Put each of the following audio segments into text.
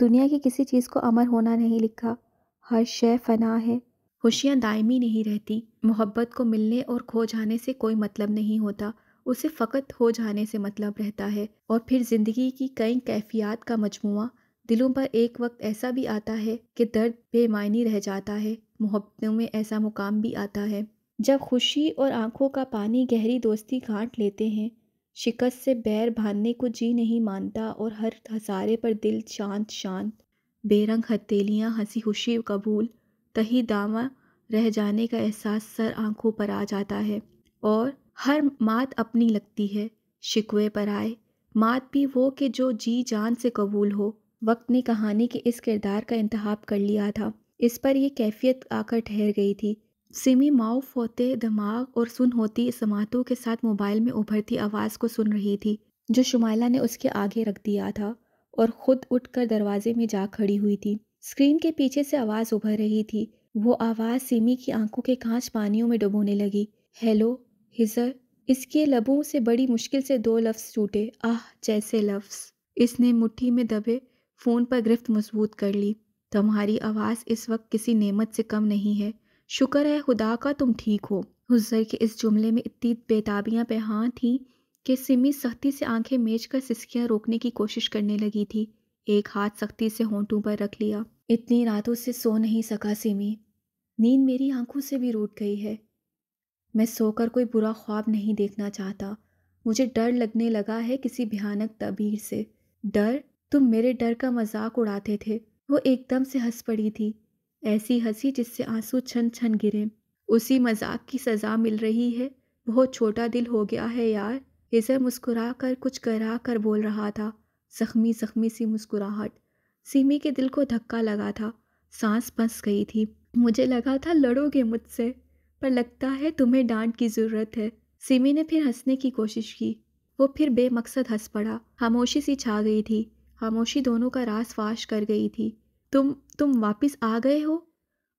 دنیا کی کسی چیز کو امر ہونا نہیں لکھا، ہر شے فنا ہے۔ خوشیاں دائمی نہیں رہتی، محبت کو ملنے اور کھو جانے سے کوئی مطلب نہیں ہوتا، اسے فقط ہو جانے سے مطلب رہتا ہے۔ اور پھر زندگی کی کئی کیفیات کا مجموعہ، دلوں پر ایک وقت ایسا بھی آتا ہے کہ درد بے معنی رہ جاتا ہے، محبتوں میں ایسا مقام بھی آتا ہے جب خوشی اور آنکھوں کا پانی گہری دوستی گانٹھ لیتے ہیں، شکست سے بیر باندھنے کو جی نہیں مانتا اور ہر ہزارے پر دل شانت شانت، بے رنگ ہتھیلیاں ہنسی خوشی قبول، تہی داماں رہ جانے کا احساس سر آنکھوں پر آ جاتا ہے، اور ہر مات اپنی لگتی ہے، شکوے پر آئے، مات بھی وہ کہ جو جی جان سے قبول ہو۔ وقت نے کہانی کے اس کردار کا انتخاب کر لیا تھا، اس پر یہ کیفیت آ کر ٹھہر گئی تھی۔ سمی معاف ہوتے دماغ اور سن ہوتی سماعتوں کے ساتھ موبائل میں ابھرتی آواز کو سن رہی تھی جو شمائلہ نے اس کے آگے رکھ دیا تھا، اور خود اٹھ کر دروازے میں جا کھڑی ہوئی تھی۔ اسکرین کے پیچھے سے آواز ابھر رہی تھی، وہ آواز سیمی کی آنکھوں کے کانچ پانیوں میں ڈبونے لگی۔ ہیلو ہزر، اس کے لبوں سے بڑی مشکل سے دو لفظ ٹوٹے، آہ جیسے لفظ۔ اس نے مٹھی میں دبے فون پر گرفت مضبوط کر لی۔ تمہاری آواز اس وقت کسی نعمت سے کم نہیں ہے، شکر ہے خدا کا تم ٹھیک ہو۔ حضر کے اس جملے میں اتنی بےتابیاں پنہاں تھیں کہ سمی سختی سے آنکھیں میچ کر سسکیاں روکنے کی کوشش کرنے لگی تھی، ایک ہاتھ سختی سے ہونٹوں پر رکھ لیا۔ اتنی راتوں سے سو نہیں سکا سمی، نیند میری آنکھوں سے بھی روٹ گئی ہے۔ میں سو کر کوئی برا خواب نہیں دیکھنا چاہتا، مجھے ڈر لگنے لگا ہے کسی بھیانک تعبیر سے۔ ڈر؟ تم میرے ڈر کا مذاق اڑاتے تھے۔ وہ ایک دم سے ہنس پڑی تھی، ایسی ہنسی جس سے آنسو چھن چھن گرے۔ اسی مذاق کی سزا مل رہی ہے، بہت چھوٹا دل ہو گیا ہے یار۔ ہزر مسکرا کر کچھ کرا کر بول رہا تھا، زخمی زخمی سی مسکراہٹ۔ سیمی کے دل کو دھکا لگا تھا، سانس پھنس گئی تھی۔ مجھے لگا تھا لڑو گے مجھ سے، پر لگتا ہے تمہیں ڈانٹ کی ضرورت ہے۔ سیمی نے پھر ہنسنے کی کوشش کی، وہ پھر بے مقصد ہنس پڑا۔ خاموشی سی چھا گئی تھی، خاموشی دونوں کا راز فاش کر گئی تھی۔ تم واپس آ گئے ہو؟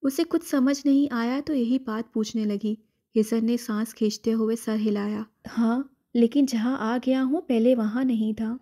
اسے کچھ سمجھ نہیں آیا تو یہی بات پوچھنے لگی۔ ہزر نے سانس کھینچتے ہوئے سر ہلایا۔ ہاں، لیکن جہاں آ گیا ہوں پہلے وہاں نہیں تھا۔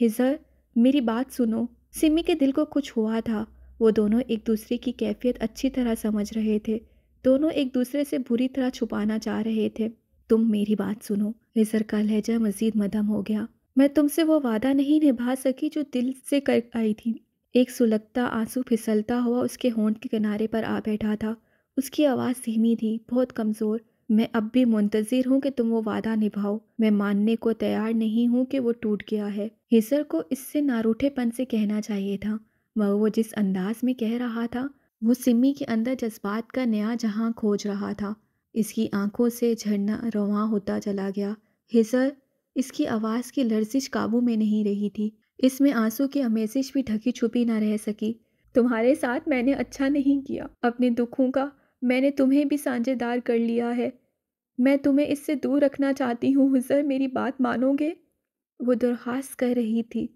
ہزر، میری بات سنو۔ سمی کے دل کو کچھ ہوا تھا، وہ دونوں ایک دوسرے کی کیفیت اچھی طرح سمجھ رہے تھے، دونوں ایک دوسرے سے بری طرح چھپانا چاہ رہے تھے۔ تم میری بات سنو۔ ہزر کا لہجہ مزید مدھم ہو گیا۔ میں تم سے وہ وعدہ نہیں نبھا سکی جو دل سے کر آئی تھی۔ ایک سلگتا آنسو پھسلتا ہوا اس کے ہونٹ کے کنارے پر آ بیٹھا تھا، اس کی آواز دھیمی تھی، بہت کمزور۔ میں اب بھی منتظر ہوں کہ تم وہ وعدہ نبھاؤ، میں ماننے کو تیار نہیں ہوں کہ وہ ٹوٹ گیا ہے۔ ہزر کو اس سے ناروٹھے پن سے کہنا چاہیے تھا، مگر وہ جس انداز میں کہہ رہا تھا وہ سمی کے اندر جذبات کا نیا جہاں کھوج رہا تھا۔ اس کی آنکھوں سے جھرنا رواں ہوتا چلا گیا۔ ہزر، اس کی آواز کی لرزش قابو میں نہیں رہی تھی، اس میں آنسو کی آمیزش بھی ڈھکی چھپی نہ رہ سکی۔ تمہارے ساتھ میں نے اچھا نہیں کیا، اپنے دکھوں کا میں نے تمہیں بھی سانجھے دار کر لیا ہے، میں تمہیں اس سے دور رکھنا چاہتی ہوں۔ ہزر، میری بات مانو گے؟ وہ درخواست کر رہی تھی،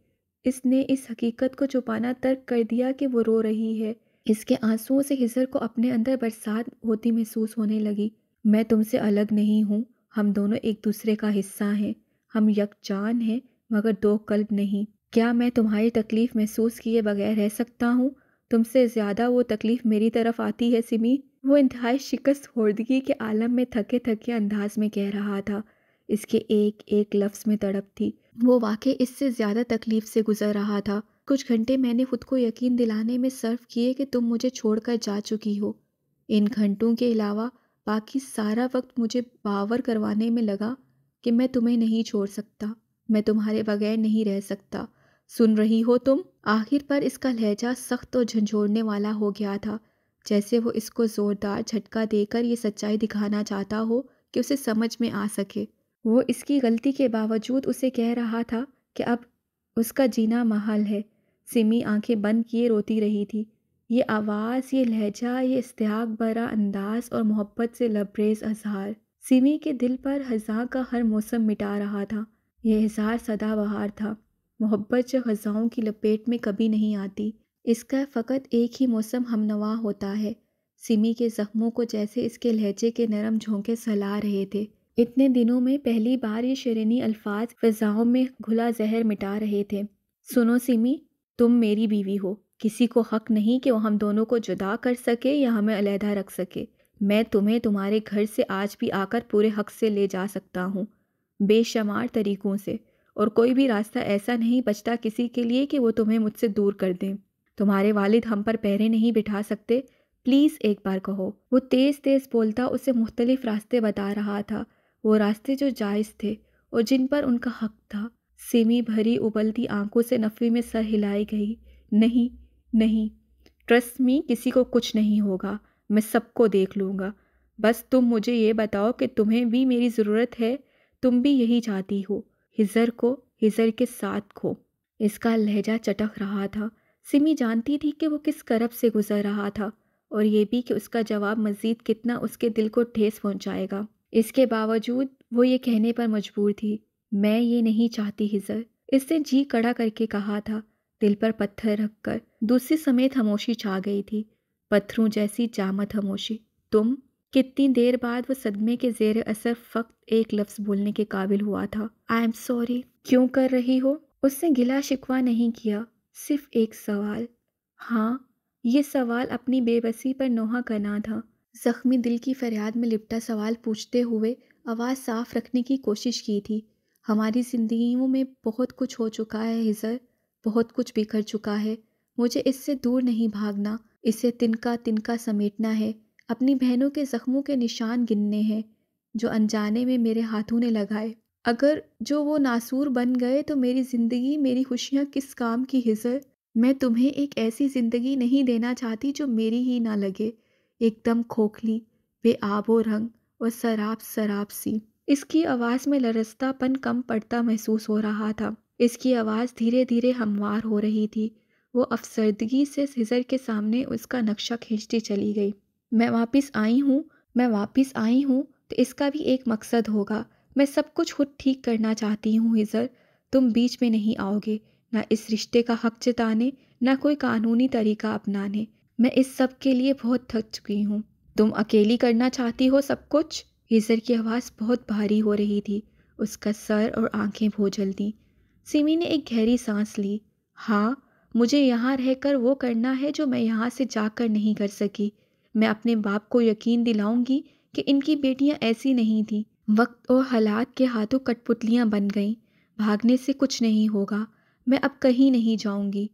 اس نے اس حقیقت کو چھپانا ترک کر دیا کہ وہ رو رہی ہے۔ اس کے آنسوؤں سے ہزر کو اپنے اندر برسات ہوتی محسوس ہونے لگی۔ میں تم سے الگ نہیں ہوں، ہم دونوں ایک دوسرے کا حصہ ہیں، ہم یکجان ہیں مگر دو قلب نہیں۔ کیا میں تمہاری تکلیف محسوس کیے بغیر رہ سکتا ہوں؟ تم سے زیادہ وہ تکلیف میری طرف آتی ہے سمی۔ وہ انتہائی شکست خوردگی کے عالم میں تھکے تھکے انداز میں کہہ رہا تھا، اس کے ایک ایک لفظ میں تڑپ تھی۔ وہ واقعی اس سے زیادہ تکلیف سے گزر رہا تھا۔ کچھ گھنٹے میں نے خود کو یقین دلانے میں صرف کیے کہ تم مجھے چھوڑ کر جا چکی ہو۔ ان گھنٹوں کے علاوہ باقی سارا وقت مجھے باور کروانے میں لگا کہ میں تمہیں نہیں چھوڑ سکتا، میں تمہارے بغیر نہیں رہ سکتا۔ سن رہی ہو تم؟ آخر پر اس کا لہجہ سخت اور جھنجھوڑنے والا ہو گیا تھا، جیسے وہ اس کو زوردار جھٹکا دے کر یہ سچائی دکھانا چاہتا ہو کہ اسے سمجھ میں آ سکے۔ وہ اس کی غلطی کے باوجود اسے کہہ رہا تھا کہ اب اس کا جینا محال ہے۔ سمی آنکھیں بند کیے روتی رہی تھی، یہ آواز، یہ لہجہ، یہ استحقاق بھرا انداز اور محبت سے لبریز اظہار سمی کے دل پر خزاں کا ہر موسم مٹا رہا تھا۔ یہ اظہار سدا بہار تھا، محبت جو خزاؤں کی لپیٹ میں کبھی نہیں آتی، اس کا فقط ایک ہی موسم ہمنوا ہوتا ہے۔ سمی کے زخموں کو جیسے اس کے لہجے کے نرم جھونکے سلا رہے تھے۔ اتنے دنوں میں پہلی بار یہ شیرینی الفاظ فضاؤں میں گھلا زہر مٹا رہے تھے۔ سنو سمی، تم میری بیوی ہو، کسی کو حق نہیں کہ وہ ہم دونوں کو جدا کر سکے یا ہمیں علیحدہ رکھ سکے۔ میں تمہیں تمہارے گھر سے آج بھی آ کر پورے حق سے لے جا سکتا ہوں، بے شمار طریقوں سے، اور کوئی بھی راستہ ایسا نہیں بچتا کسی کے لیے کہ وہ تمہیں مجھ سے دور کر دیں۔ تمہارے والد ہم پر پہرے نہیں بٹھا سکتے، پلیز ایک بار کہو۔ وہ تیز تیز بولتا اسے مختلف راستے بتا رہا تھا، وہ راستے جو جائز تھے اور جن پر ان کا حق تھا۔ سیمی بھری ابلتی آنکھوں سے نفی میں سر ہلائی گئی۔ نہیں نہیں، ٹرسٹ می، کسی کو کچھ نہیں ہوگا، میں سب کو دیکھ لوں گا۔ بس تم مجھے یہ بتاؤ کہ تمہیں بھی میری ضرورت ہے، تم بھی یہی چاہتی ہو، ہزر کے ساتھ کھو۔ اس کا لہجہ چٹک رہا تھا۔ سمی جانتی تھی کہ وہ کس کرب سے گزر رہا تھا، اور یہ بھی کہ اس کا جواب مزید کتنا اس کے دل کو ٹھیس پہنچائے گا۔ اس کے باوجود وہ یہ کہنے پر مجبور تھی، میں یہ نہیں چاہتی ہزر۔ اس نے جی کڑا کر کے کہا تھا، دل پر پتھر رکھ کر۔ دوسری سمیت خاموشی چھا گئی تھی، پتھروں جیسی جامد خاموشی۔ تم؟ کتنی دیر بعد وہ صدمے کے زیر اثر فقط ایک لفظ بولنے کے قابل ہوا تھا، آئی ایم سوری۔ کیوں کر رہی ہو؟ اس نے گلا شکوہ نہیں کیا، صرف ایک سوال۔ ہاں، یہ سوال اپنی بے بسی پر نوحہ کرنا تھا۔ زخمی دل کی فریاد میں لپٹا سوال پوچھتے ہوئے آواز صاف رکھنے کی کوشش کی تھی۔ ہماری زندگیوں میں بہت کچھ ہو چکا ہے ہزر، بہت کچھ بکھر چکا ہے۔ مجھے اس سے دور نہیں بھاگنا، اسے تنکا تنکا سمیٹنا ہے، اپنی بہنوں کے زخموں کے نشان گننے ہیں جو انجانے میں میرے ہاتھوں نے لگائے۔ اگر جو وہ ناسور بن گئے تو میری زندگی، میری خوشیاں کس کام کی ہزر؟ میں تمہیں ایک ایسی زندگی نہیں دینا چاہتی جو میری ہی نہ لگے، ایک دم کھوکھلی، بے آب و رنگ اور سراب سراب سی۔ اس کی آواز میں لرزتا پن کم پڑتا محسوس ہو رہا تھا، اس کی آواز دھیرے دھیرے ہموار ہو رہی تھی۔ وہ افسردگی سے ہزر کے سامنے اس کا نقشہ کھینچتی چلی گئی۔ میں واپس آئی ہوں تو اس کا بھی ایک مقصد ہوگا۔ میں سب کچھ خود ٹھیک کرنا چاہتی ہوں ہزر، تم بیچ میں نہیں آؤ گے، نہ اس رشتے کا حق جتانے، نہ کوئی قانونی طریقہ اپنانے۔ میں اس سب کے لیے بہت تھک چکی ہوں۔ تم اکیلی کرنا چاہتی ہو سب کچھ؟ ہزر کی آواز بہت بھاری ہو رہی تھی، اس کا سر اور آنکھیں بھوجل دیں۔ سیمی نے ایک گہری سانس لی۔ ہاں، مجھے یہاں رہ کر وہ کرنا ہے جو میں یہاں سے جا کر نہیں کر سکی۔ میں اپنے باپ کو یقین دلاؤں گی کہ ان کی بیٹیاں ایسی نہیں تھیں۔ وقت اور حالات کے ہاتھوں کٹ پتلیاں بن گئیں، بھاگنے سے کچھ نہیں ہوگا۔ میں اب کہیں نہیں جاؤں گی،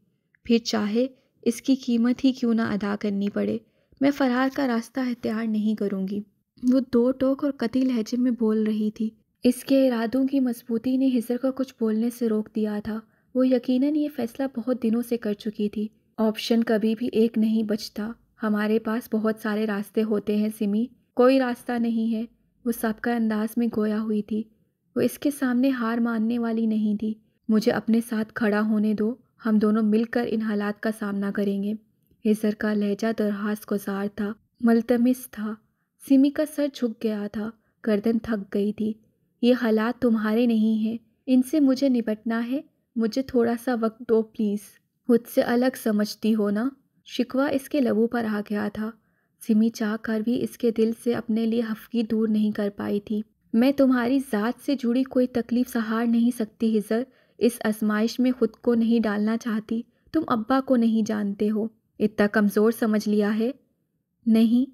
پھر چاہے اس کی قیمت ہی کیوں نہ ادا کرنی پڑے۔ میں فرار کا راستہ اختیار نہیں کروں گی۔ وہ دو ٹوک اور قطعی لہجے میں بول رہی تھی۔ اس کے ارادوں کی مضبوطی نے ہزر کو کچھ بولنے سے روک دیا تھا۔ وہ یقیناً یہ فیصلہ بہت دنوں سے کر چکی تھی۔ آپشن کبھی بھی ایک نہیں بچتا، ہمارے پاس بہت سارے راستے ہوتے ہیں سمی، کوئی راستہ نہیں ہے۔ وہ سب کا انداز میں گویا ہوئی تھی، وہ اس کے سامنے ہار ماننے والی نہیں تھی۔ مجھے اپنے ساتھ کھڑا ہونے دو، ہم دونوں مل کر ان حالات کا سامنا کریں گے۔ ہزر کا لہجہ درخواست گزار تھا، ملتمس تھا۔ سمی کا سر جھک گیا تھا، گردن تھک گئی تھی۔ یہ حالات تمہارے نہیں ہیں، ان سے مجھے نپٹنا ہے، مجھے تھوڑا سا وقت دو پلیز۔ خود سے الگ سمجھتی ہو نا؟ شکوہ اس کے لبوں پر آ گیا تھا۔ سمی چاہ کر بھی اس کے دل سے اپنے لیے ہفکی دور نہیں کر پائی تھی۔ میں تمہاری ذات سے جڑی کوئی تکلیف سہار نہیں سکتی ہزر، اس آزمائش میں خود کو نہیں ڈالنا چاہتی۔ تم ابا کو نہیں جانتے ہو، اتنا کمزور سمجھ لیا ہے؟ نہیں،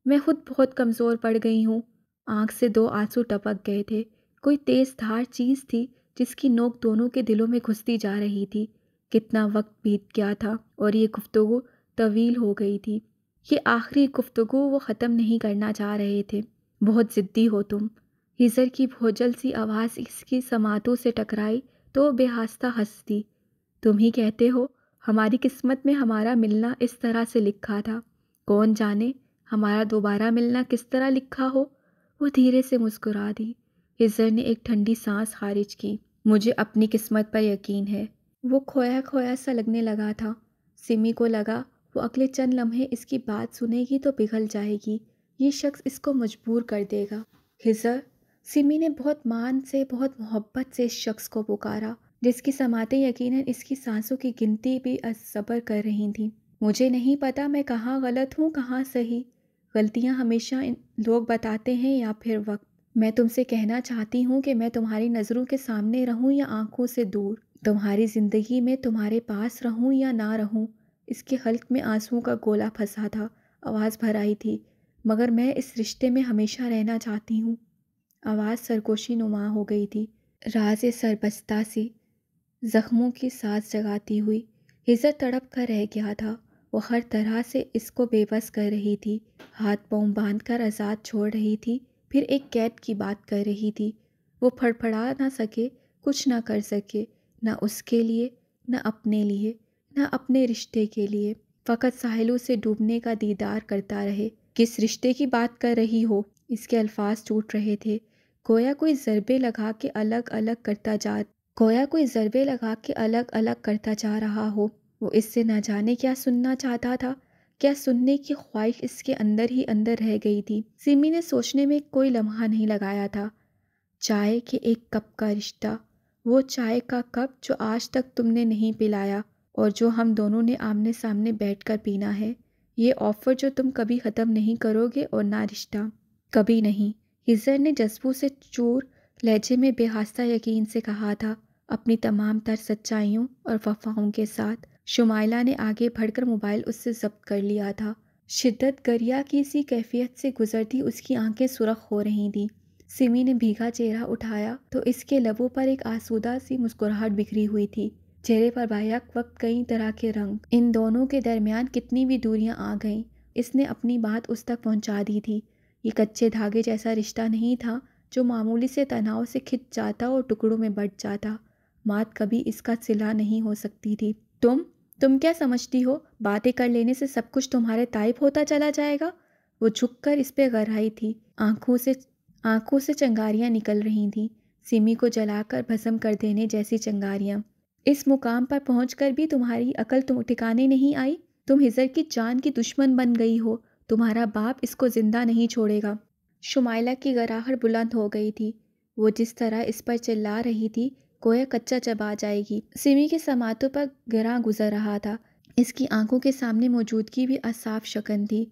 میں خود بہت کمزور پڑ گئی ہوں۔ آنکھ سے دو آنسو ٹپک گئے تھے، کوئی تیز دھار چیز تھی جس کی نوک دونوں کے دلوں میں گھستی جا رہی تھی۔ کتنا وقت بیت گیا تھا اور یہ گفتگو طویل ہو گئی تھی۔ یہ آخری گفتگو وہ ختم نہیں کرنا چاہ رہے تھے۔ بہت ضدی ہو تم۔ ہزر کی بھوجل سی آواز اس کی سماعتوں سے ٹکرائی تو وہ بے ہاستہ ہنس دی۔ تم ہی کہتے ہو ہماری قسمت میں ہمارا ملنا اس طرح سے لکھا تھا، کون جانے ہمارا دوبارہ ملنا کس طرح لکھا ہو۔ وہ دھیرے سے مسکرا دی۔ ہزر نے ایک ٹھنڈی سانس خارج کی۔ مجھے اپنی قسمت پر یقین ہے۔ وہ کھویا کھویا سا لگنے لگا تھا۔ سمی کو لگا وہ اگلے چند لمحے اس کی بات سنے گی تو پگھل جائے گی، یہ شخص اس کو مجبور کر دے گا۔ ہزر، سمی نے بہت مان سے، بہت محبت سے اس شخص کو پکارا جس کی سماعتیں یقیناً اس کی سانسوں کی گنتی بھی صبر کر رہی تھیں۔ مجھے نہیں پتا میں کہاں غلط ہوں کہاں صحیح، غلطیاں ہمیشہ لوگ بتاتے ہیں یا پھر وقت۔ میں تم سے کہنا چاہتی ہوں کہ میں تمہاری نظروں کے سامنے رہوں یا آنکھوں سے دور، تمہاری زندگی میں تمہارے پاس رہوں یا نہ رہوں، اس کے حلق میں آنسوؤں کا گولا پھنسا تھا، آواز بھر آئی تھی، مگر میں اس رشتے میں ہمیشہ رہنا چاہتی ہوں۔ آواز سرگوشی نما ہو گئی تھی، راز سربستہ سی، زخموں کی ساز جگاتی ہوئی۔ ہجر تڑپ کر رہ گیا تھا، وہ ہر طرح سے اس کو بے بس کر رہی تھی، ہاتھ پاؤں باندھ کر آزاد چھوڑ رہی تھی، پھر ایک قید کی بات کر رہی تھی۔ وہ پھڑپھڑا نہ سکے، کچھ نہ کر سکے، نہ اس کے لیے، نہ اپنے لیے، نہ اپنے رشتے کے لیے، فقط ساحلوں سے ڈوبنے کا دیدار کرتا رہے۔ کس رشتے کی بات کر رہی ہو؟ اس کے الفاظ ٹوٹ رہے تھے، گویا کوئی ضربے لگا کے الگ الگ کرتا جا رہا ہو۔ وہ اس سے نہ جانے کیا سننا چاہتا تھا، کیا سننے کی خواہش اس کے اندر ہی اندر رہ گئی تھی۔ سیمی نے سوچنے میں کوئی لمحہ نہیں لگایا تھا۔ چائے کے ایک کپ کا رشتہ، وہ چائے کا کپ جو آج تک تم نے نہیں پلایا اور جو ہم دونوں نے آمنے سامنے بیٹھ کر پینا ہے، یہ آفر جو تم کبھی ختم نہیں کرو گے، اور نہ رشتہ، کبھی نہیں۔ ہجر نے جذبوں سے چور لہجے میں بے حاصلہ یقین سے کہا تھا، اپنی تمام تر سچائیوں اور وفاؤں کے ساتھ۔ شمائلہ نے آگے بڑھ کر موبائل اس سے ضبط کر لیا تھا۔ شدت گریا کی سی کیفیت سے گزرتی اس کی آنکھیں سرخ ہو رہی تھیں۔ سیمی نے بھیگا چہرہ اٹھایا تو اس کے لبوں پر ایک آسودہ سی مسکراہٹ بکھری ہوئی تھی، چہرے پر بیک وقت کئی طرح کے رنگ۔ ان دونوں کے درمیان کتنی بھی دوریاں آ گئیں، اس نے اپنی بات اس تک پہنچا دی تھی۔ یہ کچے دھاگے جیسا رشتہ نہیں تھا جو معمولی سے تناؤ سے کھنچ جاتا اور ٹکڑوں میں بٹ جاتا۔ مات کبھی اس کا صلہ نہیں ہو سکتی تھی۔ تم کیا سمجھتی ہو، باتیں کر لینے سے سب کچھ تمہارے تائب ہوتا چلا جائے گا؟ وہ جھک کر اس پہ گہرائی تھی، آنکھوں سے چنگاریاں نکل رہی تھیں، سیمی کو جلا کر بھسم کر دینے جیسی چنگاریاں۔ اس مقام پر پہنچ کر بھی تمہاری عقل ٹھکانے نہیں آئی؟ تم ہجر کی جان کی دشمن بن گئی ہو، تمہارا باپ اس کو زندہ نہیں چھوڑے گا۔ شمائلہ کی گراہٹ بلند ہو گئی تھی، وہ جس طرح اس پر چلا رہی تھی گویا کچا چبا جائے گی۔ سیمی کے سماعتوں پر گراں گزر رہا تھا، اس کی آنکھوں کے سامنے موجودگی بھی اصاف شکن تھی،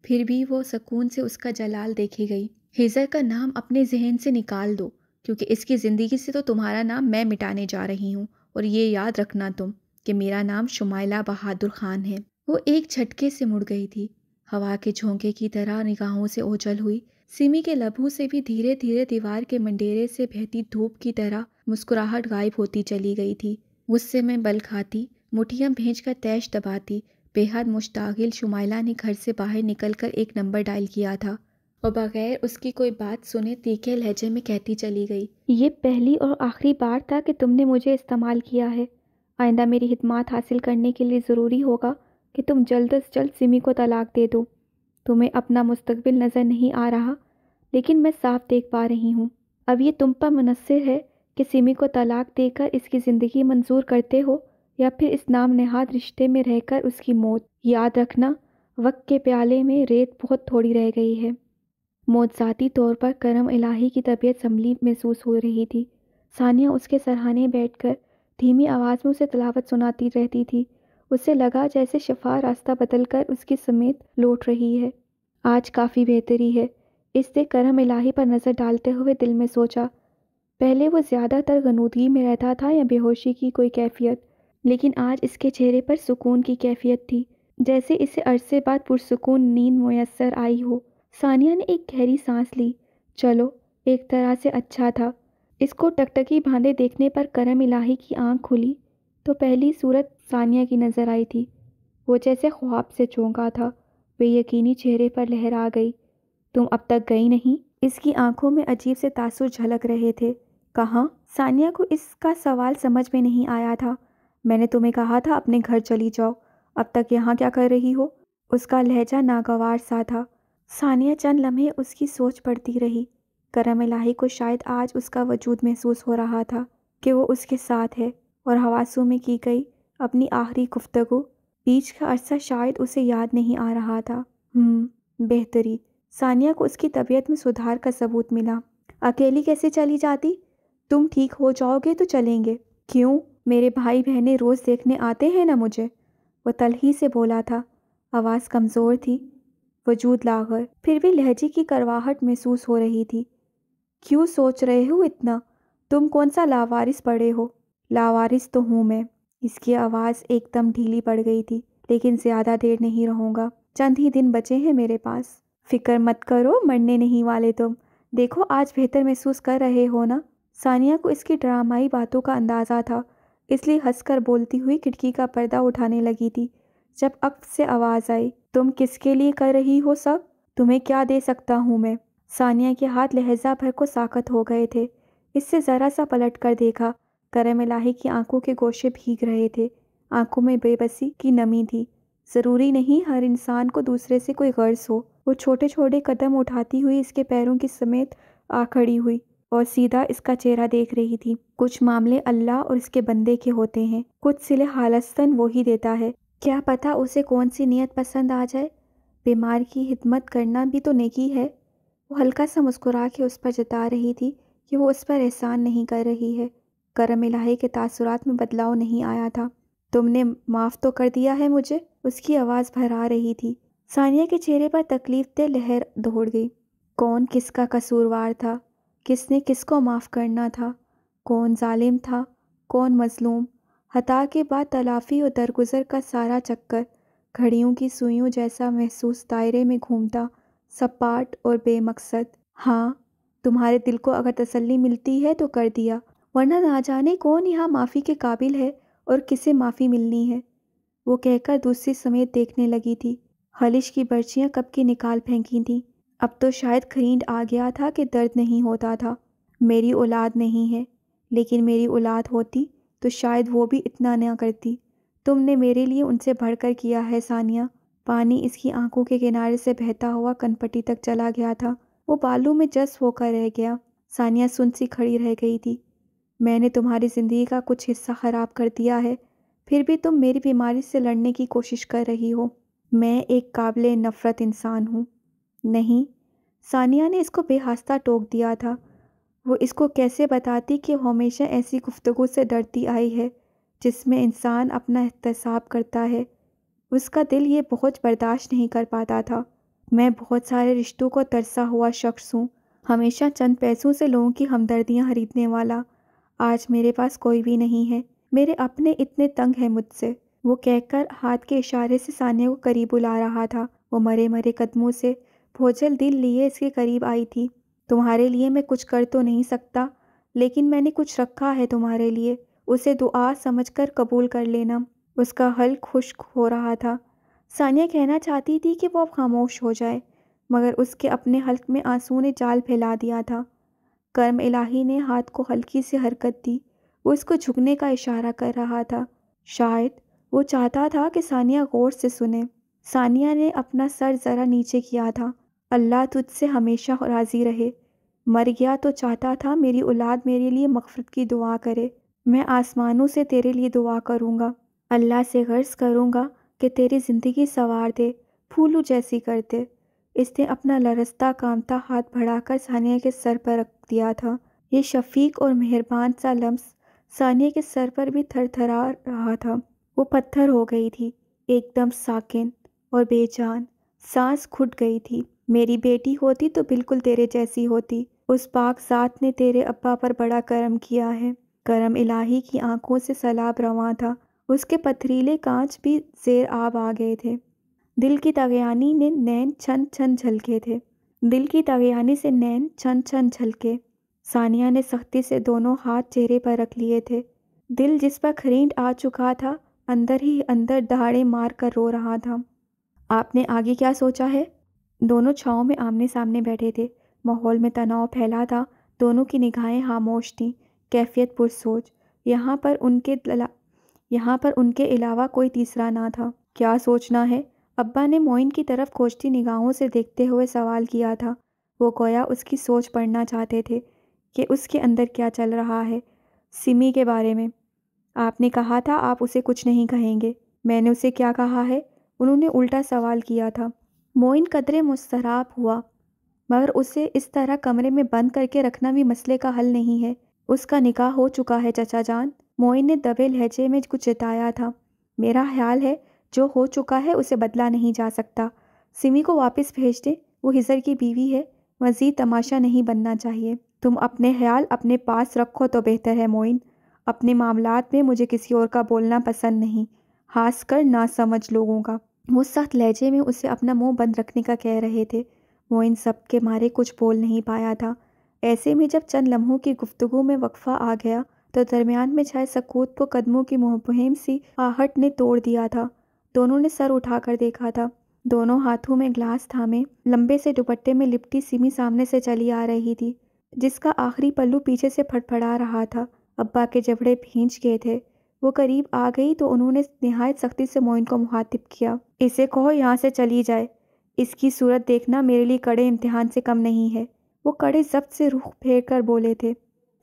پھر بھی وہ سکون سے اس کا جلال دیکھے گئی۔ ہجر کا نام اپنے ذہن سے نکال دو، کیونکہ اس کی زندگی سے تو تمہارا نام میں مٹانے جا رہی ہوں، اور یہ یاد رکھنا تم کہ میرا نام شمائلہ بہادر خان ہے۔ وہ ایک جھٹکے سے مڑ گئی تھی، ہوا کے جھونکے کی طرح نگاہوں سے اوجھل ہوئی۔ سیمی کے لبوں سے بھی دھیرے دھیرے دیوار کے منڈیرے سے بہتی دھوپ کی طرح مسکراہٹ غائب ہوتی چلی گئی تھی۔ غصے میں بل کھاتی، مٹھیاں بھینچ کر تیش دباتی، بے حد مشتعل شمائلہ نے گھر سے باہر نکل کر ایک نمبر ڈائل کیا تھا اور بغیر اس کی کوئی بات سنے تیکھے لہجے میں کہتی چلی گئی، یہ پہلی اور آخری بار تھا کہ تم نے مجھے استعمال کیا ہے۔ آئندہ میری خدمات حاصل کرنے کے لیے ضروری ہوگا کہ تم جلد از جلد سیمی کو طلاق دے دو۔ تمہیں اپنا مستقبل نظر نہیں آ رہا، لیکن میں صاف دیکھ پا رہی ہوں۔ اب یہ تم پر منحصر ہے کہ سیمی کو طلاق دے کر اس کی زندگی منظور کرتے ہو یا پھر اس نام نہاد رشتے میں رہ کر اس کی موت۔ یاد رکھنا، وقت کے پیالے میں ریت بہت تھوڑی رہ گئی ہے۔ موت ذاتی طور پر کرم الہی کی طبیعت سنبھلی محسوس ہو رہی تھی۔ ثانیہ اس کے سرہانے بیٹھ کر دھیمی آواز میں اسے تلاوت سناتی رہتی تھی، اسے لگا جیسے شفا راستہ بدل کر اس کی سمیت لوٹ رہی ہے۔ آج کافی بہتری ہے، اس نے کرم الہی پر نظر ڈالتے ہوئے دل میں سوچا۔ پہلے وہ زیادہ تر غنودگی میں رہتا تھا یا بے ہوشی کی کوئی کیفیت، لیکن آج اس کے چہرے پر سکون کی کیفیت تھی، جیسے اسے عرصے بعد پرسکون نیند میسر آئی ہو۔ ثانیہ نے ایک گہری سانس لی۔ چلو، ایک طرح سے اچھا تھا۔ اس کو ٹکٹکی باندھے دیکھنے پر کرم الہی کی آنکھ کھلی تو پہلی صورت ثانیہ کی نظر آئی تھی۔ وہ جیسے خواب سے چونکا تھا، بے یقینی چہرے پر لہر آ گئی۔ تم اب تک گئی نہیں؟ اس کی آنکھوں میں عجیب سے تاثر جھلک رہے تھے۔ کہاں؟ ثانیہ کو اس کا سوال سمجھ میں نہیں آیا تھا۔ میں نے تمہیں کہا تھا اپنے گھر چلی جاؤ، اب تک یہاں کیا کر رہی ہو؟ اس کا لہجہ ناگوار سا تھا۔ ثانیہ چند لمحے اس کی سوچ پڑتی رہی۔ کرم الہی کو شاید آج اس کا وجود محسوس ہو رہا تھا کہ وہ اس کے ساتھ ہے، اور حواسوں میں کی گئی اپنی آخری گفتگو بیچ کا عرصہ شاید اسے یاد نہیں آ رہا تھا۔ بہتری۔ ثانیہ کو اس کی طبیعت میں سدھار کا ثبوت ملا۔ اکیلی کیسے چلی جاتی؟ تم ٹھیک ہو جاؤ گے تو چلیں گے۔ کیوں؟ میرے بھائی بہنیں روز دیکھنے آتے ہیں نا مجھے، وہ تلخی سے بولا تھا۔ آواز کمزور تھی، وجود لاغر، پھر بھی لہجے کی کرواہٹ محسوس ہو رہی تھی۔ کیوں سوچ رہے ہو اتنا؟ تم کون سا لاوارث پڑے ہو؟ لاوارث تو ہوں میں۔ اس کی آواز ایک دم ڈھیلی پڑ گئی تھی۔ لیکن زیادہ دیر نہیں رہوں گا، چند ہی دن بچے ہیں میرے پاس۔ فکر مت کرو، مرنے نہیں والے تم، دیکھو آج بہتر محسوس کر رہے ہو نا؟ ثانیہ کو اس کی ڈرامائی باتوں کا اندازہ تھا، اس لیے ہنس کر بولتی ہوئی کھڑکی کا پردہ اٹھانے لگی تھی جب عقب سے آواز آئی، تم کس کے لیے کر رہی ہو سب؟ تمہیں کیا دے سکتا ہوں میں؟ ثانیہ کے ہاتھ لہجہ بھر کو ساخت ہو گئے تھے، اس سے ذرا سا پلٹ کر دیکھا، کرم الہی کی آنکھوں کے گوشے بھیگ رہے تھے، آنکھوں میں بے بسی کی نمی تھی۔ ضروری نہیں ہر انسان کو دوسرے سے کوئی غرض ہو۔ وہ چھوٹے چھوٹے قدم اٹھاتی ہوئی اس کے پیروں کی سمیت آ کھڑی ہوئی اور سیدھا اس کا چہرہ دیکھ رہی تھی۔ کچھ معاملے اللہ اور اس کے بندے کے ہوتے ہیں، کچھ صلح حالستاً وہی دیتا ہے، کیا پتہ اسے کون سی نیت پسند آ جائے۔ بیمار کی خدمت کرنا بھی تو نیکی ہے۔ وہ ہلکا سا مسکرا کے اس پر جتا رہی تھی کہ وہ اس پر احسان نہیں کر رہی ہے۔ کرم الہی کے تاثرات میں بدلاؤ نہیں آیا تھا۔ تم نے معاف تو کر دیا ہے مجھے؟ اس کی آواز بھرا رہی تھی۔ ثانیہ کے چہرے پر تکلیف دہ لہر دوڑ گئی۔ کون کس کا قصوروار تھا؟ کس نے کس کو معاف کرنا تھا؟ کون ظالم تھا؟ کون مظلوم؟ خطا کے بعد تلافی اور درگزر کا سارا چکر گھڑیوں کی سوئیوں جیسا محسوس دائرے میں گھومتا، سپاٹ اور بے مقصد۔ ہاں، تمہارے دل کو اگر تسلی ملتی ہے تو کر دیا، ورنہ نہ جانے کون یہاں معافی کے قابل ہے اور کسے معافی ملنی ہے۔ وہ کہہ کر دوسری سمیت دیکھنے لگی تھی۔ خلش کی برچیاں کب کی نکال پھینکی تھیں، اب تو شاید کھرینڈ آ گیا تھا کہ درد نہیں ہوتا تھا۔ میری اولاد نہیں ہے، لیکن میری اولاد ہوتی تو شاید وہ بھی اتنا نہ کرتی۔ تم نے میرے لیے ان سے بڑھ کر کیا ہے ثانیہ۔ پانی اس کی آنکھوں کے کنارے سے بہتا ہوا کنپٹی تک چلا گیا تھا، وہ بالوں میں جذب ہو کر رہ گیا۔ ثانیہ سن سی کھڑی رہ گئی تھی۔ میں نے تمہاری زندگی کا کچھ حصہ خراب کر دیا ہے، پھر بھی تم میری بیماری سے لڑنے کی کوشش کر رہی ہو۔ میں ایک قابل نفرت انسان ہوں۔ نہیں، ثانیہ نے اس کو بے ہاستہ ٹوک دیا تھا۔ وہ اس کو کیسے بتاتی کہ وہ ہمیشہ ایسی گفتگو سے ڈرتی آئی ہے جس میں انسان اپنا احتساب کرتا ہے۔ اس کا دل یہ بہت برداشت نہیں کر پاتا تھا۔ میں بہت سارے رشتوں کو ترسا ہوا شخص ہوں، ہمیشہ چند پیسوں سے لوگوں کی ہمدردیاں خریدنے والا۔ آج میرے پاس کوئی بھی نہیں ہے، میرے اپنے اتنے تنگ ہیں مجھ سے۔ وہ کہہ کر ہاتھ کے اشارے سے ثانیہ کو قریب بلا رہا تھا۔ وہ مرے مرے قدموں سے بھوجل دل لیے اس کے قریب آئی تھی۔ تمہارے لیے میں کچھ کر تو نہیں سکتا، لیکن میں نے کچھ رکھا ہے تمہارے لیے، اسے دعا سمجھ کر قبول کر لینا۔ اس کا حلق خشک ہو رہا تھا۔ ثانیہ کہنا چاہتی تھی کہ وہ اب خاموش ہو جائے، مگر اس کے اپنے حلق میں آنسوؤں نے جال پھیلا دیا تھا۔ کرم الہی نے ہاتھ کو ہلکی سی حرکت دی، وہ اس کو جھکنے کا اشارہ کر رہا تھا۔ شاید وہ چاہتا تھا کہ ثانیہ غور سے سنے۔ ثانیہ نے اپنا سر ذرا نیچے کیا تھا۔ اللہ تجھ سے ہمیشہ راضی رہے۔ مر گیا تو چاہتا تھا میری اولاد میرے لیے مغفرت کی دعا کرے۔ میں آسمانوں سے تیرے لیے دعا کروں گا، اللہ سے غرض کروں گا کہ تیری زندگی سنوار دے، پھولوں جیسی کر دے۔ اس نے اپنا لرزتا کانپتا ہاتھ بڑھا کر ثانیہ کے سر پر رکھ دیا تھا۔ یہ شفیق اور مہربان سا لمس ثانیہ کے سر پر بھی تھر تھرا رہا تھا۔ وہ پتھر ہو گئی تھی، ایک دم ساکن اور بے جان، سانس گھٹ گئی تھی۔ میری بیٹی ہوتی تو بالکل تیرے جیسی ہوتی۔ اس پاک ذات نے تیرے ابا پر بڑا کرم کیا ہے۔ کرم الہی کی آنکھوں سے سیلاب رواں تھا، اس کے پتھریلے کانچ بھی زیر آب آ گئے تھے۔ دل کی طغیانی نے نین چھن چھن جھلکے تھے، دل کی طغیانی سے نین چھن چھن جھلکے۔ ثانیہ نے سختی سے دونوں ہاتھ چہرے پر رکھ لیے تھے۔ دل جس پر کھرینٹ آ چکا تھا اندر ہی اندر دہاڑے مار کر رو رہا تھا۔ آپ نے آگے کیا سوچا ہے؟ دونوں چھاؤں میں آمنے سامنے بیٹھے تھے، ماحول میں تناؤ پھیلا تھا، دونوں کی نگاہیں خاموش تھیں، کیفیت پرسوچ۔ یہاں پر ان کے علاوہ کوئی تیسرا نہ تھا۔ کیا سوچنا ہے؟ ابا نے معین کی طرف کھوجتی نگاہوں سے دیکھتے ہوئے سوال کیا تھا۔ وہ گویا اس کی سوچ پڑھنا چاہتے تھے کہ اس کے اندر کیا چل رہا ہے۔ سمی کے بارے میں آپ نے کہا تھا آپ اسے کچھ نہیں کہیں گے۔ میں نے اسے کیا کہا ہے؟ انہوں نے الٹا سوال کیا تھا۔ معین قدرے مضطرب ہوا، مگر اسے اس طرح کمرے میں بند کر کے رکھنا بھی مسئلے کا حل نہیں ہے۔ اس کا نکاح ہو چکا ہے چچا جان، معین نے دبے لہجے میں کچھ جتایا تھا۔ میرا خیال ہے جو ہو چکا ہے اسے بدلا نہیں جا سکتا۔ سمی کو واپس بھیج دیں، وہ ہزر کی بیوی ہے، مزید تماشا نہیں بننا چاہیے۔ تم اپنے خیال اپنے پاس رکھو تو بہتر ہے معین۔ اپنے معاملات میں مجھے کسی اور کا بولنا پسند نہیں۔ ہانس کر نہ سمجھ لوگوں کا۔ وہ سخت لہجے میں اسے اپنا منہ بند رکھنے کا کہہ رہے تھے۔ وہ ان سب کے مارے کچھ بول نہیں پایا تھا۔ ایسے میں جب چند لمحوں کی گفتگو میں وقفہ آ گیا تو درمیان میں چھائے سکوت کو قدموں کی مبہم سی آہٹ نے توڑ دیا تھا۔ دونوں نے سر اٹھا کر دیکھا تھا۔ دونوں ہاتھوں میں گلاس تھامے لمبے سے دوپٹے میں لپٹی سمی سامنے سے چلی آ رہی تھی، جس کا آخری پلو پیچھے سے پھڑپھڑا رہا تھا۔ ابا کے جبڑے بھینچ گئے تھے۔ وہ قریب آ گئی تو انہوں نے نہایت سختی سے معین کو مخاطب کیا۔ اسے کہو یہاں سے چلی جائے۔ اس کی صورت دیکھنا میرے لیے کڑے امتحان سے کم نہیں ہے۔ وہ کڑے ضبط سے رخ پھیر کر بولے تھے۔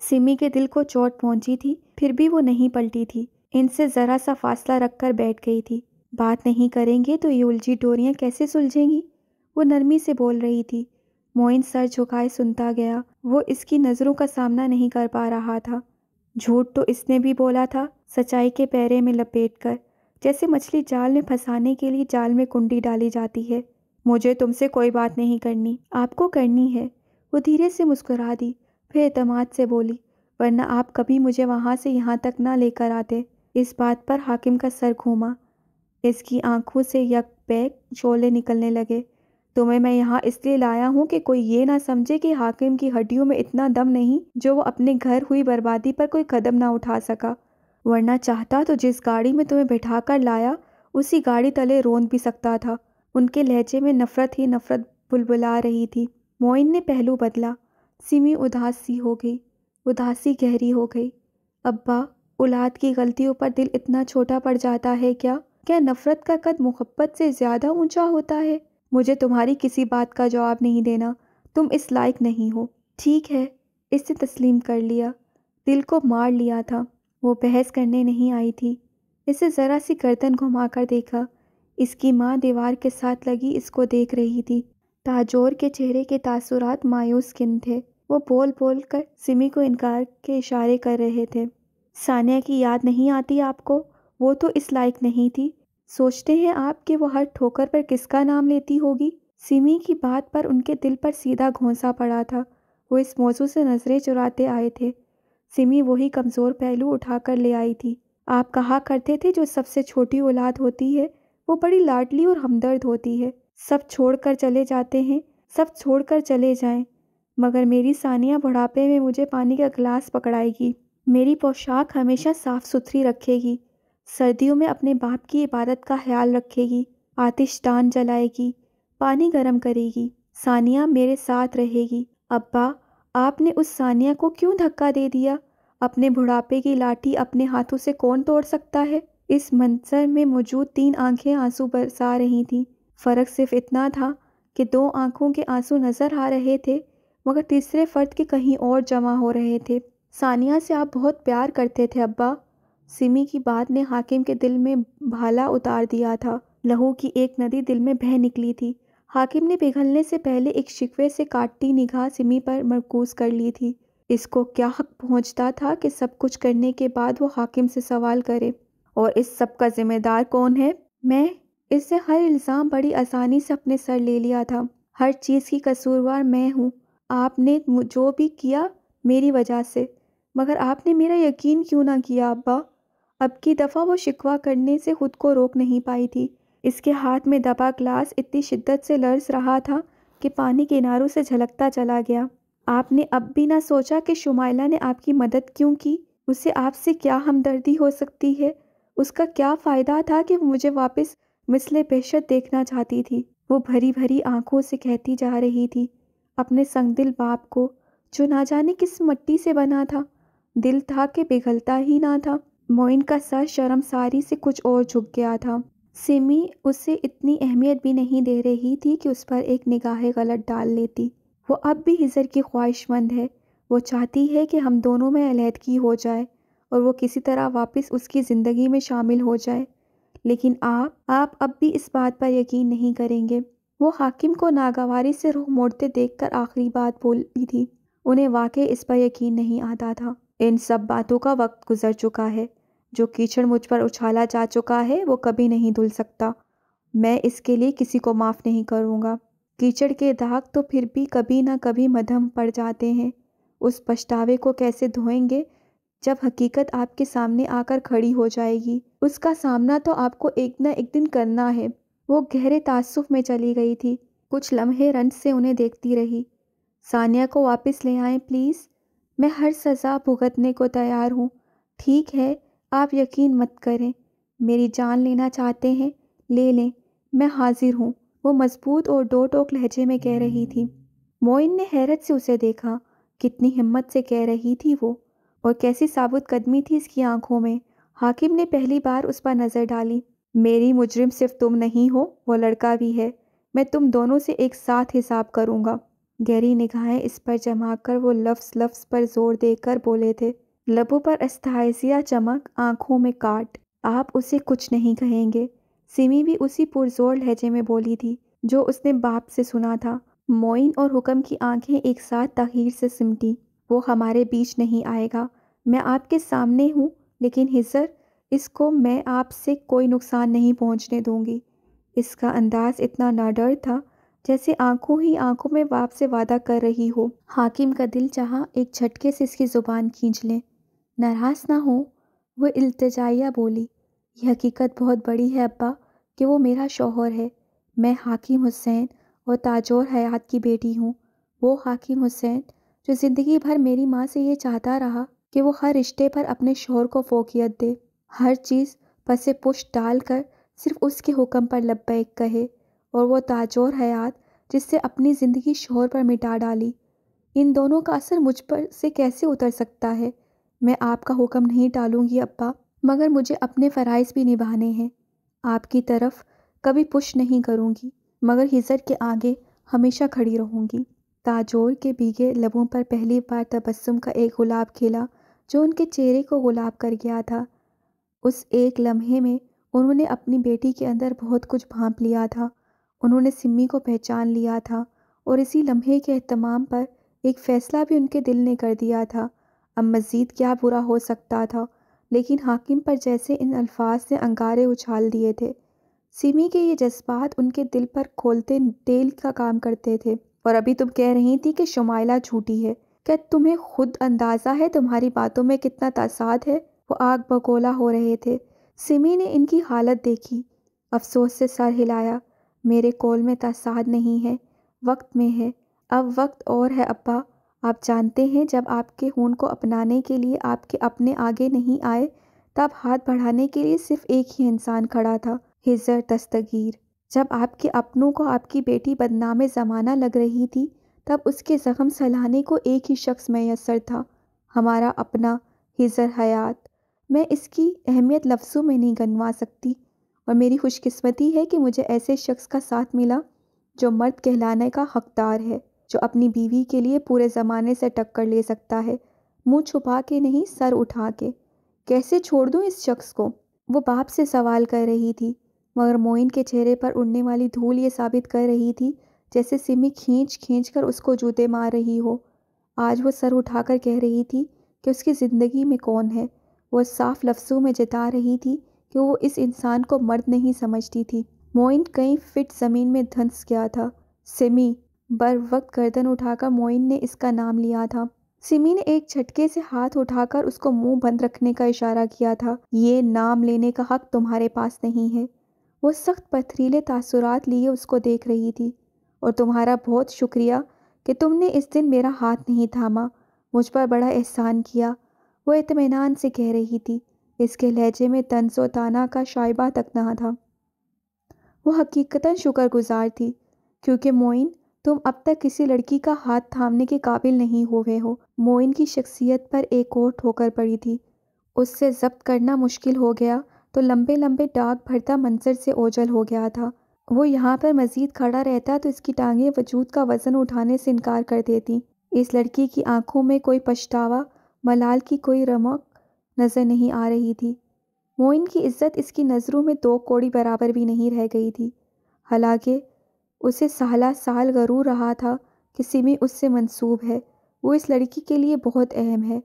سمی کے دل کو چوٹ پہنچی تھی، پھر بھی وہ نہیں پلٹی تھی۔ ان سے ذرا سا فاصلہ رکھ کر بیٹھ گئی تھی۔ بات نہیں کریں گے تو یہ الجھی ڈوریاں کیسے سلجھیں گی؟ وہ نرمی سے بول رہی تھی۔ معین سر جھکائے سنتا گیا۔ وہ اس کی نظروں کا سامنا نہیں کر پا رہا تھا۔ جھوٹ تو اس نے بھی بولا تھا، سچائی کے پیرے میں لپیٹ کر، جیسے مچھلی جال میں پھنسانے کے لیے جال میں کنڈی ڈالی جاتی ہے۔ مجھے تم سے کوئی بات نہیں کرنی۔ آپ کو کرنی ہے۔ وہ دھیرے سے مسکرا دی، پھر اعتماد سے بولی، ورنہ آپ کبھی مجھے وہاں سے یہاں تک نہ لے کر آتے۔ اس بات پر حاکم کا سر گھوما۔ اس کی آنکھوں سے یک بیک شعلے نکلنے لگے۔ تمہیں میں یہاں اس لیے لایا ہوں کہ کوئی یہ نہ سمجھے کہ حاکم کی ہڈیوں میں اتنا دم نہیں جو وہ اپنے گھر ہوئی بربادی پر کوئی قدم نہ اٹھا سکا، ورنہ چاہتا تو جس گاڑی میں تمہیں بٹھا کر لایا اسی گاڑی تلے روند بھی سکتا تھا۔ ان کے لہجے میں نفرت ہی نفرت بلبلا رہی تھی۔ معین نے پہلو بدلا۔ سمی اداس سی ہو گئی۔ اداسی گہری ہو گئی۔ ابا، اولاد کی غلطیوں پر دل اتنا چھوٹا پڑ جاتا ہے کیا؟ کیا نفرت کا قد محبت سے زیادہ اونچا ہوتا ہے؟ مجھے تمہاری کسی بات کا جواب نہیں دینا، تم اس لائق نہیں ہو۔ ٹھیک ہے، اس سے تسلیم کر لیا، دل کو مار لیا تھا۔ وہ بحث کرنے نہیں آئی تھی۔ اسے ذرا سی گردن گھما کر دیکھا۔ اس کی ماں دیوار کے ساتھ لگی اس کو دیکھ رہی تھی۔ تاجور کے چہرے کے تاثرات مایوس کن تھے۔ وہ بول بول کر سمی کو انکار کے اشارے کر رہے تھے۔ ثانیہ کی یاد نہیں آتی آپ کو؟ وہ تو اس لائق نہیں تھی۔ سوچتے ہیں آپ کہ وہ ہر ٹھوکر پر کس کا نام لیتی ہوگی؟ سمی کی بات پر ان کے دل پر سیدھا گھونسا پڑا تھا۔ وہ اس موضوع سے نظریں چراتے آئے تھے۔ سمی وہی کمزور پہلو اٹھا کر لے آئی تھی۔ آپ کہا کرتے تھے جو سب سے چھوٹی اولاد ہوتی ہے وہ بڑی لاڈلی اور ہمدرد ہوتی ہے۔ سب چھوڑ کر چلے جاتے ہیں، سب چھوڑ کر چلے جائیں، مگر میری ثانیہ بڑھاپے میں مجھے پانی کا گلاس پکڑائے گی، میری پوشاک ہمیشہ صاف ستھری رکھے گی، سردیوں میں اپنے باپ کی عبادت کا خیال رکھے گی، آتش دان جلائے گی، پانی گرم کرے گی، ثانیہ میرے ساتھ رہے گی۔ ابا، آپ نے اس ثانیہ کو کیوں دھکا دے دیا؟ اپنے بڑھاپے کی لاٹھی اپنے ہاتھوں سے کون توڑ سکتا ہے؟ اس منظر میں موجود 3 آنکھیں آنسو برسا رہی تھیں۔ فرق صرف اتنا تھا کہ 2 آنکھوں کے آنسو نظر آ رہے تھے مگر تیسرے فرد کے کہیں اور جمع ہو رہے تھے۔ ثانیہ سے آپ بہت پیار کرتے تھے ابا۔ سمی کی بات نے حاکم کے دل میں بھالا اتار دیا تھا۔ لہو کی ایک ندی دل میں بہہ نکلی تھی۔ حاکم نے پگھلنے سے پہلے ایک شکوے سے کاٹتی نگاہ سمی پر مرکوز کر لی تھی۔ اس کو کیا حق پہنچتا تھا کہ سب کچھ کرنے کے بعد وہ حاکم سے سوال کرے؟ اور اس سب کا ذمہ دار کون ہے؟ میں۔ اس سے ہر الزام بڑی آسانی سے اپنے سر لے لیا تھا۔ ہر چیز کی قصوروار میں ہوں۔ آپ نے جو بھی کیا میری وجہ سے، مگر آپ نے میرا یقین کیوں نہ کیا ابا؟ اب کی دفعہ وہ شکوہ کرنے سے خود کو روک نہیں پائی تھی۔ اس کے ہاتھ میں دبا گلاس اتنی شدت سے لرز رہا تھا کہ پانی کناروں سے جھلکتا چلا گیا۔ آپ نے اب بھی نہ سوچا کہ شمائلہ نے آپ کی مدد کیوں کی؟ اسے آپ سے کیا ہمدردی ہو سکتی ہے؟ اس کا کیا فائدہ تھا کہ وہ مجھے واپس مثل بہشت دیکھنا چاہتی تھی؟ وہ بھری بھری آنکھوں سے کہتی جا رہی تھی اپنے سنگ دل باپ کو، جو نہ جانے کس مٹی سے بنا تھا، دل تھا کہ پگھلتا ہی نہ تھا۔ معین کا سر شرمساری سے کچھ اور جھک گیا تھا۔ سمی اسے اتنی اہمیت بھی نہیں دے رہی تھی کہ اس پر ایک نگاہ غلط ڈال لیتی۔ وہ اب بھی ہجر کی خواہش مند ہے۔ وہ چاہتی ہے کہ ہم دونوں میں علیحدگی ہو جائے اور وہ کسی طرح واپس اس کی زندگی میں شامل ہو جائے، لیکن آپ اب بھی اس بات پر یقین نہیں کریں گے۔ وہ حاکم کو ناگواری سے رخ موڑتے دیکھ کر آخری بات بولی تھی۔ انہیں واقعی اس پر یقین نہیں آتا تھا۔ ان سب باتوں کا وقت گزر چکا ہے۔ جو کیچڑ مجھ پر اچھالا جا چکا ہے وہ کبھی نہیں دھل سکتا۔ میں اس کے لیے کسی کو معاف نہیں کروں گا۔ کیچڑ کے داغ تو پھر بھی کبھی نہ کبھی مدھم پڑ جاتے ہیں۔ اس پچھتاوے کو کیسے دھوئیں گے جب حقیقت آپ کے سامنے آ کر کھڑی ہو جائے گی اس کا سامنا تو آپ کو ایک نہ ایک دن کرنا ہے۔ وہ گہرے تعصب میں چلی گئی تھی۔ کچھ لمحے رنج سے انہیں دیکھتی رہی۔ ثانیہ کو واپس لے آئیں پلیز، میں ہر سزا بھگتنے کو تیار ہوں۔ ٹھیک ہے، آپ یقین مت کریں، میری جان لینا چاہتے ہیں، لے لیں، میں حاضر ہوں، وہ مضبوط اور ڈو ٹوک لہجے میں کہہ رہی تھی۔ معین نے حیرت سے اسے دیکھا، کتنی ہمت سے کہہ رہی تھی وہ، اور کیسی ثابت قدمی تھی اس کی آنکھوں میں۔ حاکم نے پہلی بار اس پر نظر ڈالی۔ میری مجرم صرف تم نہیں ہو، وہ لڑکا بھی ہے، میں تم دونوں سے ایک ساتھ حساب کروں گا۔ گہری نگاہیں اس پر جما کر وہ لفظ لفظ پر زور دے کر بولے تھے، لبوں پر استحاضیہ چمک، آنکھوں میں کاٹ۔ آپ اسے کچھ نہیں کہیں گے، سمی بھی اسی پرزور لہجے میں بولی تھی جو اس نے باپ سے سنا تھا۔ معین اور حکم کی آنکھیں ایک ساتھ تاخیر سے سمٹیں۔ وہ ہمارے بیچ نہیں آئے گا، میں آپ کے سامنے ہوں، لیکن حضر اس کو میں آپ سے کوئی نقصان نہیں پہنچنے دوں گی۔ اس کا انداز اتنا ناڈر تھا جیسے آنکھوں ہی آنکھوں میں باپ سے وعدہ کر رہی ہو۔ حاکم کا دل چاہا ایک جھٹکے سے اس کی زبان کھینچ لیں۔ ناراض نہ ہو، وہ التجائیہ بولی، یہ حقیقت بہت بڑی ہے ابا کہ وہ میرا شوہر ہے۔ میں حاکم حسین اور تاجور حیات کی بیٹی ہوں، وہ حاکم حسین جو زندگی بھر میری ماں سے یہ چاہتا رہا کہ وہ ہر رشتے پر اپنے شوہر کو فوقیت دے، ہر چیز پس پشت ڈال کر صرف اس کے حکم پر لبیک کہے، اور وہ تاجور حیات جس سے اپنی زندگی شوہر پر مٹا ڈالی۔ ان دونوں کا اثر مجھ پر سے کیسے اتر سکتا ہے؟ میں آپ کا حکم نہیں ٹالوں گی ابا، مگر مجھے اپنے فرائض بھی نبھانے ہیں۔ آپ کی طرف کبھی پش نہیں کروں گی، مگر حضرت کے آگے ہمیشہ کھڑی رہوں گی۔ تاجور کے بھیگے لبوں پر پہلی بار تبسم کا ایک گلاب کھلا جو ان کے چہرے کو گلاب کر گیا تھا۔ اس ایک لمحے میں انہوں نے اپنی بیٹی کے اندر بہت کچھ بھانپ لیا تھا، انہوں نے سمی کو پہچان لیا تھا، اور اسی لمحے کے اہتمام پر ایک فیصلہ بھی ان کے دل نے کر دیا تھا۔ اب مزید کیا برا ہو سکتا تھا؟ لیکن حاکم پر جیسے ان الفاظ نے انگارے اچھال دیے تھے۔ سمی کے یہ جذبات ان کے دل پر کھولتے تیل کا کام کرتے تھے۔ اور ابھی تم کہہ رہی تھی کہ شمائلہ جھوٹی ہے، کیا تمہیں خود اندازہ ہے تمہاری باتوں میں کتنا تضاد ہے؟ وہ آگ بگولا ہو رہے تھے۔ سمی نے ان کی حالت دیکھی، افسوس سے سر ہلایا۔ میرے قول میں تضاد نہیں ہے، وقت میں ہے۔ اب وقت اور ہے ابا، آپ جانتے ہیں جب آپ کے خون کو اپنانے کے لیے آپ کے اپنے آگے نہیں آئے، تب ہاتھ بڑھانے کے لیے صرف ایک ہی انسان کھڑا تھا، حضر دستگیر۔ جب آپ کے اپنوں کو آپ کی بیٹی بدنام زمانہ لگ رہی تھی، تب اس کے زخم سلانے کو ایک ہی شخص میسر تھا، ہمارا اپنا حضر حیات۔ میں اس کی اہمیت لفظوں میں نہیں گنوا سکتی، اور میری خوش قسمتی ہے کہ مجھے ایسے شخص کا ساتھ ملا جو مرد کہلانے کا حقدار ہے، جو اپنی بیوی کے لیے پورے زمانے سے ٹکر لے سکتا ہے، منہ چھپا کے نہیں، سر اٹھا کے۔ کیسے چھوڑ دوں اس شخص کو؟ وہ باپ سے سوال کر رہی تھی، مگر معین کے چہرے پر اڑنے والی دھول یہ ثابت کر رہی تھی جیسے سمی کھینچ کھینچ کر اس کو جوتے مار رہی ہو۔ آج وہ سر اٹھا کر کہہ رہی تھی کہ اس کی زندگی میں کون ہے۔ وہ صاف لفظوں میں جتا رہی تھی کہ وہ اس انسان کو مرد نہیں سمجھتی تھی۔ معین کئی فٹ زمین میں دھنس گیا تھا۔ سمی! بر وقت گردن اٹھا کر معین نے اس کا نام لیا تھا۔ سمی نے ایک جھٹکے سے ہاتھ اٹھا کر اس کو منہ بند رکھنے کا اشارہ کیا تھا۔ یہ نام لینے کا حق تمہارے پاس نہیں ہے۔ وہ سخت پتھریلے تاثرات لیے اس کو دیکھ رہی تھی۔ اور تمہارا بہت شکریہ کہ تم نے اس دن میرا ہاتھ نہیں تھاما، مجھ پر بڑا احسان کیا، وہ اطمینان سے کہہ رہی تھی۔ اس کے لہجے میں طنز و طعنہ کا شائبہ تک نہ تھا۔ وہ حقیقتاً شکر گزار تھی، کیونکہ معین تم اب تک کسی لڑکی کا ہاتھ تھامنے کے قابل نہیں ہوئے ہو۔ معین کی شخصیت پر ایک اور ٹھوکر پڑی تھی۔ اس سے ضبط کرنا مشکل ہو گیا تو لمبے لمبے ڈاگ بھرتا منظر سے اوجھل ہو گیا تھا۔ وہ یہاں پر مزید کھڑا رہتا تو اس کی ٹانگیں وجود کا وزن اٹھانے سے انکار کر دیتی۔ اس لڑکی کی آنکھوں میں کوئی پچھتاوا، ملال کی کوئی رمق نظر نہیں آ رہی تھی۔ معین کی عزت اس کی نظروں میں دو کوڑی برابر بھی نہیں رہ گئی تھی، حالانکہ اسے سالہ سال غرور رہا تھا کہ سمی اس سے منسوب ہے، وہ اس لڑکی کے لیے بہت اہم ہے۔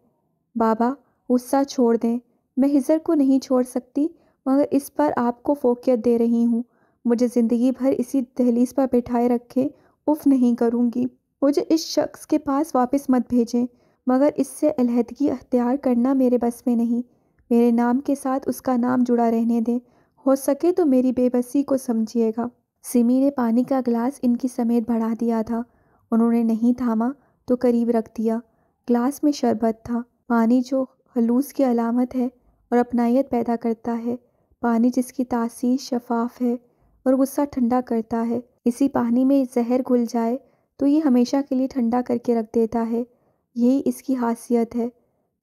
بابا، غصہ چھوڑ دیں، میں حضر کو نہیں چھوڑ سکتی، مگر اس پر آپ کو فوقیت دے رہی ہوں۔ مجھے زندگی بھر اسی دہلیز پر بٹھائے رکھے اف نہیں کروں گی۔ مجھے اس شخص کے پاس واپس مت بھیجیں، مگر اس سے علیحدگی اختیار کرنا میرے بس میں نہیں۔ میرے نام کے ساتھ اس کا نام جڑا رہنے دیں، ہو سکے تو میری بے بسی کو سمجھیے گا۔ سمی نے پانی کا گلاس ان کی سمیت بڑھا دیا تھا۔ انہوں نے نہیں تھاما تو قریب رکھ دیا۔ گلاس میں شربت تھا، پانی جو خلوص کی علامت ہے اور اپنائیت پیدا کرتا ہے، پانی جس کی تاثیر شفاف ہے اور غصہ ٹھنڈا کرتا ہے۔ اسی پانی میں زہر گھل جائے تو یہ ہمیشہ کے لیے ٹھنڈا کر کے رکھ دیتا ہے۔ یہی اس کی خاصیت ہے،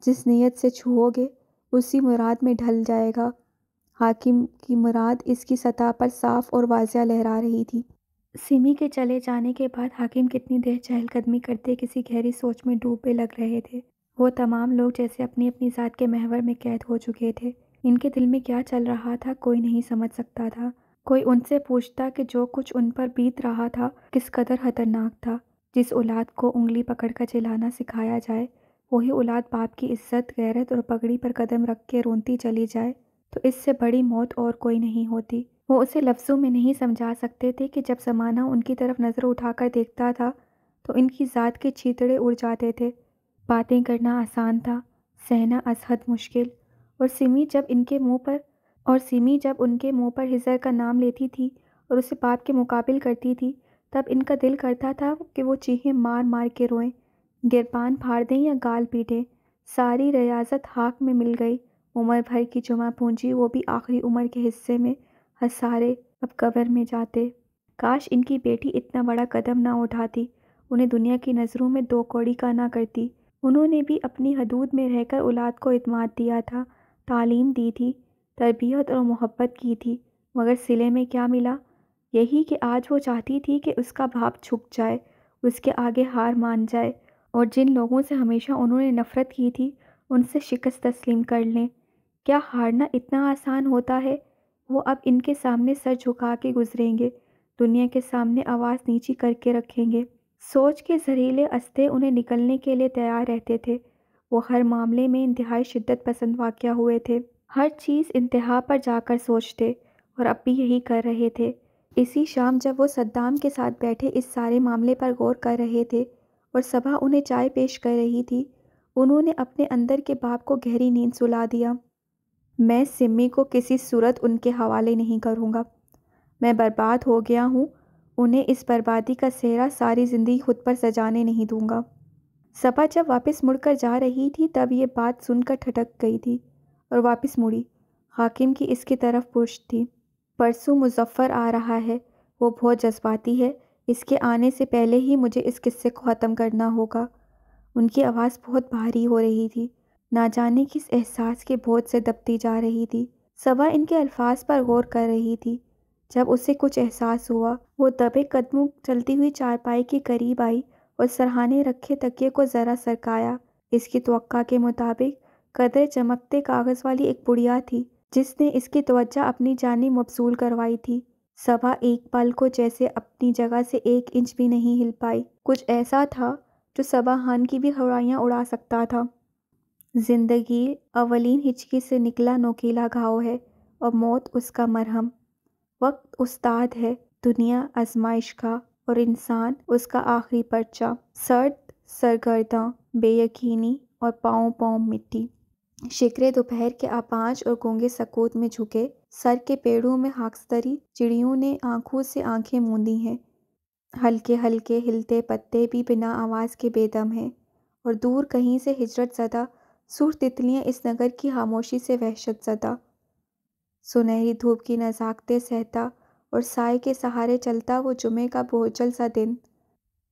جس نیت سے چھوؤ گے اسی مراد میں ڈھل جائے گا۔ حاکم کی مراد اس کی سطح پر صاف اور واضح لہرا رہی تھی۔ سمی کے چلے جانے کے بعد حاکم کتنی دیر چہل قدمی کرتے کسی گہری سوچ میں ڈوبے لگ رہے تھے۔ وہ تمام لوگ جیسے اپنی اپنی ذات کے محور میں قید ہو چکے تھے۔ ان کے دل میں کیا چل رہا تھا کوئی نہیں سمجھ سکتا تھا۔ کوئی ان سے پوچھتا کہ جو کچھ ان پر بیت رہا تھا کس قدر خطرناک تھا۔ جس اولاد کو انگلی پکڑ کر چلانا سکھایا جائے، وہی اولاد باپ کی عزت، غیرت اور پگڑی پر قدم رکھ کے رونتی چلی جائے تو اس سے بڑی موت اور کوئی نہیں ہوتی۔ وہ اسے لفظوں میں نہیں سمجھا سکتے تھے کہ جب زمانہ ان کی طرف نظر اٹھا کر دیکھتا تھا تو ان کی ذات کے چیتڑے اڑ جاتے تھے۔ باتیں کرنا آسان تھا، سہنا ازحد مشکل۔ اور سمی جب ان کے منہ پر ہزر کا نام لیتی تھی اور اسے باپ کے مقابل کرتی تھی، تب ان کا دل کرتا تھا کہ وہ چیخیں مار مار کے روئیں، گربان پھاڑ دیں یا گال پیٹیں۔ ساری ریاضت خاک میں مل گئی، عمر بھر کی جمع پونجی، وہ بھی آخری عمر کے حصے میں، خسارے اب قبر میں جاتے۔ کاش ان کی بیٹی اتنا بڑا قدم نہ اٹھاتی، انہیں دنیا کی نظروں میں دو کوڑی کا نہ کرتی۔ انہوں نے بھی اپنی حدود میں رہ کر اولاد کو اعتماد دیا تھا، تعلیم دی تھی، تربیت اور محبت کی تھی، مگر صلے میں کیا ملا؟ یہی کہ آج وہ چاہتی تھی کہ اس کا باپ جھک جائے، اس کے آگے ہار مان جائے اور جن لوگوں سے ہمیشہ انہوں نے نفرت کی تھی ان سے شکست تسلیم کر لیں۔ کیا ہارنا اتنا آسان ہوتا ہے؟ وہ اب ان کے سامنے سر جھکا کے گزریں گے، دنیا کے سامنے آواز نیچی کر کے رکھیں گے۔ سوچ کے زہریلے استے انہیں نکلنے کے لیے تیار رہتے تھے۔ وہ ہر معاملے میں انتہائی شدت پسند واقع ہوئے تھے، ہر چیز انتہا پر جا کر سوچتے، اور اب بھی یہی کر رہے تھے۔ اسی شام جب وہ صدام کے ساتھ بیٹھے اس سارے معاملے پر غور کر رہے تھے اور صبا انہیں چائے پیش کر رہی تھی، انہوں نے اپنے اندر کے باپ کو گہری نیند سلا دیا۔ میں سمی کو کسی صورت ان کے حوالے نہیں کروں گا۔ میں برباد ہو گیا ہوں، انہیں اس بربادی کا سہرا ساری زندگی خود پر سجانے نہیں دوں گا۔ صبا جب واپس مڑ کر جا رہی تھی تب یہ بات سن کر ٹھٹک گئی تھی اور واپس مڑی۔ حاکم کی اس کی طرف پشت تھی۔ پرسوں مظفر آ رہا ہے، وہ بہت جذباتی ہے، اس کے آنے سے پہلے ہی مجھے اس قصے کو ختم کرنا ہوگا۔ ان کی آواز بہت بھاری ہو رہی تھی، نہ جانے کس احساس کے بوجھ سے دبتی جا رہی تھی۔ صبا ان کے الفاظ پر غور کر رہی تھی۔ جب اسے کچھ احساس ہوا، وہ دبے قدموں چلتی ہوئی چارپائی کے قریب آئی اور سرہانے رکھے تکیے کو ذرا سرکایا۔ اس کی توقع کے مطابق قدرے چمکتے کاغذ والی ایک پڑیا تھی جس نے اس کی توجہ اپنی جانب مبذول کروائی تھی۔ صبا ایک پل کو جیسے اپنی جگہ سے 1 انچ بھی نہیں ہل پائی۔ کچھ ایسا تھا جو صبا خان کی بھی ہوائیاں اڑا سکتا تھا۔ زندگی اولین ہچکی سے نکلا نوکیلا گھاؤ ہے اور موت اس کا مرہم۔ وقت استاد ہے، دنیا آزمائش کا، اور انسان اس کا آخری پرچہ۔ سرد سرگرداں، بے یقینی اور پاؤں پاؤں مٹی۔ شکرے دوپہر کے آپانچ اور گونگے سکوت میں جھکے سر کے پیڑوں میں خاکستری چڑیوں نے آنکھوں سے آنکھیں موندی ہیں۔ ہلکے ہلکے ہلتے پتے بھی بنا آواز کے بے دم ہیں، اور دور کہیں سے ہجرت زدہ سرخ تتلیاں اس نگر کی خاموشی سے وحشت زدہ۔ سنہری دھوپ کی نزاکتیں سہتا اور سائے کے سہارے چلتا وہ جمعے کا بھوچل سا دن،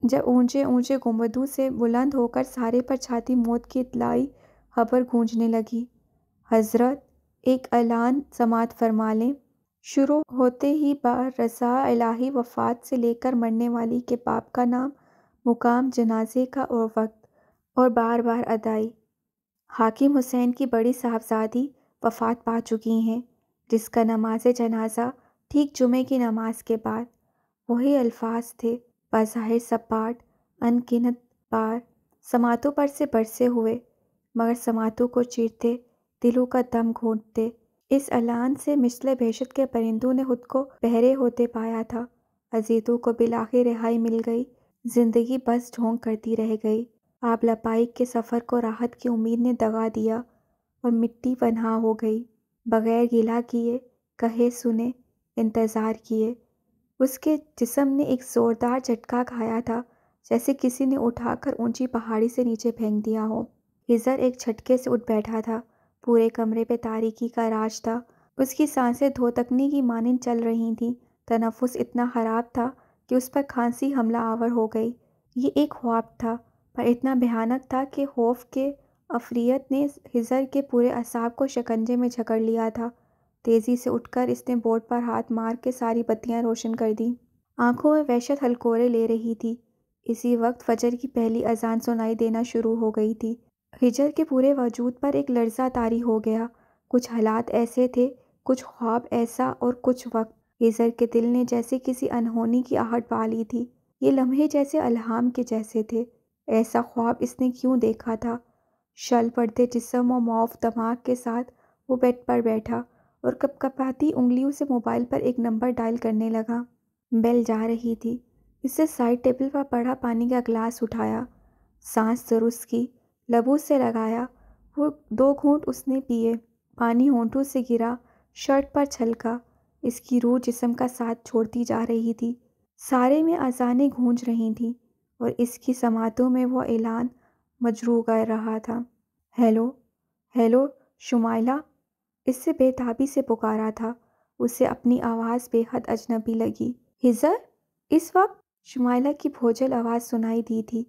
جب اونچے اونچے گنبدوں سے بلند ہو کر سارے پر چھاتی موت کی اطلاعی خبر گونجنے لگی۔ حضرت، ایک اعلان سماعت فرما لیں۔ شروع ہوتے ہی رضا الہی وفات سے لے کر مرنے والی کے باپ کا نام، مقام جنازے کا اور وقت، اور بار بار ادائی۔ حاکم حسین کی بڑی صاحبزادی وفات پا چکی ہیں، جس کا نماز جنازہ ٹھیک جمعے کی نماز کے بعد۔ وہی الفاظ تھے، بظاہر سپاٹ، ان گنت بار سماعتوں پر سے برسے ہوئے، مگر سماعتوں کو چیرتے، دلوں کا دم گھونٹتے۔ اس اعلان سے مثل بہشت کے پرندوں نے خود کو بہرے ہوتے پایا تھا۔ عزیزوں کو بالآخر رہائی مل گئی، زندگی بس ڈھونگ کرتی رہ گئی۔ آب لپائک کے سفر کو راحت کی امید نے دگا دیا اور مٹی پنہا ہو گئی۔ بغیر گلہ کیے، کہے سنے، انتظار کیے، اس کے جسم نے ایک زوردار جھٹکا کھایا تھا، جیسے کسی نے اٹھا کر اونچی پہاڑی سے نیچے پھینک دیا ہو۔ ہزر ایک جھٹکے سے اٹھ بیٹھا تھا۔ پورے کمرے پہ تاریکی کا راج تھا۔ اس کی سانسیں دھوتکنی کی مانند چل رہی تھیں۔ تنفس اتنا خراب تھا کہ اس پر کھانسی حملہ آور ہو گئی۔ یہ ایک خواب تھا، پر اتنا بھیانک تھا کہ خوف کے عفریت نے ہزر کے پورے اعصاب کو شکنجے میں جکڑ لیا تھا۔ تیزی سے اٹھ کر اس نے بورڈ پر ہاتھ مار کے ساری بتیاں روشن کر دیں۔ آنکھوں میں وحشت ہلکورے لے رہی تھی۔ اسی وقت فجر کی پہلی اذان سنائی دینا شروع ہو گئی تھی۔ ہجر کے پورے وجود پر ایک لرزہ طاری ہو گیا۔ کچھ حالات ایسے تھے، کچھ خواب ایسا اور کچھ وقت۔ ہجر کے دل نے جیسے کسی انہونی کی آہٹ پا لی تھی۔ یہ لمحے جیسے الہام کے جیسے تھے۔ ایسا خواب اس نے کیوں دیکھا تھا؟ شل پڑتے جسم و معاف دماغ کے ساتھ وہ بیڈ پر بیٹھا اور کپکپاتی انگلیوں سے موبائل پر ایک نمبر ڈائل کرنے لگا۔ بیل جا رہی تھی۔ اس سے سائڈ ٹیبل پر پڑا پانی کا گلاس اٹھایا، سانس درست کی، لبوں سے لگایا۔ وہ 2 گھونٹ اس نے پیے۔ پانی ہونٹوں سے گرا، شرٹ پر چھلکا۔ اس کی روح جسم کا ساتھ چھوڑتی جا رہی تھی۔ سارے میں اذانیں گونج رہی تھیں اور اس کی سماعتوں میں وہ اعلان مجروح گر رہا تھا۔ Hello, hello Shumaila! اس سے بے تابی سے پکارا تھا۔ اسے اپنی آواز بے حد اجنبی لگی۔ ہزر! اس وقت شمائلہ کی بھوجل آواز سنائی دی تھی۔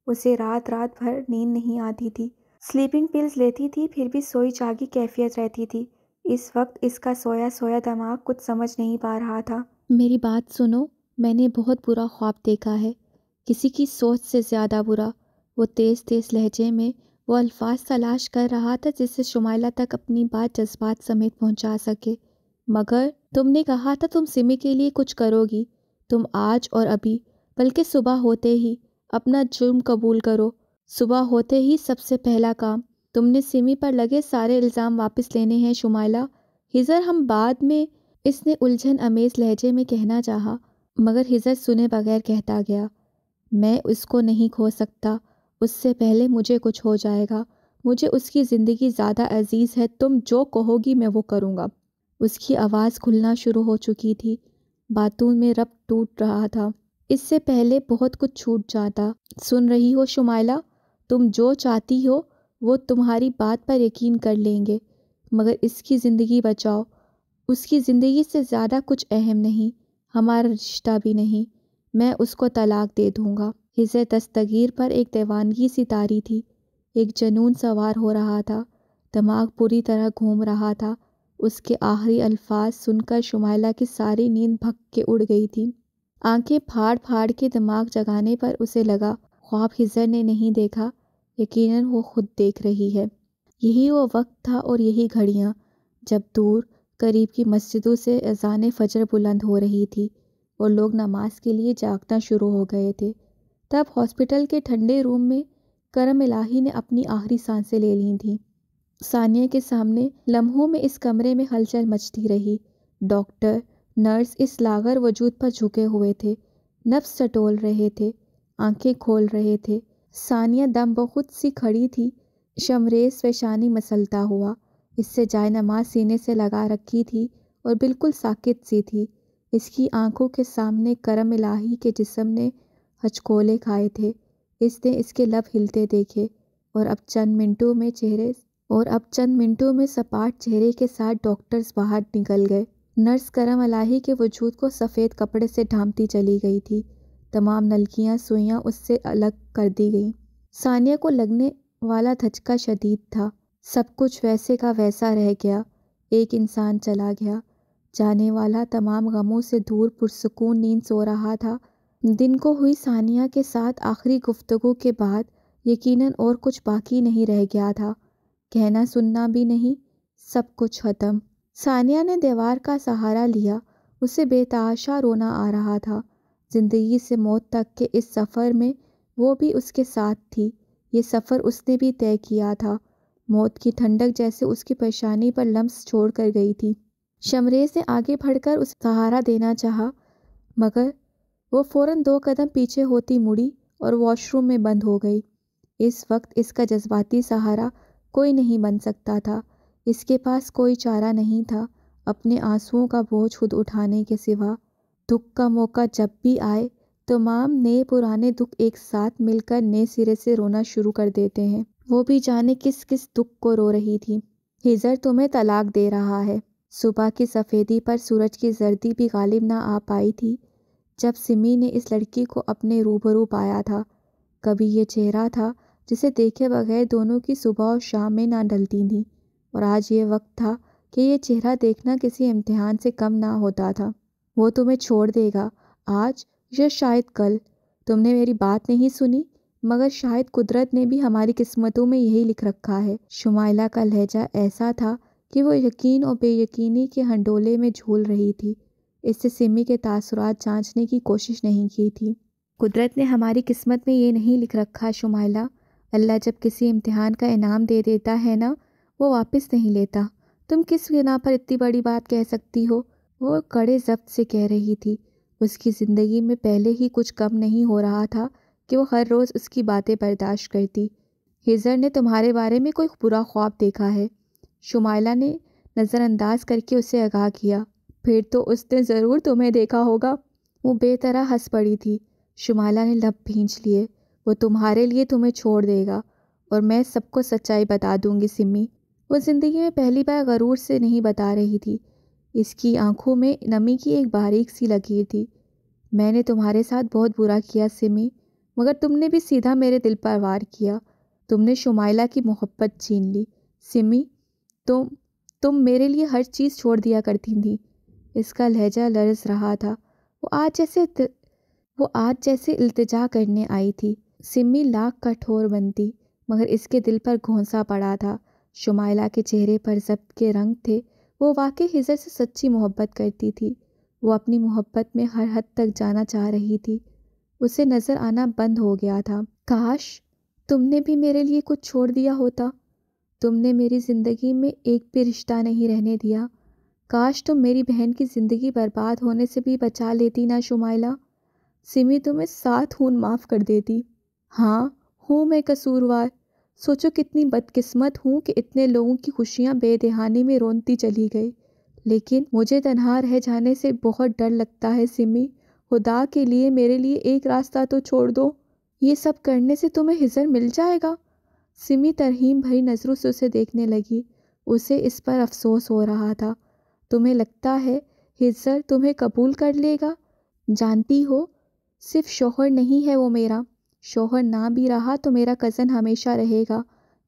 اسے رات بھر نیند نہیں آتی تھی۔ سلیپنگ پلز لیتی تھی، پھر بھی سوئی جاگی کیفیت رہتی تھی۔ اس وقت اس کا سویا سویا دماغ کچھ سمجھ نہیں پا رہا تھا۔ میری بات سنو، میں نے بہت برا خواب دیکھا ہے، کسی کی سوچ سے زیادہ برا۔ وہ تیز تیز لہجے میں وہ الفاظ تلاش کر رہا تھا جس سے شمائلہ تک اپنی بات جذبات سمیت پہنچا سکے۔ مگر تم نے کہا تھا تم سمی کے لیے کچھ کرو گی۔ تم آج اور ابھی، بلکہ صبح ہوتے ہی اپنا جرم قبول کرو۔ صبح ہوتے ہی سب سے پہلا کام تم نے سمی پر لگے سارے الزام واپس لینے ہیں شمائلہ۔ ہزر ہم بعد میں، اس نے الجھن امیز لہجے میں کہنا چاہا، مگر ہزر سنے بغیر کہتا گیا، میں اس کو نہیں کھو سکتا۔ اس سے پہلے مجھے کچھ ہو جائے گا۔ مجھے اس کی زندگی زیادہ عزیز ہے۔ تم جو کہو گی میں وہ کروں گا۔ اس کی آواز کھلنا شروع ہو چکی تھی، باتوں میں ربط ٹوٹ رہا تھا۔ اس سے پہلے بہت کچھ چھوٹ جاتا۔ سن رہی ہو شمائلہ، تم جو چاہتی ہو وہ تمہاری بات پر یقین کر لیں گے، مگر اس کی زندگی بچاؤ۔ اس کی زندگی سے زیادہ کچھ اہم نہیں، ہمارا رشتہ بھی نہیں۔ میں اس کو طلاق دے دوں گا۔ ہزر دستگیر پر ایک دیوانگی سی طاری تھی۔ ایک جنون سوار ہو رہا تھا۔ دماغ پوری طرح گھوم رہا تھا۔ اس کے آخری الفاظ سن کر شمائلہ کی ساری نیند بھگ کے اڑ گئی تھی۔ آنکھیں پھاڑ پھاڑ کے دماغ جگانے پر اسے لگا خواب ہزر نے نہیں دیکھا، یقیناً وہ خود دیکھ رہی ہے۔ یہی وہ وقت تھا اور یہی گھڑیاں جب دور قریب کی مسجدوں سے اذان فجر بلند ہو رہی تھی اور لوگ نماز کے لیے جاگنا شروع ہو گئے تھے۔ تب ہاسپٹل کے ٹھنڈے روم میں کرم الہی نے اپنی آخری سانسیں لے لی تھیں۔ ثانیہ کے سامنے لمحوں میں اس کمرے میں ہلچل مچتی رہی۔ ڈاکٹر، نرس اس لاغر وجود پر جھکے ہوئے تھے، نفس ٹٹول رہے تھے، آنکھیں کھول رہے تھے۔ ثانیہ دم بخود سی کھڑی تھی، شمریز پیشانی مسلتا ہوا۔ اس سے جائے نماز سینے سے لگا رکھی تھی اور بالکل ساکت سی تھی۔ اس کی آنکھوں کے سامنے کرم الہی کے جسم نے ہچکولے کھائے تھے۔ اس نے اس کے لب ہلتے دیکھے اور اب چند منٹوں میں سپاٹ چہرے کے ساتھ ڈاکٹرز باہر نکل گئے۔ نرس کرم الہی کے وجود کو سفید کپڑے سے ڈھانپتی چلی گئی تھی۔ تمام نلکیاں، سوئیاں اس سے الگ کر دی گئیں۔ ثانیہ کو لگنے والا دھچکا شدید تھا۔ سب کچھ ویسے کا ویسا رہ گیا۔ ایک انسان چلا گیا، جانے والا تمام غموں سے دور پرسکون نیند سو رہا تھا۔ دن کو ہوئی ثانیہ کے ساتھ آخری گفتگو کے بعد یقیناً اور کچھ باقی نہیں رہ گیا تھا، کہنا سننا بھی نہیں، سب کچھ ختم۔ ثانیہ نے دیوار کا سہارا لیا۔ اسے بے تحاشا رونا آ رہا تھا۔ زندگی سے موت تک کے اس سفر میں وہ بھی اس کے ساتھ تھی۔ یہ سفر اس نے بھی طے کیا تھا۔ موت کی ٹھنڈک جیسے اس کی پیشانی پر لمس چھوڑ کر گئی تھی۔ شمریز نے آگے بڑھ کر اسے سہارا دینا چاہا، مگر وہ فوراً 2 قدم پیچھے ہوتی مڑی اور واش روم میں بند ہو گئی۔ اس وقت اس کا جذباتی سہارا کوئی نہیں بن سکتا تھا۔ اس کے پاس کوئی چارہ نہیں تھا اپنے آنسوؤں کا بوجھ خود اٹھانے کے سوا۔ دکھ کا موقع جب بھی آئے تمام نئے پرانے دکھ ایک ساتھ مل کر نئے سرے سے رونا شروع کر دیتے ہیں۔ وہ بھی جانے کس کس دکھ کو رو رہی تھی۔ ہجر تمہیں طلاق دے رہا ہے۔ صبح کی سفیدی پر سورج کی زردی بھی غالب نہ آ پائی تھی جب سمی نے اس لڑکی کو اپنے روبرو پایا تھا۔ کبھی یہ چہرہ تھا جسے دیکھے بغیر دونوں کی صبح اور شام میں نہ ڈلتی تھیں، اور آج یہ وقت تھا کہ یہ چہرہ دیکھنا کسی امتحان سے کم نہ ہوتا تھا۔ وہ تمہیں چھوڑ دے گا آج یا شاید کل، تم نے میری بات نہیں سنی، مگر شاید قدرت نے بھی ہماری قسمتوں میں یہی لکھ رکھا ہے۔ شمائلہ کا لہجہ ایسا تھا کہ وہ یقین اور بے یقینی کے ہنڈولے میں جھول رہی تھی۔ اس سے سمی کے تاثرات جانچنے کی کوشش نہیں کی تھی۔ قدرت نے ہماری قسمت میں یہ نہیں لکھ رکھا شمائلہ۔ اللہ جب کسی امتحان کا انعام دے دیتا ہے نا، وہ واپس نہیں لیتا۔ تم کس بنا پر اتنی بڑی بات کہہ سکتی ہو؟ وہ کڑے ضبط سے کہہ رہی تھی۔ اس کی زندگی میں پہلے ہی کچھ کم نہیں ہو رہا تھا کہ وہ ہر روز اس کی باتیں برداشت کرتی۔ ہجر نے تمہارے بارے میں کوئی برا خواب دیکھا ہے؟ شمائلہ نے نظر انداز کر کے اسے آگاہ کیا۔ پھر تو اس نے ضرور تمہیں دیکھا ہوگا۔ وہ بے طرح ہنس پڑی تھی۔ شمائلہ نے لب بھینچ لیے۔ وہ تمہارے لیے تمہیں چھوڑ دے گا اور میں سب کو سچائی بتا دوں گی سمی۔ وہ زندگی میں پہلی بار غرور سے نہیں بتا رہی تھی۔ اس کی آنکھوں میں نمی کی ایک باریک سی لکیر تھی۔ میں نے تمہارے ساتھ بہت برا کیا سمی، مگر تم نے بھی سیدھا میرے دل پر وار کیا۔ تم نے شمائلہ کی محبت چھین لی۔ سمی، تم میرے لیے ہر چیز چھوڑ دیا کرتی تھی۔ اس کا لہجہ لرز رہا تھا۔ وہ آج جیسے التجا کرنے آئی تھی۔ سمی لاکھ کٹھور بنتی مگر اس کے دل پر گھونسا پڑا تھا۔ شمائلہ کے چہرے پر ضبط کے رنگ تھے۔ وہ واقعی ہجر سے سچی محبت کرتی تھی۔ وہ اپنی محبت میں ہر حد تک جانا چاہ رہی تھی۔ اسے نظر آنا بند ہو گیا تھا۔ کاش تم نے بھی میرے لیے کچھ چھوڑ دیا ہوتا۔ تم نے میری زندگی میں ایک بھی رشتہ نہیں رہنے دیا۔ کاش تم میری بہن کی زندگی برباد ہونے سے بھی بچا لیتی نا شمائلہ۔ سمی تمہیں 7 خون معاف کر دیتی۔ ہاں، ہوں میں قصوروار۔ سوچو کتنی بدقسمت ہوں کہ اتنے لوگوں کی خوشیاں بے دہانی میں رونتی چلی گئی، لیکن مجھے تنہا رہ جانے سے بہت ڈر لگتا ہے سمی۔ خدا کے لیے میرے لیے ایک راستہ تو چھوڑ دو۔ یہ سب کرنے سے تمہیں ہجر مل جائے گا۔ سمی ترحیم بھری نظروں سے اسے دیکھنے لگی۔ اسے اس پر افسوس ہو رہا تھا۔ تمہیں لگتا ہے ہجر تمہیں قبول کر لے گا؟ جانتی ہو، صرف شوہر نہیں ہے وہ میرا۔ شوہر نہ بھی رہا تو میرا کزن ہمیشہ رہے گا۔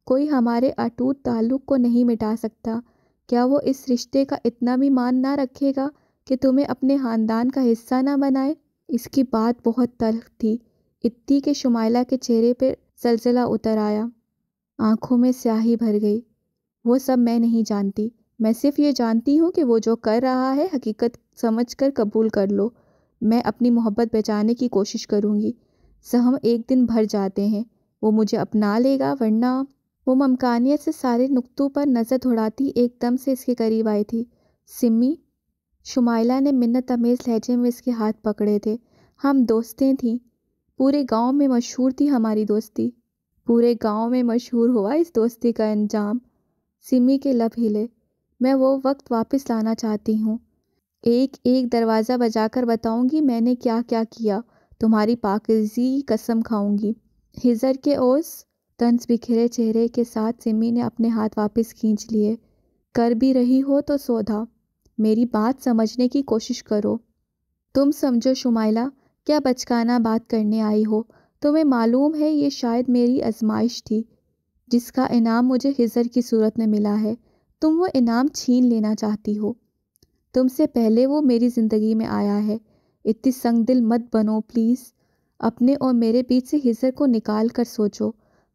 کوئی ہمارے اٹوٹ تعلق کو نہیں مٹا سکتا۔ کیا وہ اس رشتے کا اتنا بھی مان نہ رکھے گا کہ تمہیں اپنے خاندان کا حصہ نہ بنائے؟ اس کی بات بہت تلخ تھی، اتنی کہ شمائلہ کے چہرے پر زلزلہ اتر آیا۔ آنکھوں میں سیاہی بھر گئی۔ وہ سب میں نہیں جانتی، میں صرف یہ جانتی ہوں کہ وہ جو کر رہا ہے حقیقت سمجھ کر قبول کر لو۔ میں اپنی محبت بچانے کی کوشش کروں گی۔ سہم ایک دن بھر جاتے ہیں، وہ مجھے اپنا لے گا، ورنہ… وہ ممکانیت سے سارے نقطوں پر نظر دوڑاتی ایک دم سے اس کے قریب آئی تھی۔ سمی، شمائلہ نے منت آمیز لہجے میں اس کے ہاتھ پکڑے تھے۔ ہم دوستیں تھیں، پورے گاؤں میں مشہور تھی ہماری دوستی۔ پورے گاؤں میں مشہور ہوا اس دوستی کا انجام۔ سمی کے لب ہلے۔ میں وہ وقت واپس لانا چاہتی ہوں۔ ایک ایک دروازہ بجا کر بتاؤں گی میں نے کیا کیا کیا۔ تمہاری پاکیزگی کی قسم کھاؤں گی۔ ہجر کے اوس طنز بکھرے چہرے کے ساتھ سمی نے اپنے ہاتھ واپس کھینچ لیے۔ کر بھی رہی ہو تو سودا، میری بات سمجھنے کی کوشش کرو۔ تم سمجھو شمائلہ، کیا بچکانہ بات کرنے آئی ہو؟ تمہیں معلوم ہے یہ شاید میری آزمائش تھی جس کا انعام مجھے ہجر کی صورت میں ملا ہے۔ تم وہ انعام چھین لینا چاہتی ہو۔ تم سے پہلے وہ میری زندگی میں آیا ہے۔ اتنی سنگ دل مت بنو پلیز۔ اپنے اور میرے بیچ سے ہجر کو نکال کر سوچو۔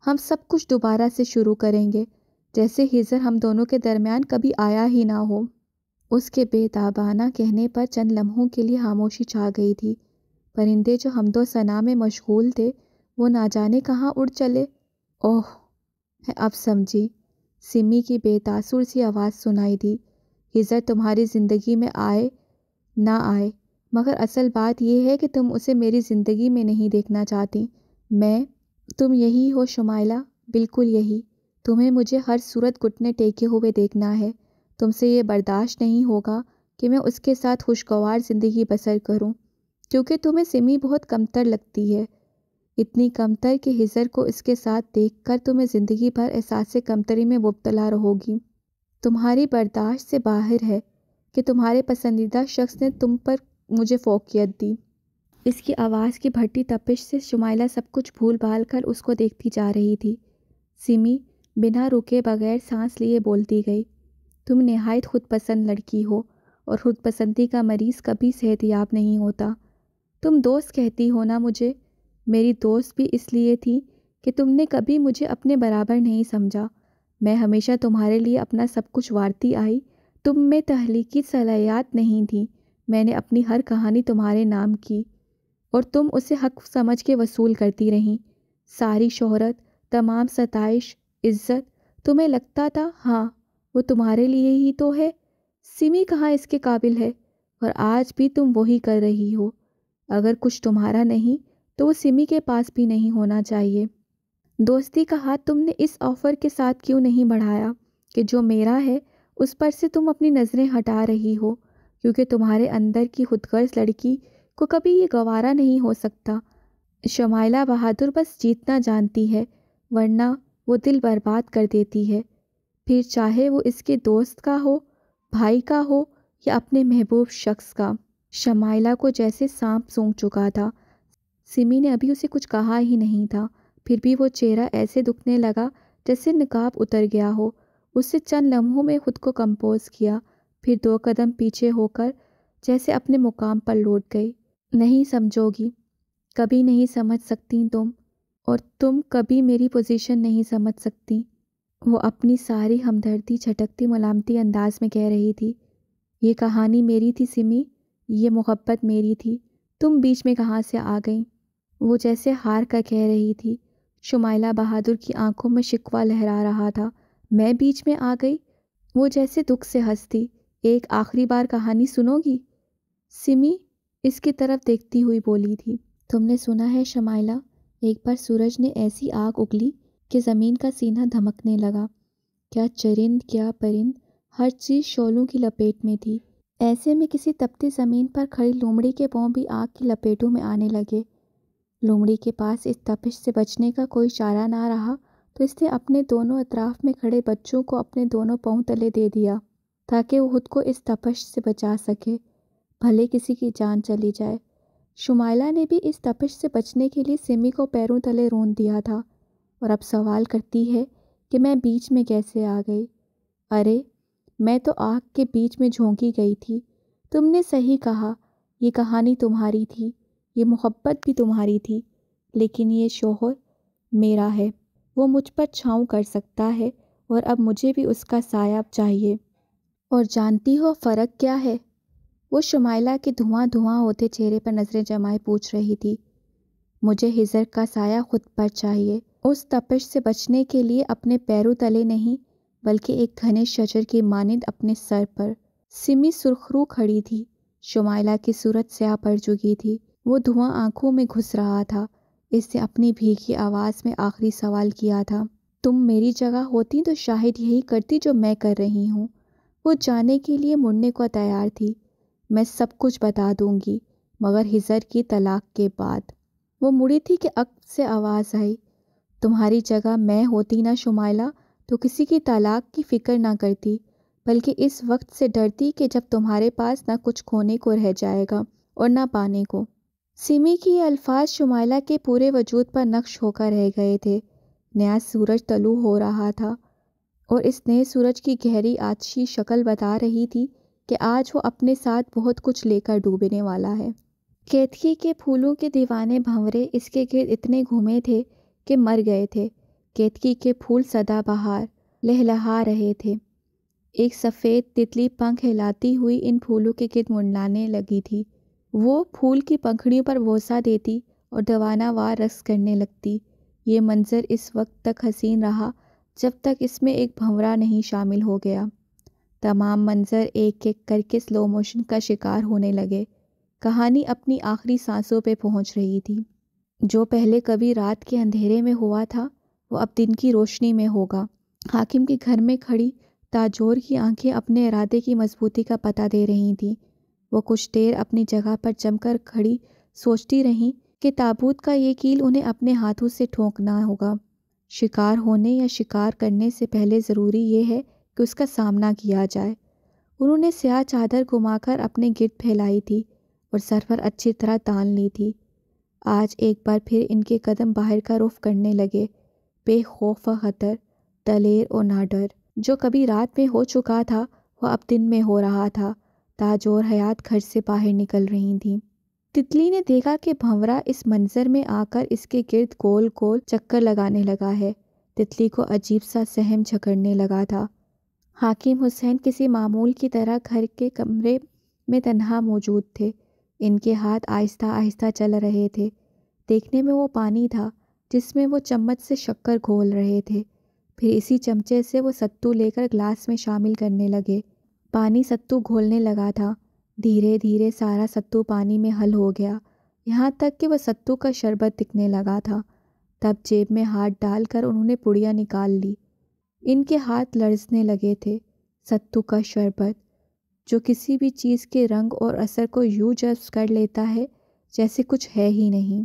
ہم سب کچھ دوبارہ سے شروع کریں گے، جیسے ہجر ہم دونوں کے درمیان کبھی آیا ہی نہ ہو۔ اس کے بے تابانہ کہنے پر چند لمحوں کے لیے خاموشی چھا گئی تھی۔ پرندے جو حمد و ثنا میں مشغول تھے وہ نہ جانے کہاں اڑ چلے۔ اوہ، میں اب سمجھی۔ سمی کی بے تاثر سی آواز سنائی دی۔ ہجر تمہاری زندگی میں آئے نہ آئے، مگر اصل بات یہ ہے کہ تم اسے میری زندگی میں نہیں دیکھنا چاہتی۔ تم یہی ہو شمائلہ، بالکل یہی۔ تمہیں مجھے ہر صورت گھٹنے ٹیکے ہوئے دیکھنا ہے۔ تم سے یہ برداشت نہیں ہوگا کہ میں اس کے ساتھ خوشگوار زندگی بسر کروں، کیونکہ تمہیں سمی بہت کمتر لگتی ہے، اتنی کمتر کہ ہزر کو اس کے ساتھ دیکھ کر تمہیں زندگی بھر احساس کمتری میں مبتلا رہوگی۔ تمہاری برداشت سے باہر ہے کہ تمہارے پسندیدہ شخص نے تم پر مجھے فوقیت دی۔ اس کی آواز کی بھٹی تپش سے شمائلہ سب کچھ بھول بھال کر اس کو دیکھتی جا رہی تھی۔ سمی بنا رکے بغیر سانس لیے بولتی گئی، تم نہایت خود پسند لڑکی ہو، اور خود پسندی کا مریض کبھی صحت یاب نہیں ہوتا۔ تم دوست کہتی ہو نا مجھے، میری دوست بھی اس لیے تھی کہ تم نے کبھی مجھے اپنے برابر نہیں سمجھا۔ میں ہمیشہ تمہارے لیے اپنا سب کچھ وارتی آئی، تم میں تخلیقی صلاحیت نہیں تھی، میں نے اپنی ہر کہانی تمہارے نام کی، اور تم اسے حق سمجھ کے وصول کرتی رہیں۔ ساری شہرت، تمام ستائش، عزت، تمہیں لگتا تھا ہاں وہ تمہارے لیے ہی تو ہے، سمی کہاں اس کے قابل ہے، اور آج بھی تم وہی کر رہی ہو۔ اگر کچھ تمہارا نہیں تو وہ سمی کے پاس بھی نہیں ہونا چاہیے۔ دوستی کا ہاتھ تم نے اس آفر کے ساتھ کیوں نہیں بڑھایا کہ جو میرا ہے اس پر سے تم اپنی نظریں ہٹا رہی ہو، کیونکہ تمہارے اندر کی خودغرض لڑکی کو کبھی یہ گوارا نہیں ہو سکتا۔ شمائلہ بہادر بس جیتنا جانتی ہے، ورنہ وہ دل برباد کر دیتی ہے، پھر چاہے وہ اس کے دوست کا ہو، بھائی کا ہو، یا اپنے محبوب شخص کا۔ شمائلہ کو جیسے سانپ سونگھ چکا تھا۔ سمی نے ابھی اسے کچھ کہا ہی نہیں تھا، پھر بھی وہ چہرہ ایسے دکھنے لگا جیسے نقاب اتر گیا ہو۔ اس نے چند لمحوں میں خود کو کمپوز کیا، پھر 2 قدم پیچھے ہو کر جیسے اپنے مقام پر لوٹ گئی۔ نہیں سمجھو گی، کبھی نہیں سمجھ سکتی تم، اور تم کبھی میری پوزیشن نہیں سمجھ سکتی۔ وہ اپنی ساری ہمدردی جھٹکتی ملامتی انداز میں کہہ رہی تھی۔ یہ کہانی میری تھی سمی، یہ محبت میری تھی، تم بیچ میں کہاں سے آ گئیں؟ وہ جیسے ہار کر کہہ رہی تھی۔ شمائلہ بہادر کی آنکھوں میں شکوہ لہرا رہا تھا۔ میں بیچ میں آ گئی؟ وہ جیسے دکھ سے ہنستی۔ ایک آخری بار کہانی سنو گی؟ سمی اس کی طرف دیکھتی ہوئی بولی تھی۔ تم نے سنا ہے شمائلہ، ایک بار سورج نے ایسی آگ اگلی کہ زمین کا سینہ دھمکنے لگا، کیا چرند کیا پرند، ہر چیز شعلوں کی لپیٹ میں تھی۔ ایسے میں کسی تپتی زمین پر کھڑی لومڑی کے پاؤں بھی آگ کی لپیٹوں میں آنے لگے۔ لومڑی کے پاس اس تپش سے بچنے کا کوئی چارہ نہ رہا تو اس نے اپنے دونوں اطراف میں کھڑے بچوں کو اپنے دونوں پاؤں تلے دے دیا تاکہ وہ خود کو اس تپش سے بچا سکے، بھلے کسی کی جان چلی جائے۔ شمائلہ نے بھی اس تپش سے بچنے کے لیے سمی کو پیروں تلے رون دیا تھا، اور اب سوال کرتی ہے کہ میں بیچ میں کیسے آ گئی؟ ارے میں تو آگ کے بیچ میں جھونکی گئی تھی۔ تم نے صحیح کہا، یہ کہانی تمہاری تھی، یہ محبت بھی تمہاری تھی، لیکن یہ شوہر میرا ہے، وہ مجھ پر چھاؤں کر سکتا ہے، اور اب مجھے بھی اس کا سایہ چاہیے۔ اور جانتی ہو فرق کیا ہے؟ وہ شمائلہ کے دھواں دھواں ہوتے چہرے پر نظریں جمائے پوچھ رہی تھی۔ مجھے ہزر کا سایہ خود پر چاہیے، اس تپش سے بچنے کے لیے اپنے پیروں تلے نہیں، بلکہ ایک گھنے شجر کی مانند اپنے سر پر۔ سمی سرخرو کھڑی تھی، شمائلہ کی صورت سیاہ پڑ چکی تھی، وہ دھواں آنکھوں میں گھس رہا تھا۔ اس نے اپنی بھیگی آواز میں آخری سوال کیا تھا۔ تم میری جگہ ہوتی تو شاید یہی کرتی جو میں کر رہی ہوں۔ وہ جانے کے لیے مڑنے کو تیار تھی۔ میں سب کچھ بتا دوں گی، مگر ہزر کی طلاق کے بعد۔ وہ مڑی تھی کہ عقب سے آواز آئی، تمہاری جگہ میں ہوتی نا شمائلہ تو کسی کی طلاق کی فکر نہ کرتی، بلکہ اس وقت سے ڈرتی کہ جب تمہارے پاس نہ کچھ کھونے کو رہ جائے گا اور نہ پانے کو۔ سمی کی یہ الفاظ شمائلہ کے پورے وجود پر نقش ہو کر رہ گئے تھے۔ نیا سورج طلوع ہو رہا تھا، اور اس نئے سورج کی گہری آتشی شکل بتا رہی تھی کہ آج وہ اپنے ساتھ بہت کچھ لے کر ڈوبنے والا ہے۔ کیتکی کے پھولوں کے دیوانے بھنورے اس کے گرد اتنے گھومے تھے کہ مر گئے تھے۔ کیتکی کے پھول سدا بہار لہلہا رہے تھے۔ ایک سفید تتلی پنکھ ہلاتی ہوئی ان پھولوں کے گرد منڈلانے لگی تھی۔ وہ پھول کی پنکھڑیوں پر بوسہ دیتی اور دیوانہ وار رقص کرنے لگتی۔ یہ منظر اس وقت تک حسین رہا جب تک اس میں ایک بھنورا نہیں شامل ہو گیا۔ تمام منظر ایک ایک کر کے سلو موشن کا شکار ہونے لگے۔ کہانی اپنی آخری سانسوں پہ پہنچ رہی تھی۔ جو پہلے کبھی رات کے اندھیرے میں ہوا تھا وہ اب دن کی روشنی میں ہوگا۔ حاکم کے گھر میں کھڑی تاجور کی آنکھیں اپنے ارادے کی مضبوطی کا پتہ دے رہی تھیں۔ وہ کچھ دیر اپنی جگہ پر جم کر کھڑی سوچتی رہیں کہ تابوت کا یہ کیل انہیں اپنے ہاتھوں سے ٹھونکنا ہوگا۔ شکار ہونے یا شکار کرنے سے پہلے ضروری یہ ہے کہ اس کا سامنا کیا جائے۔ انہوں نے سیاہ چادر گھما کر اپنے گرد پھیلائی تھی اور سر پر اچھی طرح تان لی تھی۔ آج ایک بار پھر ان کے قدم باہر کا رخ کرنے لگے، بے خوف و خطر، دلیر اور ناڈر۔ جو کبھی رات میں ہو چکا تھا وہ اب دن میں ہو رہا تھا۔ تاجور حیات گھر سے باہر نکل رہی تھیں۔ تتلی نے دیکھا کہ بھنورا اس منظر میں آ کر اس کے گرد گول گول چکر لگانے لگا ہے۔ تتلی کو عجیب سا سہم جھکڑنے لگا تھا۔ حاکم حسین کسی معمول کی طرح گھر کے کمرے میں تنہا موجود تھے۔ ان کے ہاتھ آہستہ آہستہ چل رہے تھے۔ دیکھنے میں وہ پانی تھا جس میں وہ چمچ سے شکر گھول رہے تھے، پھر اسی چمچے سے وہ ستو لے کر گلاس میں شامل کرنے لگے۔ پانی ستو گھولنے لگا تھا۔ دھیرے دھیرے سارا ستو پانی میں حل ہو گیا، یہاں تک کہ وہ ستو کا شربت دکھنے لگا تھا۔ تب جیب میں ہاتھ ڈال کر انہوں نے پڑیا نکال لی۔ ان کے ہاتھ لرزنے لگے تھے۔ ستو کا شربت جو کسی بھی چیز کے رنگ اور اثر کو یوں جذب کر لیتا ہے جیسے کچھ ہے ہی نہیں۔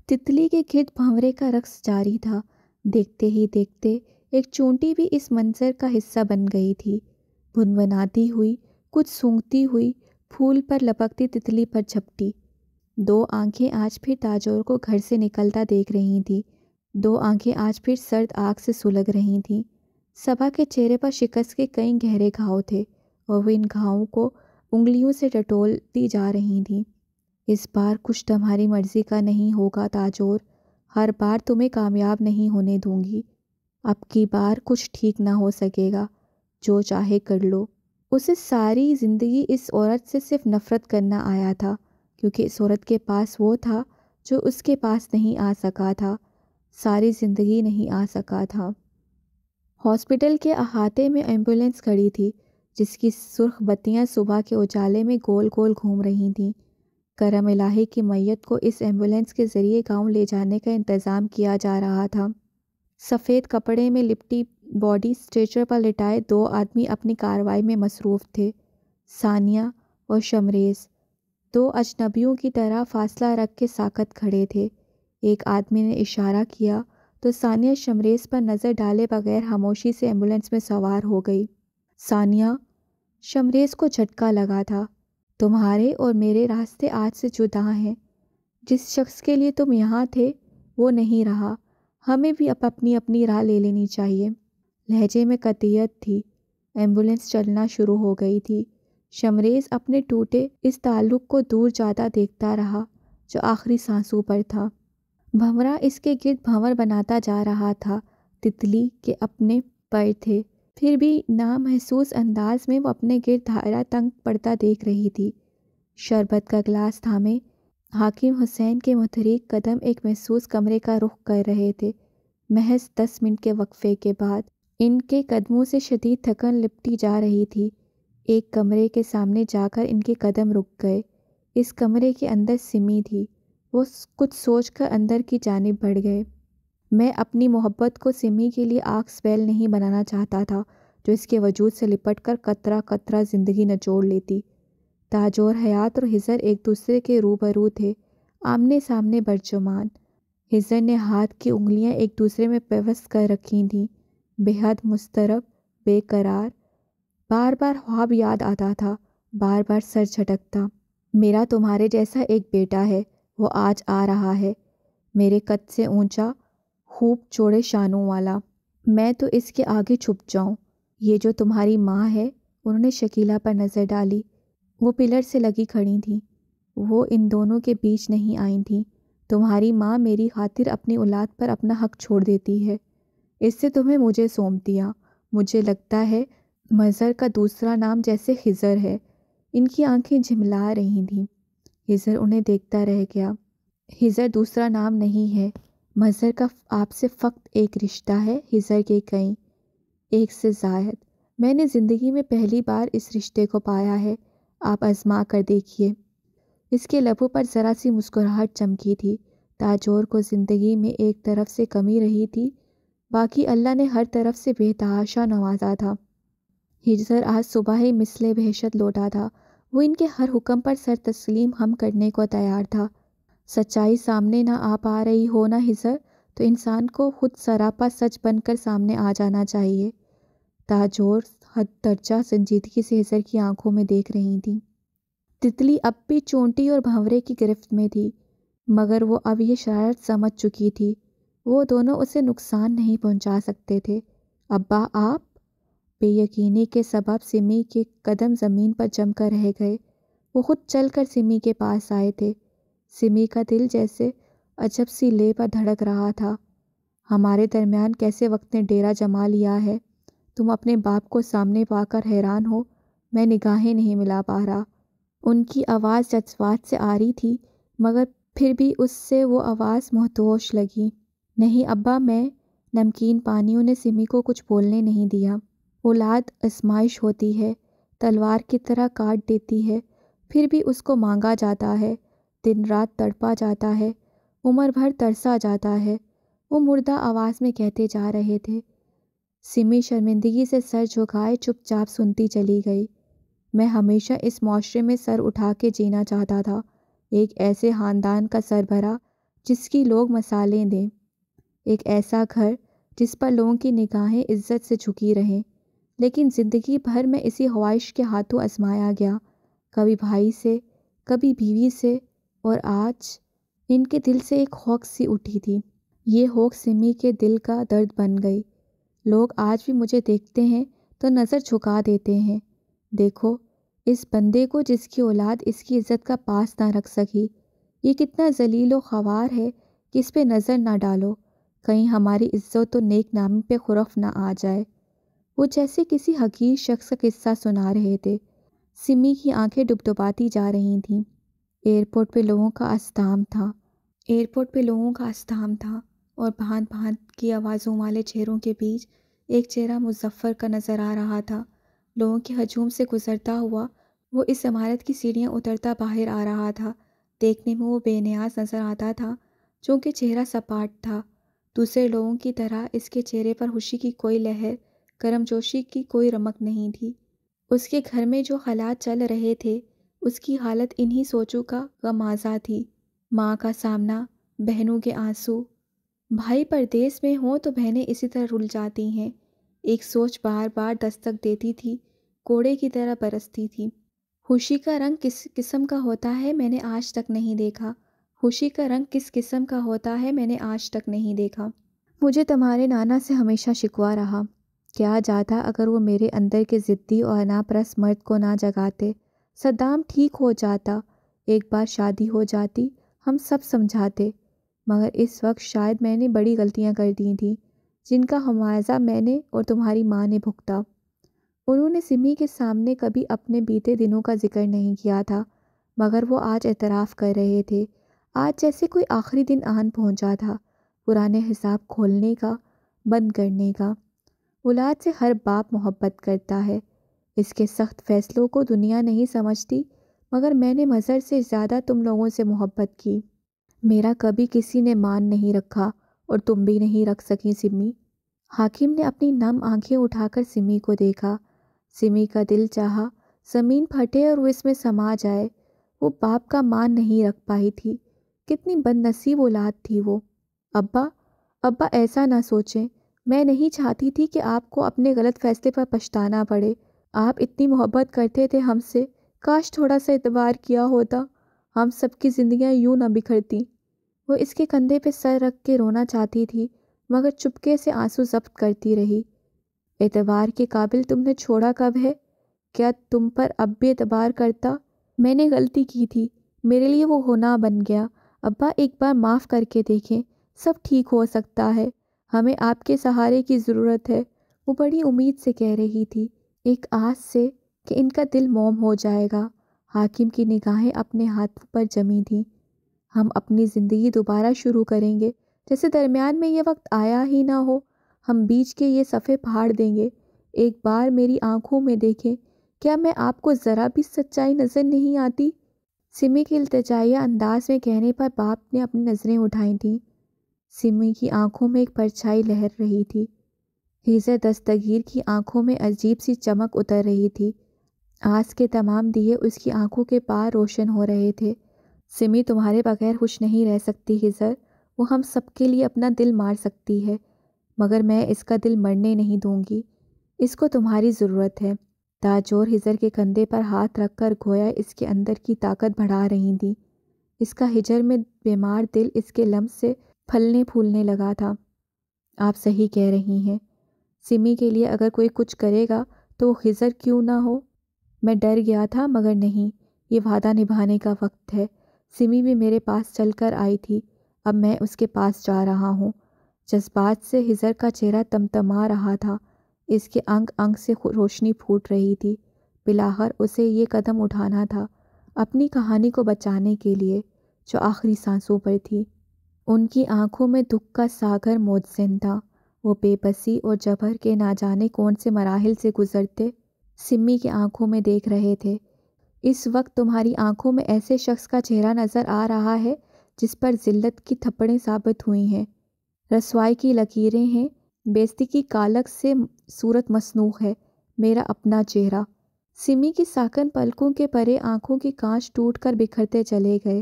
تتلی کے گرد بھنورے کا رقص جاری تھا۔ دیکھتے ہی دیکھتے ایک چونٹی بھی اس منظر کا حصہ بن گئی تھی۔ بھنبھناتی ہوئی، کچھ سونگھتی ہوئی، پھول پر لپکتی تتلی پر جھپٹی۔ دو آنکھیں آج پھر تاجور کو گھر سے نکلتا دیکھ رہی تھیں۔ دو آنکھیں آج پھر سرد آگ سے سلگ رہی تھیں۔ صبا کے چہرے پر شکست کے کئی گہرے گھاؤ تھے اور وہ ان گھاؤں کو انگلیوں سے ٹٹولتی جا رہی تھیں۔ اس بار کچھ تمہاری مرضی کا نہیں ہوگا تاجور، ہر بار تمہیں کامیاب نہیں ہونے دوں گی۔ اب کی بار کچھ ٹھیک نہ ہو سکے گا، جو چاہے کر لو۔ اسے ساری زندگی اس عورت سے صرف نفرت کرنا آیا تھا، کیونکہ اس عورت کے پاس وہ تھا جو اس کے پاس نہیں آ سکا تھا، ساری زندگی نہیں آ سکا تھا۔ ہاسپٹل کے احاطے میں ایمبولینس کھڑی تھی جس کی سرخ بتیاں صبح کے اجالے میں گول گول گھوم رہی تھیں۔ کرم الہی کی میت کو اس ایمبولینس کے ذریعے گاؤں لے جانے کا انتظام کیا جا رہا تھا۔ سفید کپڑے میں لپٹی باڈی اسٹریچر پر لٹائے دو آدمی اپنی کارروائی میں مصروف تھے، ثانیہ اور شمریز۔ دو اجنبیوں کی طرح فاصلہ رکھ کے ساکت کھڑے تھے۔ ایک آدمی نے اشارہ کیا تو ثانیہ شمریز پر نظر ڈالے بغیر خاموشی سے ایمبولینس میں سوار ہو گئی۔ ثانیہ، شمریز کو جھٹکا لگا تھا، تمہارے اور میرے راستے آج سے جدا ہیں۔ جس شخص کے لیے تم یہاں تھے وہ نہیں رہا، ہمیں بھی اب اپنی اپنی راہ لے لینی چاہیے۔ لہجے میں قطعیت تھی۔ ایمبولینس چلنا شروع ہو گئی تھی۔ شمریز اپنے ٹوٹے اس تعلق کو دور جاتا دیکھتا رہا جو آخری سانسوں پر تھا۔ بھنورا اس کے گرد بھنور بناتا جا رہا تھا۔ تتلی کے اپنے پر تھے، پھر بھی نامحسوس انداز میں وہ اپنے گرد دائرہ تنگ پڑتا دیکھ رہی تھی۔ شربت کا گلاس تھامے حاکم حسین کے متحرک قدم ایک محسوس کمرے کا رخ کر رہے تھے۔ محض 10 منٹ کے وقفے کے بعد ان کے قدموں سے شدید تھکن لپٹی جا رہی تھی۔ ایک کمرے کے سامنے جا کر ان کے قدم رک گئے۔ اس کمرے کے اندر سمی تھی۔ وہ کچھ سوچ کر اندر کی جانب بڑھ گئے۔ میں اپنی محبت کو سمی کے لیے آگ سپیل نہیں بنانا چاہتا تھا جو اس کے وجود سے لپٹ کر قطرہ قطرہ زندگی نچوڑ لیتی۔ تاجور حیات اور حضر ایک دوسرے کے روبرو تھے، آمنے سامنے برجمان۔ حضر نے ہاتھ کی انگلیاں ایک دوسرے میں پیوست کر رکھی تھیں، بے حد مضطرب، بے قرار۔ بار بار خواب یاد آتا تھا، بار بار سر جھٹکتا۔ میرا تمہارے جیسا ایک بیٹا ہے، وہ آج آ رہا ہے، میرے قد سے اونچا، خوب چوڑے شانوں والا۔ میں تو اس کے آگے چھپ جاؤں۔ یہ جو تمہاری ماں ہے، انہوں نے شکیلہ پر نظر ڈالی۔ وہ پلر سے لگی کھڑی تھیں، وہ ان دونوں کے بیچ نہیں آئی تھیں۔ تمہاری ماں میری خاطر اپنی اولاد پر اپنا حق چھوڑ دیتی ہے، اس سے تمہیں مجھے سونپ دیا۔ مجھے لگتا ہے مظہر کا دوسرا نام جیسے خضر ہے۔ ان کی آنکھیں جھملا رہی تھیں۔ خضر انہیں دیکھتا رہ گیا۔ خضر دوسرا نام نہیں ہے، مظہر کا آپ سے فقط ایک رشتہ ہے، خضر کے کئی، ایک سے زائد۔ میں نے زندگی میں پہلی بار اس رشتے کو پایا ہے، آپ آزما کر دیکھیے۔ اس کے لبوں پر ذرا سی مسکراہٹ چمکی تھی، تاجور کو زندگی میں ایک طرف سے کمی رہی تھی، باقی اللہ نے ہر طرف سے بے تحاشا نوازا تھا۔ ہجر آج صبح ہی مثل بہشت لوٹا تھا، وہ ان کے ہر حکم پر سر تسلیم ہم کرنے کو تیار تھا۔ سچائی سامنے نہ آ پا رہی ہو نا ہجر، تو انسان کو خود سراپا سچ بن کر سامنے آ جانا چاہیے۔ تاجور حد درجہ سنجیدگی سے ہجر کی آنکھوں میں دیکھ رہی تھی۔ تتلی اب بھی چونٹی اور بھنورے کی گرفت میں تھی، مگر وہ اب یہ شرارت سمجھ چکی تھی، وہ دونوں اسے نقصان نہیں پہنچا سکتے تھے۔ ابا آپ؟ بے یقینی کے سبب سمی کے قدم زمین پر جم کر رہ گئے۔ وہ خود چل کر سمی کے پاس آئے تھے۔ سمی کا دل جیسے عجب سی لے پر دھڑک رہا تھا۔ ہمارے درمیان کیسے وقت نے ڈیرا جما لیا ہے، تم اپنے باپ کو سامنے پا کر حیران ہو، میں نگاہیں نہیں ملا پا رہا۔ ان کی آواز جذبات سے آ رہی تھی، مگر پھر بھی اس سے وہ آواز محتوش لگی۔ نہیں ابا، میں نمکین پانیوں نے سمی کو کچھ بولنے نہیں دیا۔ اولاد آزمائش ہوتی ہے، تلوار کی طرح کاٹ دیتی ہے، پھر بھی اس کو مانگا جاتا ہے، دن رات تڑپا جاتا ہے، عمر بھر ترسا جاتا ہے، وہ مردہ آواز میں کہتے جا رہے تھے۔ سمی شرمندگی سے سر جھکائے چپ چاپ سنتی چلی گئی۔ میں ہمیشہ اس معاشرے میں سر اٹھا کے جینا چاہتا تھا، ایک ایسے خاندان کا سربراہ جس کی لوگ مثالیں دیں، ایک ایسا گھر جس پر لوگوں کی نگاہیں عزت سے جھکی رہیں۔ لیکن زندگی بھر میں اسی خواہش کے ہاتھوں آزمایا گیا، کبھی بھائی سے، کبھی بیوی سے، اور آج ان کے دل سے ایک ہوک سی اٹھی تھی۔ یہ ہوک سمی کے دل کا درد بن گئی۔ لوگ آج بھی مجھے دیکھتے ہیں تو نظر جھکا دیتے ہیں، دیکھو اس بندے کو جس کی اولاد اس کی عزت کا پاس نہ رکھ سکی، یہ کتنا ذلیل و خوار ہے کہ اس پہ نظر نہ ڈالو، کہیں ہماری عزت و نیک نامی پہ خرف نہ آ جائے۔ وہ جیسے کسی حقیر شخص کا قصہ سنا رہے تھے۔ سمی کی آنکھیں ڈبڈباتی جا رہی تھیں۔ ایئرپورٹ پہ لوگوں کا اژدہام تھا اور بھانت بھانت کی آوازوں والے چہروں کے بیچ ایک چہرہ مظفر کا نظر آ رہا تھا۔ لوگوں کے ہجوم سے گزرتا ہوا وہ اس عمارت کی سیڑھیاں اترتا باہر آ رہا تھا۔ دیکھنے میں وہ بے نیاز نظر آتا تھا، چونکہ چہرہ سپاٹ تھا۔ دوسرے لوگوں کی طرح اس کے چہرے پر خوشی کی کوئی لہر، گرم جوشی کی کوئی رمق نہیں تھی۔ اس کے گھر میں جو حالات چل رہے تھے، اس کی حالت انہی سوچوں کا غمازہ تھی۔ ماں کا سامنا، بہنوں کے آنسو، بھائی پردیس میں ہوں تو بہنیں اسی طرح رل جاتی ہیں۔ ایک سوچ بار بار دستک دیتی تھی، کوڑے کی طرح برستی تھی۔ خوشی کا رنگ کس قسم کا ہوتا ہے میں نے آج تک نہیں دیکھا، خوشی کا رنگ کس قسم کا ہوتا ہے میں نے آج تک نہیں دیکھا۔ مجھے تمہارے نانا سے ہمیشہ شکوہ رہا، کیا جاتا اگر وہ میرے اندر کے ضدی اور انا پرست مرد کو نہ جگاتے، صدام ٹھیک ہو جاتا، ایک بار شادی ہو جاتی، ہم سب سمجھاتے، مگر اس وقت شاید میں نے بڑی غلطیاں کر دی تھیں، جن کا خمیازہ میں نے اور تمہاری ماں نے بھگتا۔ انہوں نے سمی کے سامنے کبھی اپنے بیتے دنوں کا ذکر نہیں کیا تھا، مگر وہ آج اعتراف کر رہے تھے، آج جیسے کوئی آخری دن آن پہنچا تھا، پرانے حساب کھولنے کا، بند کرنے کا۔ اولاد سے ہر باپ محبت کرتا ہے، اس کے سخت فیصلوں کو دنیا نہیں سمجھتی، مگر میں نے مظہر سے زیادہ تم لوگوں سے محبت کی۔ میرا کبھی کسی نے مان نہیں رکھا اور تم بھی نہیں رکھ سکی سمی۔ حاکم نے اپنی نم آنکھیں اٹھا کر سمی کو دیکھا۔ سمی کا دل چاہا زمین پھٹے اور وہ اس میں سما جائے۔ وہ باپ کا مان نہیں رکھ پائی تھی، کتنی بد نصیب اولاد تھی وہ۔ ابا ایسا نہ سوچیں، میں نہیں چاہتی تھی کہ آپ کو اپنے غلط فیصلے پر پچھتانا پڑے۔ آپ اتنی محبت کرتے تھے ہم سے، کاش تھوڑا سا اعتبار کیا ہوتا، ہم سب کی زندگیاں یوں نہ بکھرتی۔ وہ اس کے کندھے پہ سر رکھ کے رونا چاہتی تھی، مگر چپکے سے آنسو ضبط کرتی رہی۔ اعتبار کے قابل تم نے چھوڑا کب ہے؟ کیا تم پر اب بھی اعتبار کرتا؟ میں نے غلطی کی تھی، میرے لیے وہ گناہ بن گیا۔ ابا ایک بار معاف کر کے دیکھیں، سب ٹھیک ہو سکتا ہے، ہمیں آپ کے سہارے کی ضرورت ہے۔ وہ بڑی امید سے کہہ رہی تھی، ایک آس سے کہ ان کا دل موم ہو جائے گا۔ حاکم کی نگاہیں اپنے ہاتھ پر جمی تھیں۔ ہم اپنی زندگی دوبارہ شروع کریں گے، جیسے درمیان میں یہ وقت آیا ہی نہ ہو، ہم بیچ کے یہ صفحے پھاڑ دیں گے۔ ایک بار میری آنکھوں میں دیکھیں، کیا میں آپ کو ذرا بھی سچائی نظر نہیں آتی؟ سمی کے التجائیہ انداز میں کہنے پر باپ نے اپنی نظریں اٹھائی تھیں۔ سمی کی آنکھوں میں ایک پرچھائی لہر رہی تھی۔ ہیزر دستگیر کی آنکھوں میں عجیب سی چمک اتر رہی تھی۔ آس کے تمام دیے اس کی آنکھوں کے پار روشن ہو رہے تھے۔ سمی تمہارے بغیر خوش نہیں رہ سکتی ہیزر، وہ ہم سب کے لیے اپنا دل مار سکتی ہے، مگر میں اس کا دل مرنے نہیں دوں گی، اس کو تمہاری ضرورت ہے۔ تاجور ہیزر کے کندھے پر ہاتھ رکھ کر گویا اس کے اندر کی طاقت بڑھا رہی تھیں۔ اس کا ہجر میں بیمار دل اس کے لمس سے پھلنے پھولنے لگا تھا۔ آپ صحیح کہہ رہی ہیں، سمی کے لیے اگر کوئی کچھ کرے گا تو وہ ہیزر کیوں نہ ہو۔ میں ڈر گیا تھا مگر نہیں، یہ وعدہ نبھانے کا وقت ہے۔ سمی بھی میرے پاس چل کر آئی تھی، اب میں اس کے پاس جا رہا ہوں۔ جذبات سے ہیزر کا چہرہ تمتما رہا تھا، اس کے انگ انگ سے روشنی پھوٹ رہی تھی۔ بلاخر اسے یہ قدم اٹھانا تھا، اپنی کہانی کو بچانے کے لیے، جو آخری سانسوں پر تھی۔ ان کی آنکھوں میں دکھ کا ساگر موجزن تھا، وہ بے بسی اور جبر کے نہ جانے کون سے مراحل سے گزرتے سمی کی آنکھوں میں دیکھ رہے تھے۔ اس وقت تمہاری آنکھوں میں ایسے شخص کا چہرہ نظر آ رہا ہے جس پر ذلت کی تھپڑیں ثابت ہوئی ہیں، رسوائی کی لکیریں ہیں، بے عزتی کی کالک سے صورت مصنوع ہے، میرا اپنا چہرہ۔ سمی کی ساکن پلکوں کے پرے آنکھوں کی کانچ ٹوٹ کر بکھرتے چلے گئے۔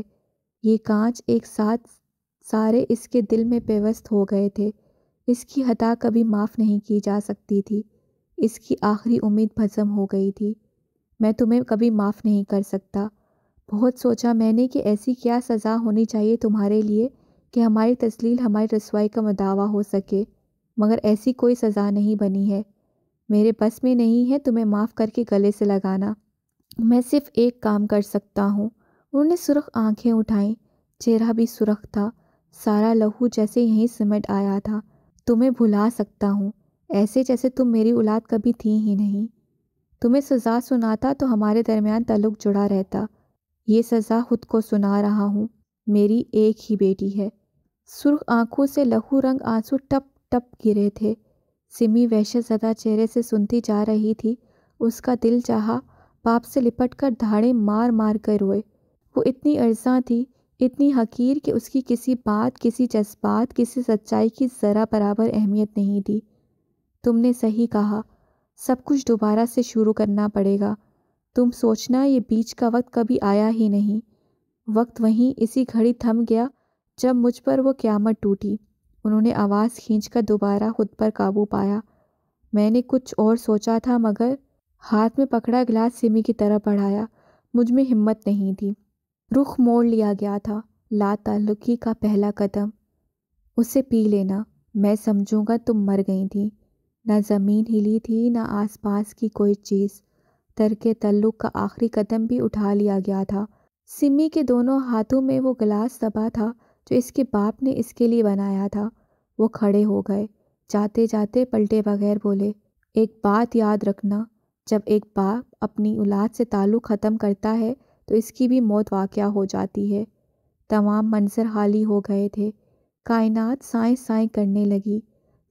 یہ کانچ ایک ساتھ سارے اس کے دل میں پیوست ہو گئے تھے۔ اس کی خطا کبھی معاف نہیں کی جا سکتی تھی، اس کی آخری امید بھسم ہو گئی تھی۔ میں تمہیں کبھی معاف نہیں کر سکتا۔ بہت سوچا میں نے کہ ایسی کیا سزا ہونی چاہیے تمہارے لیے کہ ہماری تذلیل ہماری رسوائی کا مداوع ہو سکے، مگر ایسی کوئی سزا نہیں بنی ہے۔ میرے بس میں نہیں ہے تمہیں معاف کر کے گلے سے لگانا۔ میں صرف ایک کام کر سکتا ہوں۔ انہوں نے سرخ آنکھیں اٹھائیں، چہرہ بھی سرخ تھا، سارا لہو جیسے یہیں سمٹ آیا تھا۔ تمہیں بھلا سکتا ہوں، ایسے جیسے تم میری اولاد کبھی تھی ہی نہیں۔ تمہیں سزا سناتا تو ہمارے درمیان تعلق جڑا رہتا۔ یہ سزا خود کو سنا رہا ہوں، میری ایک ہی بیٹی ہے۔ سرخ آنکھوں سے لہو رنگ آنسو ٹپ ٹپ گرے تھے۔ سمی وحشت زدہ چہرے سے سنتی جا رہی تھی۔ اس کا دل چاہا باپ سے لپٹ کر دھاڑیں مار مار کر روئے۔ وہ اتنی ارزاں تھی، اتنی حقیر کہ اس کی کسی بات، کسی جذبات، کسی سچائی کی ذرا برابر اہمیت نہیں تھی۔ تم نے صحیح کہا، سب کچھ دوبارہ سے شروع کرنا پڑے گا۔ تم سوچنا یہ بیچ کا وقت کبھی آیا ہی نہیں۔ وقت وہیں اسی گھڑی تھم گیا جب مجھ پر وہ قیامت ٹوٹی۔ انہوں نے آواز کھینچ کر دوبارہ خود پر قابو پایا۔ میں نے کچھ اور سوچا تھا مگر ہاتھ میں پکڑا گلاس سمی کی طرف بڑھایا۔ مجھ میں ہمت نہیں تھی۔ رخ موڑ لیا گیا تھا۔ لا تعلقی کا پہلا قدم۔ اسے پی لینا، میں سمجھوں گا تم مر گئی تھی۔ نہ زمین ہلی تھی، نہ آس پاس کی کوئی چیز۔ ترک تعلق کا آخری قدم بھی اٹھا لیا گیا تھا۔ سمی کے دونوں ہاتھوں میں وہ گلاس دبا تھا جو اس کے باپ نے اس کے لیے بنایا تھا۔ وہ کھڑے ہو گئے، جاتے جاتے پلٹے بغیر بولے، ایک بات یاد رکھنا، جب ایک باپ اپنی اولاد سے تعلق ختم کرتا ہے تو اس کی بھی موت واقع ہو جاتی ہے۔ تمام منظر حالی ہو گئے تھے، کائنات سائیں سائیں کرنے لگی۔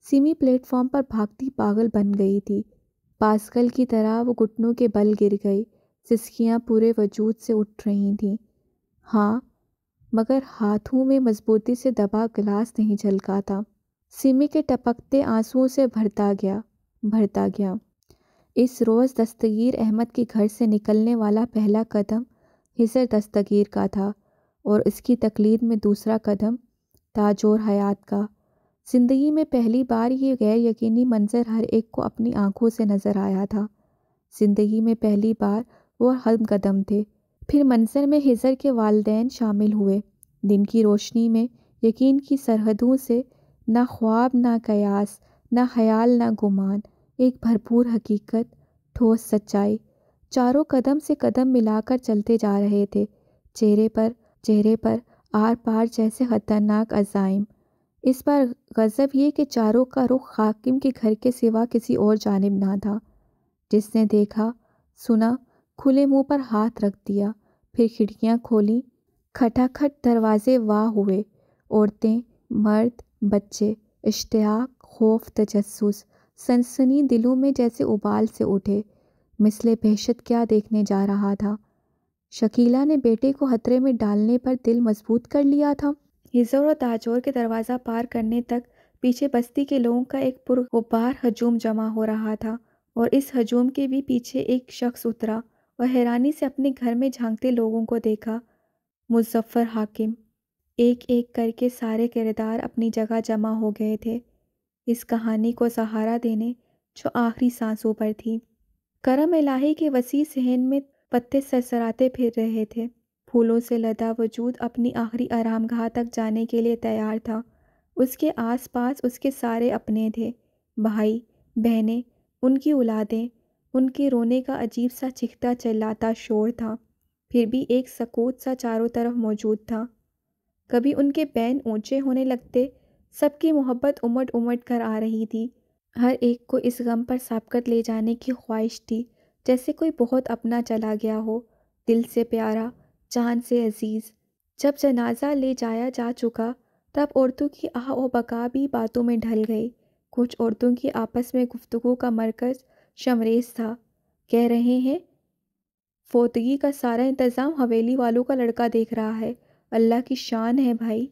سمی پلیٹ فارم پر بھاگتی پاگل بن گئی تھی۔ پاسکل کی طرح وہ گھٹنوں کے بل گر گئی، سسکیاں پورے وجود سے اٹھ رہی تھیں۔ ہاں، مگر ہاتھوں میں مضبوطی سے دبا گلاس نہیں جھلکا تھا۔ سمی کے ٹپکتے آنسوؤں سے بھرتا گیا۔ اس روز دستگیر احمد کے گھر سے نکلنے والا پہلا قدم ہیزر دستگیر کا تھا، اور اس کی تقلید میں دوسرا قدم تاجور حیات کا۔ زندگی میں پہلی بار یہ غیر یقینی منظر ہر ایک کو اپنی آنکھوں سے نظر آیا تھا۔ زندگی میں پہلی بار وہ ہم قدم تھے۔ پھر منظر میں ہیزر کے والدین شامل ہوئے۔ دن کی روشنی میں یقین کی سرحدوں سے نہ خواب، نہ قیاس، نہ خیال، نہ گمان، ایک بھرپور حقیقت، ٹھوس سچائی۔ چاروں قدم سے قدم ملا کر چلتے جا رہے تھے، چہرے پر آر پار جیسے خطرناک عزائم۔ اس بار غضب یہ کہ چاروں کا رخ حاکم کے گھر کے سوا کسی اور جانب نہ تھا۔ جس نے دیکھا، سنا، کھلے منہ پر ہاتھ رکھ دیا۔ پھر کھڑکیاں کھولیں، کھٹا کھٹ دروازے واہ ہوئے۔ عورتیں، مرد، بچے، اشتیاق، خوف، تجسس، سنسنی دلوں میں جیسے ابال سے اٹھے۔ مثل بہشت کیا دیکھنے جا رہا تھا؟ شکیلا نے بیٹے کو خطرے میں ڈالنے پر دل مضبوط کر لیا تھا۔ ہزر اور تاجور کے دروازہ پار کرنے تک پیچھے بستی کے لوگوں کا ایک پرغبار ہجوم جمع ہو رہا تھا، اور اس ہجوم کے بھی پیچھے ایک شخص اترا اور حیرانی سے اپنے گھر میں جھانکتے لوگوں کو دیکھا۔ مظفر حاکم۔ ایک ایک کر کے سارے کردار اپنی جگہ جمع ہو گئے تھے، اس کہانی کو سہارا دینے جو آخری سانسوں پر تھی۔ کرم الہی کے وسیع صحن میں پتے سرسراتے پھر رہے تھے، پھولوں سے لدا وجود اپنی آخری آرام گاہ تک جانے کے لیے تیار تھا۔ اس کے آس پاس اس کے سارے اپنے تھے، بھائی بہنیں، ان کی اولادیں، ان کے رونے کا عجیب سا چیختا چلاتا شور تھا، پھر بھی ایک سکوت سا چاروں طرف موجود تھا۔ کبھی ان کے بین اونچے ہونے لگتے، سب کی محبت امٹ امٹ کر آ رہی تھی، ہر ایک کو اس غم پر سابقت لے جانے کی خواہش تھی جیسے کوئی بہت اپنا چلا گیا ہو، دل سے پیارا، جان سے عزیز۔ جب جنازہ لے جایا جا چکا تب عورتوں کی آہ و بکا بھی باتوں میں ڈھل گئی۔ کچھ عورتوں کی آپس میں گفتگو کا مرکز شمریز تھا، کہہ رہے ہیں فوتگی کا سارا انتظام حویلی والوں کا لڑکا دیکھ رہا ہے، اللہ کی شان ہے بھائی،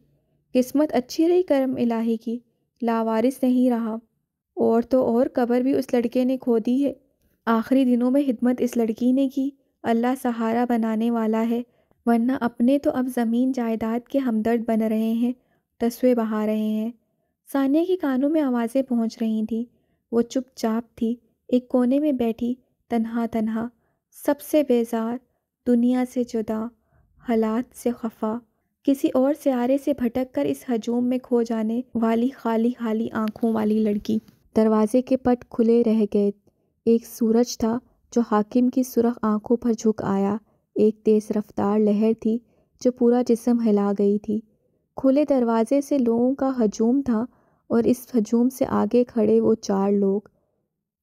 قسمت اچھی رہی کرم الہی کی، لاوارث نہیں رہا، اور تو اور قبر بھی اس لڑکے نے کھو دی ہے، آخری دنوں میں خدمت اس لڑکی نے کی، اللہ سہارا بنانے والا ہے، ورنہ اپنے تو اب زمین جائیداد کے ہمدرد بن رہے ہیں، تسوے بہا رہے ہیں۔ ثانیہ کے کانوں میں آوازیں پہنچ رہی تھیں، وہ چپ چاپ تھی، ایک کونے میں بیٹھی، تنہا تنہا، سب سے بیزار، دنیا سے جدا، حالات سے خفا، کسی اور سیارے سے بھٹک کر اس ہجوم میں کھو جانے والی خالی خالی آنکھوں والی لڑکی۔ دروازے کے پٹ کھلے رہ گئے، ایک سورج تھا جو حاکم کی سرخ آنکھوں پر جھک آیا، ایک تیز رفتار لہر تھی جو پورا جسم ہلا گئی تھی۔ کھلے دروازے سے لوگوں کا ہجوم تھا، اور اس ہجوم سے آگے کھڑے وہ چار لوگ،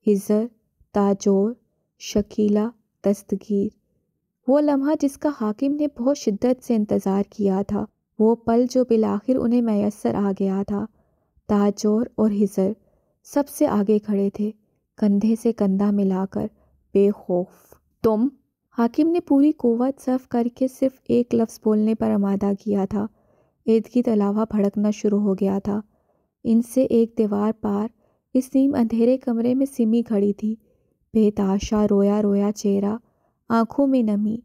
ہزر، تاجور، شکیلا، دستگیر۔ وہ لمحہ جس کا حاکم نے بہت شدت سے انتظار کیا تھا، وہ پل جو بالآخر انہیں میسر آ گیا تھا۔ تاجور اور ہزر سب سے آگے کھڑے تھے، کندھے سے کندھا ملا کر، بے خوف۔ تم؟ حاکم نے پوری قوت صرف کر کے صرف ایک لفظ بولنے پر آمادہ کیا تھا، ارد گرد علاوہ بھڑکنا شروع ہو گیا تھا۔ ان سے ایک دیوار پار اس نیم اندھیرے کمرے میں سمی کھڑی تھی، بے تحاشا رویا رویا چہرہ، آنکھوں میں نمی،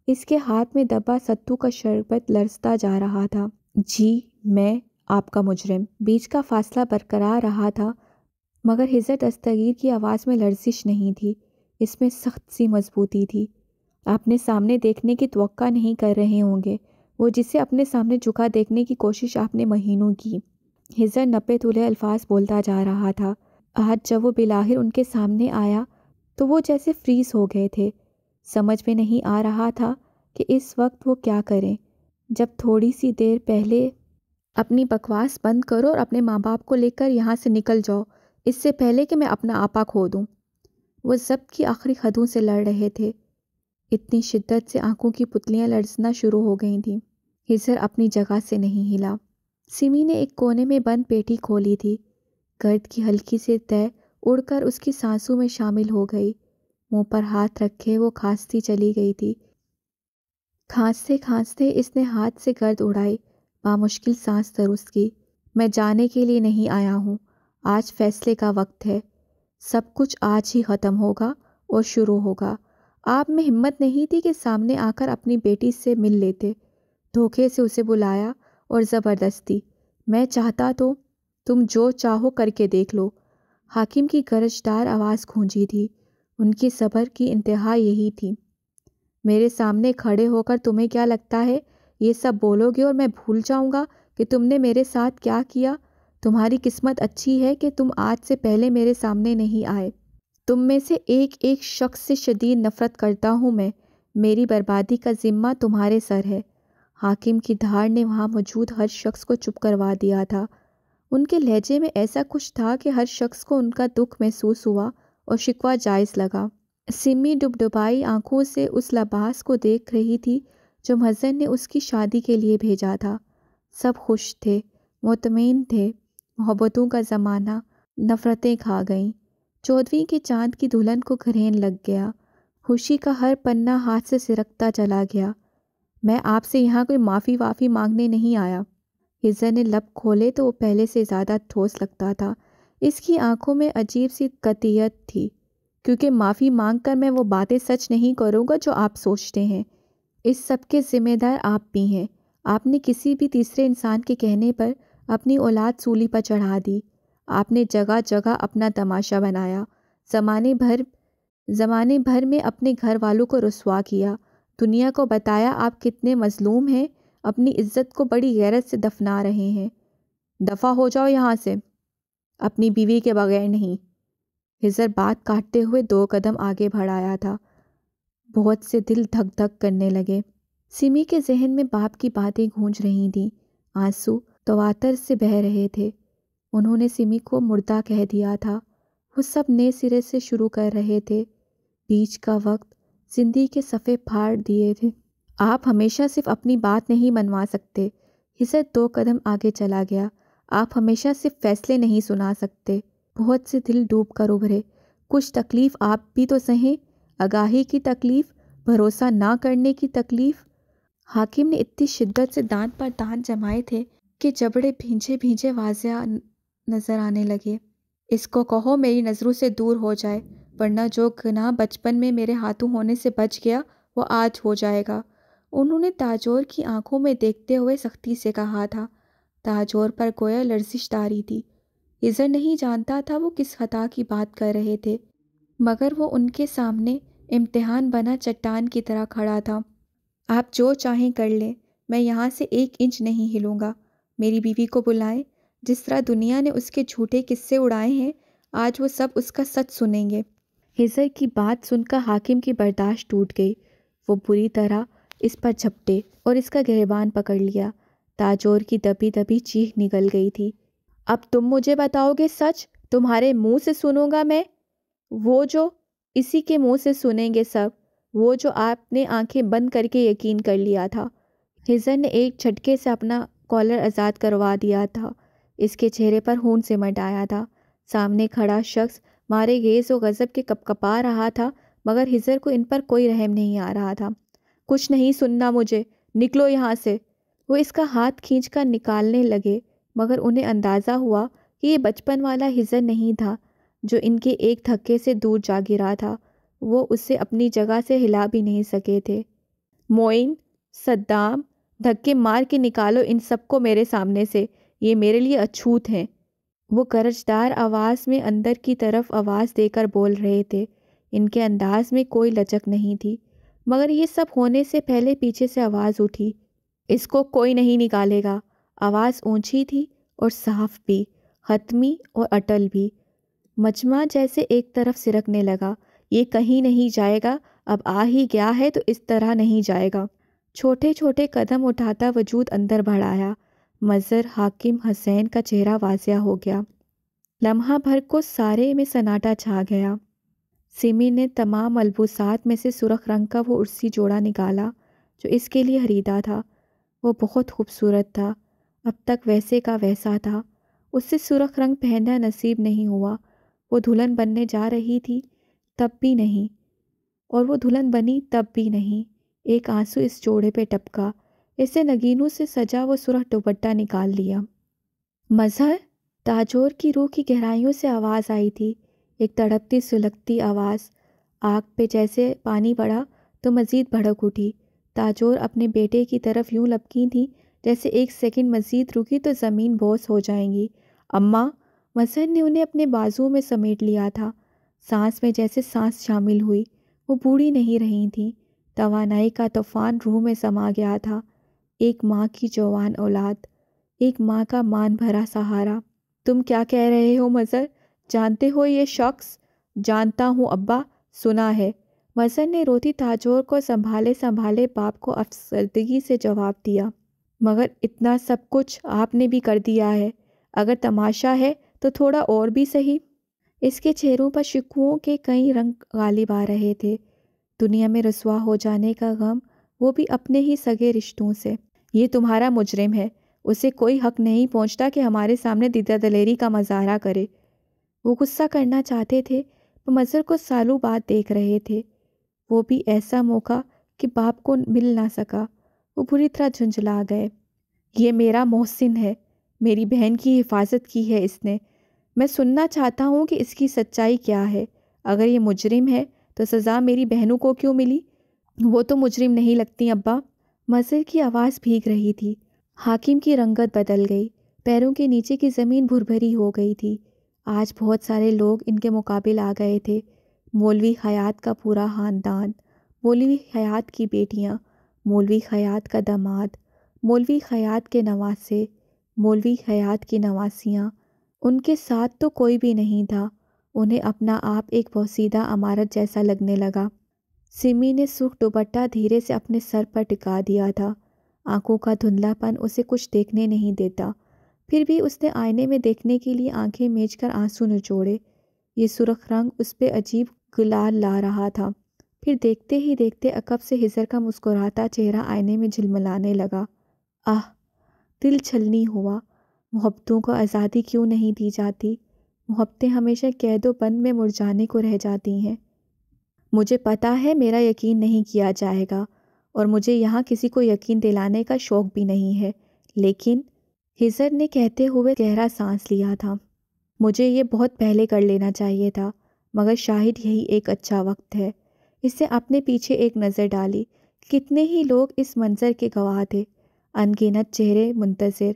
اس کے ہاتھ میں دبا ستو کا شربت لرزتا جا رہا تھا۔ جی میں آپ کا مجرم۔ بیچ کا فاصلہ برقرار رہا تھا، مگر ہزر دستگیر کی آواز میں لرزش نہیں تھی، اس میں سخت سی مضبوطی تھی۔ اپنے سامنے دیکھنے کی توقع نہیں کر رہے ہوں گے وہ جسے اپنے سامنے جھکا دیکھنے کی کوشش آپ نے مہینوں کی۔ ہزر نپے تلے الفاظ بولتا جا رہا تھا، آج جب وہ بالآخر ان کے سامنے آیا تو وہ جیسے فریز ہو گئے تھے، سمجھ میں نہیں آ رہا تھا کہ اس وقت وہ کیا کریں۔ جب تھوڑی سی دیر پہلے اپنی بکواس بند کرو اور اپنے ماں باپ کو لے کر یہاں سے نکل جاؤ، اس سے پہلے کہ میں اپنا آپا کھو دوں۔ وہ ضبط کی آخری حدوں سے لڑ رہے تھے، اتنی شدت سے آنکھوں کی پتلیاں لرزنا شروع ہو گئی تھیں۔ ہزر اپنی جگہ سے نہیں ہلا۔ سمی نے ایک کونے میں بند پیٹی کھولی تھی، گرد کی ہلکی سی تہ اڑ کر اس کی سانسوں میں شامل ہو گئی، منہ پر ہاتھ رکھے وہ کھانستی چلی گئی تھی۔ کھانستے کھانستے اس نے ہاتھ سے گرد اڑائی، بامشکل سانس درست کی۔ میں جانے کے لیے نہیں آیا ہوں، آج فیصلے کا وقت ہے، سب کچھ آج ہی ختم ہوگا اور شروع ہوگا۔ آپ میں ہمت نہیں تھی کہ سامنے آ کر اپنی بیٹی سے مل لیتے، دھوکے سے اسے بلایا اور زبردستی۔ میں چاہتا تو تم جو چاہو کر کے دیکھ لو۔ حاکم کی گرجدار آواز گونجی تھی، ان کی صبر کی انتہا یہی تھی۔ میرے سامنے کھڑے ہو کر تمہیں کیا لگتا ہے یہ سب بولو گے اور میں بھول جاؤں گا کہ تم نے میرے ساتھ کیا کیا؟ تمہاری قسمت اچھی ہے کہ تم آج سے پہلے میرے سامنے نہیں آئے۔ تم میں سے ایک ایک شخص سے شدید نفرت کرتا ہوں میں، میری بربادی کا ذمہ تمہارے سر ہے۔ حاکم کی دھاڑ نے وہاں موجود ہر شخص کو چپ کروا دیا تھا، ان کے لہجے میں ایسا کچھ تھا کہ ہر شخص کو ان کا دکھ محسوس ہوا اور شکوہ جائز لگا۔ سمی ڈبڈبائی آنکھوں سے اس لباس کو دیکھ رہی تھی جو مہذن نے اس کی شادی کے لیے بھیجا تھا۔ سب خوش تھے، مطمئن تھے، محبتوں کا زمانہ، نفرتیں کھا گئیں۔ 14ویں کے چاند کی دلہن کو گرہن لگ گیا، خوشی کا ہر پنہ ہاتھ سے سرکتا چلا گیا۔ میں آپ سے یہاں کوئی معافی وافی مانگنے نہیں آیا۔ حضر نے لب کھولے تو وہ پہلے سے زیادہ ٹھوس لگتا تھا۔ اس کی آنکھوں میں عجیب سی قطعیت تھی، کیونکہ معافی مانگ کر میں وہ باتیں سچ نہیں کروں گا جو آپ سوچتے ہیں۔ اس سب کے ذمہ دار آپ بھی ہیں۔ آپ نے کسی بھی تیسرے انسان کے کہنے پر اپنی اولاد سولی پر چڑھا دی۔ آپ نے جگہ جگہ اپنا تماشا بنایا، زمانے بھر میں اپنے گھر والوں کو رسوا کیا، دنیا کو بتایا آپ کتنے مظلوم ہیں، اپنی عزت کو بڑی غیرت سے دفنا رہے ہیں۔ دفع ہو جاؤ یہاں سے، اپنی بیوی کے بغیر نہیں۔ حضر بات کاٹتے ہوئے 2 قدم آگے بڑھ آیا تھا۔ بہت سے دل دھک دھک کرنے لگے۔ سمی کے ذہن میں باپ کی باتیں گونج رہی تھیں، آنسو تواتر سے بہہ رہے تھے۔ انہوں نے سمی کو مردہ کہہ دیا تھا، وہ سب نئے سرے سے شروع کر رہے تھے۔ بیچ کا وقت زندگی کے صفحے پھاڑ دیے تھے۔ آپ ہمیشہ صرف اپنی بات نہیں منوا سکتے۔ حضر 2 قدم آگے چلا گیا۔ آپ ہمیشہ صرف فیصلے نہیں سنا سکتے۔ بہت سے دل ڈوب کر ابھرے۔ کچھ تکلیف آپ بھی تو سہیں، آگاہی کی تکلیف، بھروسہ نہ کرنے کی تکلیف۔ حاکم نے اتنی شدت سے دانت پر دانت جمائے تھے کہ جبڑے بھینجے بھینجے واضح نظر آنے لگے۔ اس کو کہو میری نظروں سے دور ہو جائے، ورنہ جو گناہ بچپن میں میرے ہاتھوں ہونے سے بچ گیا وہ آج ہو جائے گا۔ انہوں نے تاجور کی آنکھوں میں دیکھتے ہوئے سختی سے کہا تھا۔ تاجور پر گویا لرزش طاری تھی۔ حضر نہیں جانتا تھا وہ کس خطا کی بات کر رہے تھے، مگر وہ ان کے سامنے امتحان بنا چٹان کی طرح کھڑا تھا۔ آپ جو چاہیں کر لیں، میں یہاں سے 1 انچ نہیں ہلوں گا۔ میری بیوی کو بلائیں۔ جس طرح دنیا نے اس کے جھوٹے قصے اڑائے ہیں، آج وہ سب اس کا سچ سنیں گے۔ حضر کی بات سن کر حاکم کی برداشت ٹوٹ گئی۔ وہ بری طرح اس پر جھپٹے اور اس کا گریبان پکڑ لیا۔ تاجور کی دبی دبی چیخ نکل گئی تھی۔ اب تم مجھے بتاؤ گے سچ؟ تمہارے منہ سے سنوں گا میں؟ وہ جو اسی کے منہ سے سنیں گے سب، وہ جو آپ نے آنکھیں بند کر کے یقین کر لیا تھا۔ حضر نے ایک جھٹکے سے اپنا کالر آزاد کروا دیا تھا۔ اس کے چہرے پر خون سمٹ آیا تھا۔ سامنے کھڑا شخص مارے گیز و غضب کے کپکپا رہا تھا، مگر حضر کو ان پر کوئی رحم نہیں آ رہا تھا۔ کچھ نہیں سننا مجھے، نکلو یہاں سے۔ وہ اس کا ہاتھ کھینچ کر نکالنے لگے، مگر انہیں اندازہ ہوا کہ یہ بچپن والا حضر نہیں تھا جو ان کے ایک دھکے سے دور جا گرا تھا۔ وہ اسے اپنی جگہ سے ہلا بھی نہیں سکے تھے۔ معین، صدام، دھکے مار کے نکالو ان سب کو میرے سامنے سے، یہ میرے لیے اچھوت ہیں۔ وہ گرجدار آواز میں اندر کی طرف آواز دے کر بول رہے تھے۔ ان کے انداز میں کوئی لچک نہیں تھی، مگر یہ سب ہونے سے پہلے پیچھے سے آواز اٹھی، اس کو کوئی نہیں نکالے گا۔ آواز اونچی تھی اور صاف بھی، حتمی اور اٹل بھی۔ مجمع جیسے ایک طرف سرکنے لگا۔ یہ کہیں نہیں جائے گا، اب آ ہی گیا ہے تو اس طرح نہیں جائے گا۔ چھوٹے چھوٹے قدم اٹھاتا وجود اندر بڑھ آیا۔ مظہر حاکم حسین کا چہرہ واضح ہو گیا۔ لمحہ بھر کو سارے میں سناٹا چھا گیا۔ سمی نے تمام ملبوسات میں سے سرخ رنگ کا وہ عرسی جوڑا نکالا جو اس کے لیے خریدا تھا۔ وہ بہت خوبصورت تھا، اب تک ویسے کا ویسا تھا۔ اس سے سرخ رنگ پہننا نصیب نہیں ہوا۔ وہ دلہن بننے جا رہی تھی تب بھی نہیں، اور وہ دلہن بنی تب بھی نہیں۔ ایک آنسو اس جوڑے پہ ٹپکا۔ اسے نگینوں سے سجا وہ سرخ دوپٹہ نکال لیا۔ مظہر، تاجور کی روح کی گہرائیوں سے آواز آئی تھی، ایک تڑپتی سلگتی آواز۔ آگ پہ جیسے پانی پڑا تو مزید بھڑک اٹھی۔ تاجور اپنے بیٹے کی طرف یوں لپکی تھی جیسے 1 سیکنڈ مزید رکی تو زمین بوس ہو جائیں گی۔ اماں! مظہر نے انہیں اپنے بازو میں سمیٹ لیا تھا۔ سانس میں جیسے سانس شامل ہوئی۔ وہ بوڑھی نہیں رہی تھیں۔ توانائی کا طوفان روح میں سما گیا تھا۔ ایک ماں کی جوان اولاد، ایک ماں کا مان بھرا سہارا۔ تم کیا کہہ رہے ہو مظہر؟ جانتے ہو یہ شخص؟ جانتا ہوں ابا، سنا ہے۔ مظہر نے روتی تاجور کو سنبھالے سنبھالے باپ کو افسردگی سے جواب دیا۔ مگر اتنا سب کچھ آپ نے بھی کر دیا ہے۔ اگر تماشا ہے تو تھوڑا اور بھی صحیح۔ اس کے چہروں پر شکووں کے کئی رنگ غالب آ رہے تھے۔ دنیا میں رسوا ہو جانے کا غم، وہ بھی اپنے ہی سگے رشتوں سے۔ یہ تمہارا مجرم ہے، اسے کوئی حق نہیں پہنچتا کہ ہمارے سامنے دیدہ دلیری کا مظاہرہ کرے۔ وہ غصہ کرنا چاہتے تھے، وہ مظہر کو سالوں بعد دیکھ رہے تھے۔ وہ بھی ایسا موقع کہ باپ کو مل نہ سکا۔ وہ بری طرح جھنجھلا گئے۔ یہ میرا محسن ہے، میری بہن کی حفاظت کی ہے اس نے۔ میں سننا چاہتا ہوں کہ اس کی سچائی کیا ہے۔ اگر یہ مجرم ہے تو سزا میری بہنوں کو کیوں ملی؟ وہ تو مجرم نہیں لگتی ابا۔ مظہر کی آواز بھیگ رہی تھی۔ حاکم کی رنگت بدل گئی، پیروں کے نیچے کی زمین بھربھری ہو گئی تھی۔ آج بہت سارے لوگ ان کے مقابل آ گئے تھے۔ مولوی خیاط کا پورا خاندان، مولوی خیاط کی بیٹیاں، مولوی خیاط کا داماد، مولوی خیاط کے نواسے، مولوی خیاط کی نواسیاں۔ ان کے ساتھ تو کوئی بھی نہیں تھا۔ انہیں اپنا آپ ایک پوسیدہ عمارت جیسا لگنے لگا۔ سمی نے سرخ دوپٹہ دھیرے سے اپنے سر پر ٹکا دیا تھا۔ آنکھوں کا دھندلا پن اسے کچھ دیکھنے نہیں دیتا، پھر بھی اس نے آئینے میں دیکھنے کے لیے آنکھیں میچ کر آنسو نچوڑے۔ یہ سرخ رنگ اس پہ عجیب گلال لا رہا تھا۔ پھر دیکھتے ہی دیکھتے عقب سے ہزر کا مسکراتا چہرہ آئینے میں جھلملانے لگا۔ دل چھلنی ہوا۔ محبتوں کو آزادی کیوں نہیں دی جاتی؟ محبتیں ہمیشہ قید و بند میں مرجانے کو رہ جاتی ہیں۔ مجھے پتا ہے میرا یقین نہیں کیا جائے گا، اور مجھے یہاں کسی کو یقین دلانے کا شوق بھی نہیں ہے، لیکن ہزر نے کہتے ہوئے گہرا سانس لیا تھا، مجھے یہ بہت پہلے کر لینا چاہیے تھا، مگر شاید یہی ایک اچھا وقت ہے۔ اس نے اپنے پیچھے ایک نظر ڈالی۔ کتنے ہی لوگ اس منظر کے گواہ تھے، ان گنت چہرے منتظر۔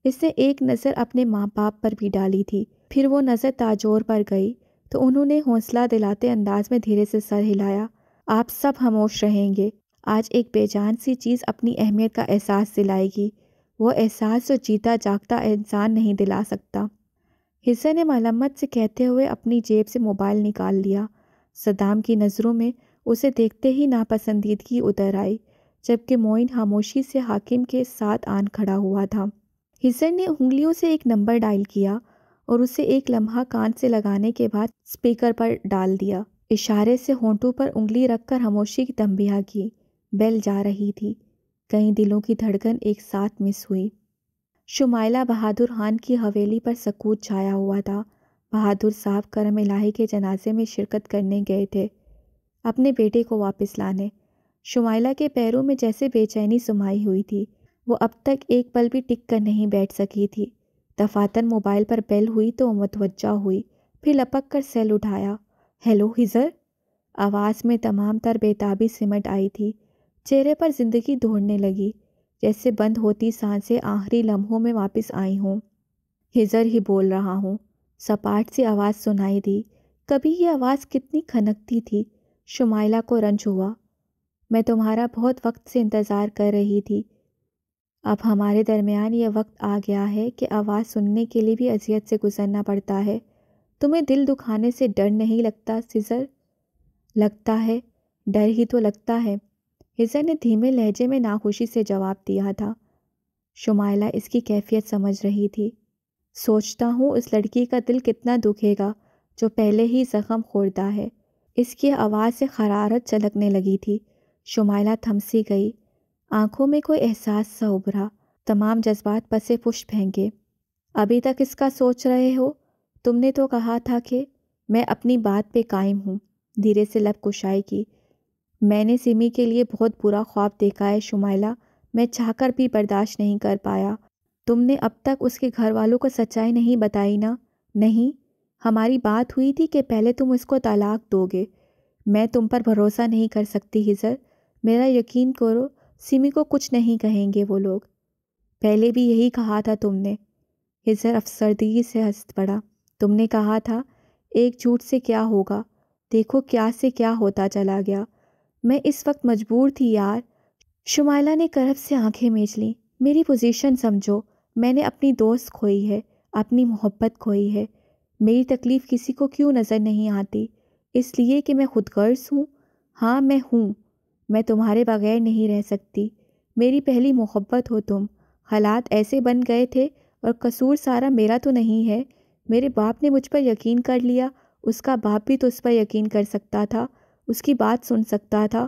اس نے ایک نظر اپنے ماں باپ پر بھی ڈالی تھی، پھر وہ نظر تاجور پر گئی تو انہوں نے حوصلہ دلاتے انداز میں دھیرے سے سر ہلایا۔ آپ سب خاموش رہیں گے۔ آج ایک بے جان سی چیز اپنی اہمیت کا احساس دلائے گی، وہ احساس جو جیتا جاگتا انسان نہیں دلا سکتا۔ ہزر نے ملامت سے کہتے ہوئے اپنی جیب سے موبائل نکال لیا۔ صدام کی نظروں میں اسے دیکھتے ہی ناپسندیدگی اتر آئی، جبکہ معین خاموشی سے حاکم کے ساتھ آن کھڑا ہوا تھا۔ ہزر نے انگلیوں سے ایک نمبر ڈائل کیا اور اسے ایک لمحہ کان سے لگانے کے بعد اسپیکر پر ڈال دیا۔ اشارے سے ہونٹوں پر انگلی رکھ کر خاموشی کی تنبیہ کی۔ بیل جا رہی تھی۔ کئی دلوں کی دھڑکن ایک ساتھ مس ہوئی۔ شمائلہ بہادر خان کی حویلی پر سکوت چھایا ہوا تھا۔ بہادر صاحب کرم الہی کے جنازے میں شرکت کرنے گئے تھے، اپنے بیٹے کو واپس لانے۔ شمائلہ کے پیروں میں جیسے بے چینی سمائی ہوئی تھی، وہ اب تک ایک پل بھی ٹک کر نہیں بیٹھ سکی تھی۔ دفاتر موبائل پر بیل ہوئی تو متوجہ ہوئی، پھر لپک کر سیل اٹھایا۔ ہیلو ہزر؟ آواز میں تمام تر بےتابی سمٹ آئی تھی۔ چہرے پر زندگی دوڑنے لگی، جیسے بند ہوتی سانسیں آخری لمحوں میں واپس آئی ہوں۔ ہزر ہی بول رہا ہوں، سپاٹ سی آواز سنائی دی۔ کبھی یہ آواز کتنی کھنکتی تھی۔ شمائلہ کو رنج ہوا۔ میں تمہارا بہت وقت سے انتظار کر رہی تھی۔ اب ہمارے درمیان یہ وقت آ گیا ہے کہ آواز سننے کے لیے بھی اذیت سے گزرنا پڑتا ہے۔ تمہیں دل دکھانے سے ڈر نہیں لگتا ہزر؟ لگتا ہے، ڈر ہی تو لگتا ہے، ہزر نے دھیمے لہجے میں ناخوشی سے جواب دیا تھا۔ شمائلہ اس کی کیفیت سمجھ رہی تھی۔ سوچتا ہوں اس لڑکی کا دل کتنا دکھے گا جو پہلے ہی زخم خوردہ ہے۔ اس کی آواز سے حرارت چلکنے لگی تھی۔ شمائلہ تھمسی گئی، آنکھوں میں کوئی احساس سا ابھرا، تمام جذبات پسے پش پھینکے۔ ابھی تک اس کا سوچ رہے ہو؟ تم نے تو کہا تھا کہ… میں اپنی بات پہ قائم ہوں، دھیرے سے لب کشائی کی۔ میں نے سمی کے لیے بہت برا خواب دیکھا ہے شمائلہ، میں چاہ کر بھی برداشت نہیں کر پایا۔ تم نے اب تک اس کے گھر والوں کو سچائی نہیں بتائی نا؟ نہیں، ہماری بات ہوئی تھی کہ پہلے تم اس کو طلاق دو گے۔ میں تم پر بھروسہ نہیں کر سکتی ہزر، میرا یقین کرو، سمی کو کچھ نہیں کہیں گے وہ لوگ۔ پہلے بھی یہی کہا تھا تم نے۔ ہزر افسردگی سے ہنس پڑا۔ تم نے کہا تھا ایک جھوٹ سے کیا ہوگا، دیکھو کیا سے کیا ہوتا چلا گیا۔ میں اس وقت مجبور تھی یار۔ شمائلہ نے کرب سے آنکھیں میچ لیں۔ میری پوزیشن سمجھو، میں نے اپنی دوست کھوئی ہے، اپنی محبت کھوئی ہے۔ میری تکلیف کسی کو کیوں نظر نہیں آتی؟ اس لیے کہ میں خود غرض ہوں؟ ہاں میں ہوں، میں تمہارے بغیر نہیں رہ سکتی۔ میری پہلی محبت ہو تم، حالات ایسے بن گئے تھے، اور قصور سارا میرا تو نہیں ہے۔ میرے باپ نے مجھ پر یقین کر لیا، اس کا باپ بھی تو اس پر یقین کر سکتا تھا، اس کی بات سن سکتا تھا۔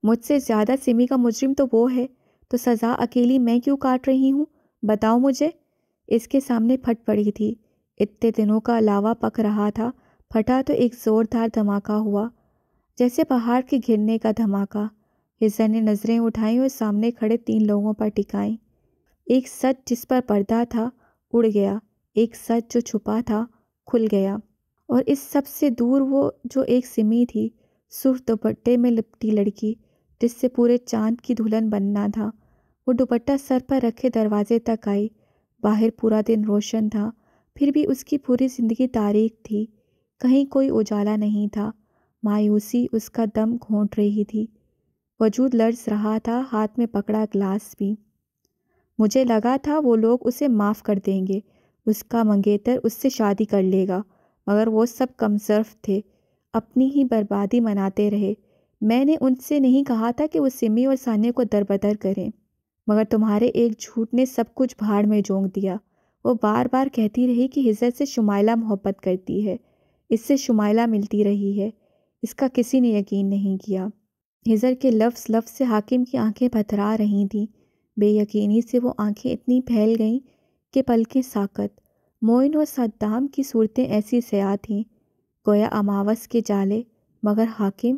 مجھ سے زیادہ سمی کا مجرم تو وہ ہے، تو سزا اکیلی میں کیوں کاٹ رہی ہوں؟ بتاؤ مجھے۔ اس کے سامنے پھٹ پڑی تھی۔ اتنے دنوں کا لاوا پک رہا تھا، پھٹا تو ایک زوردار دھماکہ ہوا۔ جیسے پہاڑ کے گرنے کا دھماکہ۔ حسن نے نظریں اٹھائیں اور سامنے کھڑے 3 لوگوں پر ٹکائیں۔ ایک سچ جس پر پردہ تھا اڑ گیا، ایک سچ جو چھپا تھا کھل گیا، اور اس سب سے دور وہ جو ایک سمی تھی، سرخ دوپٹے میں لپٹی لڑکی جس سے پورے چاند کی دلہن بننا تھا۔ وہ دوپٹہ سر پر رکھے دروازے تک آئی۔ باہر پورا دن روشن تھا، پھر بھی اس کی پوری زندگی تاریک تھی، کہیں کوئی اجالا نہیں تھا۔ مایوسی اس کا دم گھونٹ رہی تھی، وجود لرز رہا تھا، ہاتھ میں پکڑا گلاس بھی۔ مجھے لگا تھا وہ لوگ اسے معاف کر دیں گے، اس کا منگیتر اس سے شادی کر لے گا، مگر وہ سب کمصرف تھے، اپنی ہی بربادی مناتے رہے۔ میں نے ان سے نہیں کہا تھا کہ وہ سمی اور ثانیہ کو دربدر کریں، مگر تمہارے ایک جھوٹ نے سب کچھ بھاڑ میں جھونک دیا۔ وہ بار بار کہتی رہی کہ حضرت سے شمائلہ محبت کرتی ہے، اس سے شمائلہ ملتی رہی ہے، اس کا کسی نے یقین نہیں کیا۔ حضرت کے لفظ لفظ سے حاکم کی آنکھیں پتھرا رہی تھیں، بے یقینی سے وہ آنکھیں اتنی پھیل گئیں کہ پلکیں ساکت۔ معین اور صدام کی صورتیں ایسی سیاہ تھیں گویا اماوس کے جالے، مگر حاکم،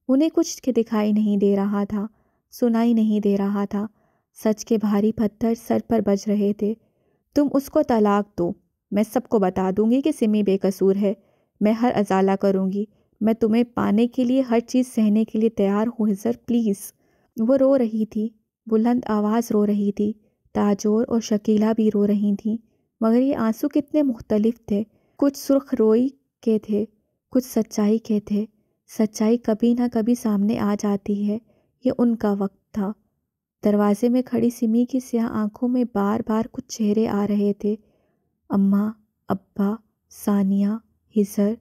انہیں کچھ دکھائی نہیں دے رہا تھا، سنائی نہیں دے رہا تھا۔ سچ کے بھاری پتھر سر پر بج رہے تھے۔ تم اس کو طلاق دو، میں سب کو بتا دوں گی کہ سمی بے قصور ہے، میں ہر ازالہ کروں گی، میں تمہیں پانے کے لیے ہر چیز سہنے کے لیے تیار ہوں حضرت، پلیز۔ وہ رو رہی تھی، بلند آواز رو رہی تھی، تاجور اور شکیلہ بھی رو رہی تھیں، مگر یہ آنسو کتنے مختلف تھے، کچھ سرخ روئی کے تھے، کچھ سچائی کے تھے۔ سچائی کبھی نہ کبھی سامنے آ جاتی ہے، یہ ان کا وقت تھا۔ دروازے میں کھڑی سمی کی سیاہ آنکھوں میں بار بار کچھ چہرے آ رہے تھے، اماں، ابا، ثانیہ، حضر،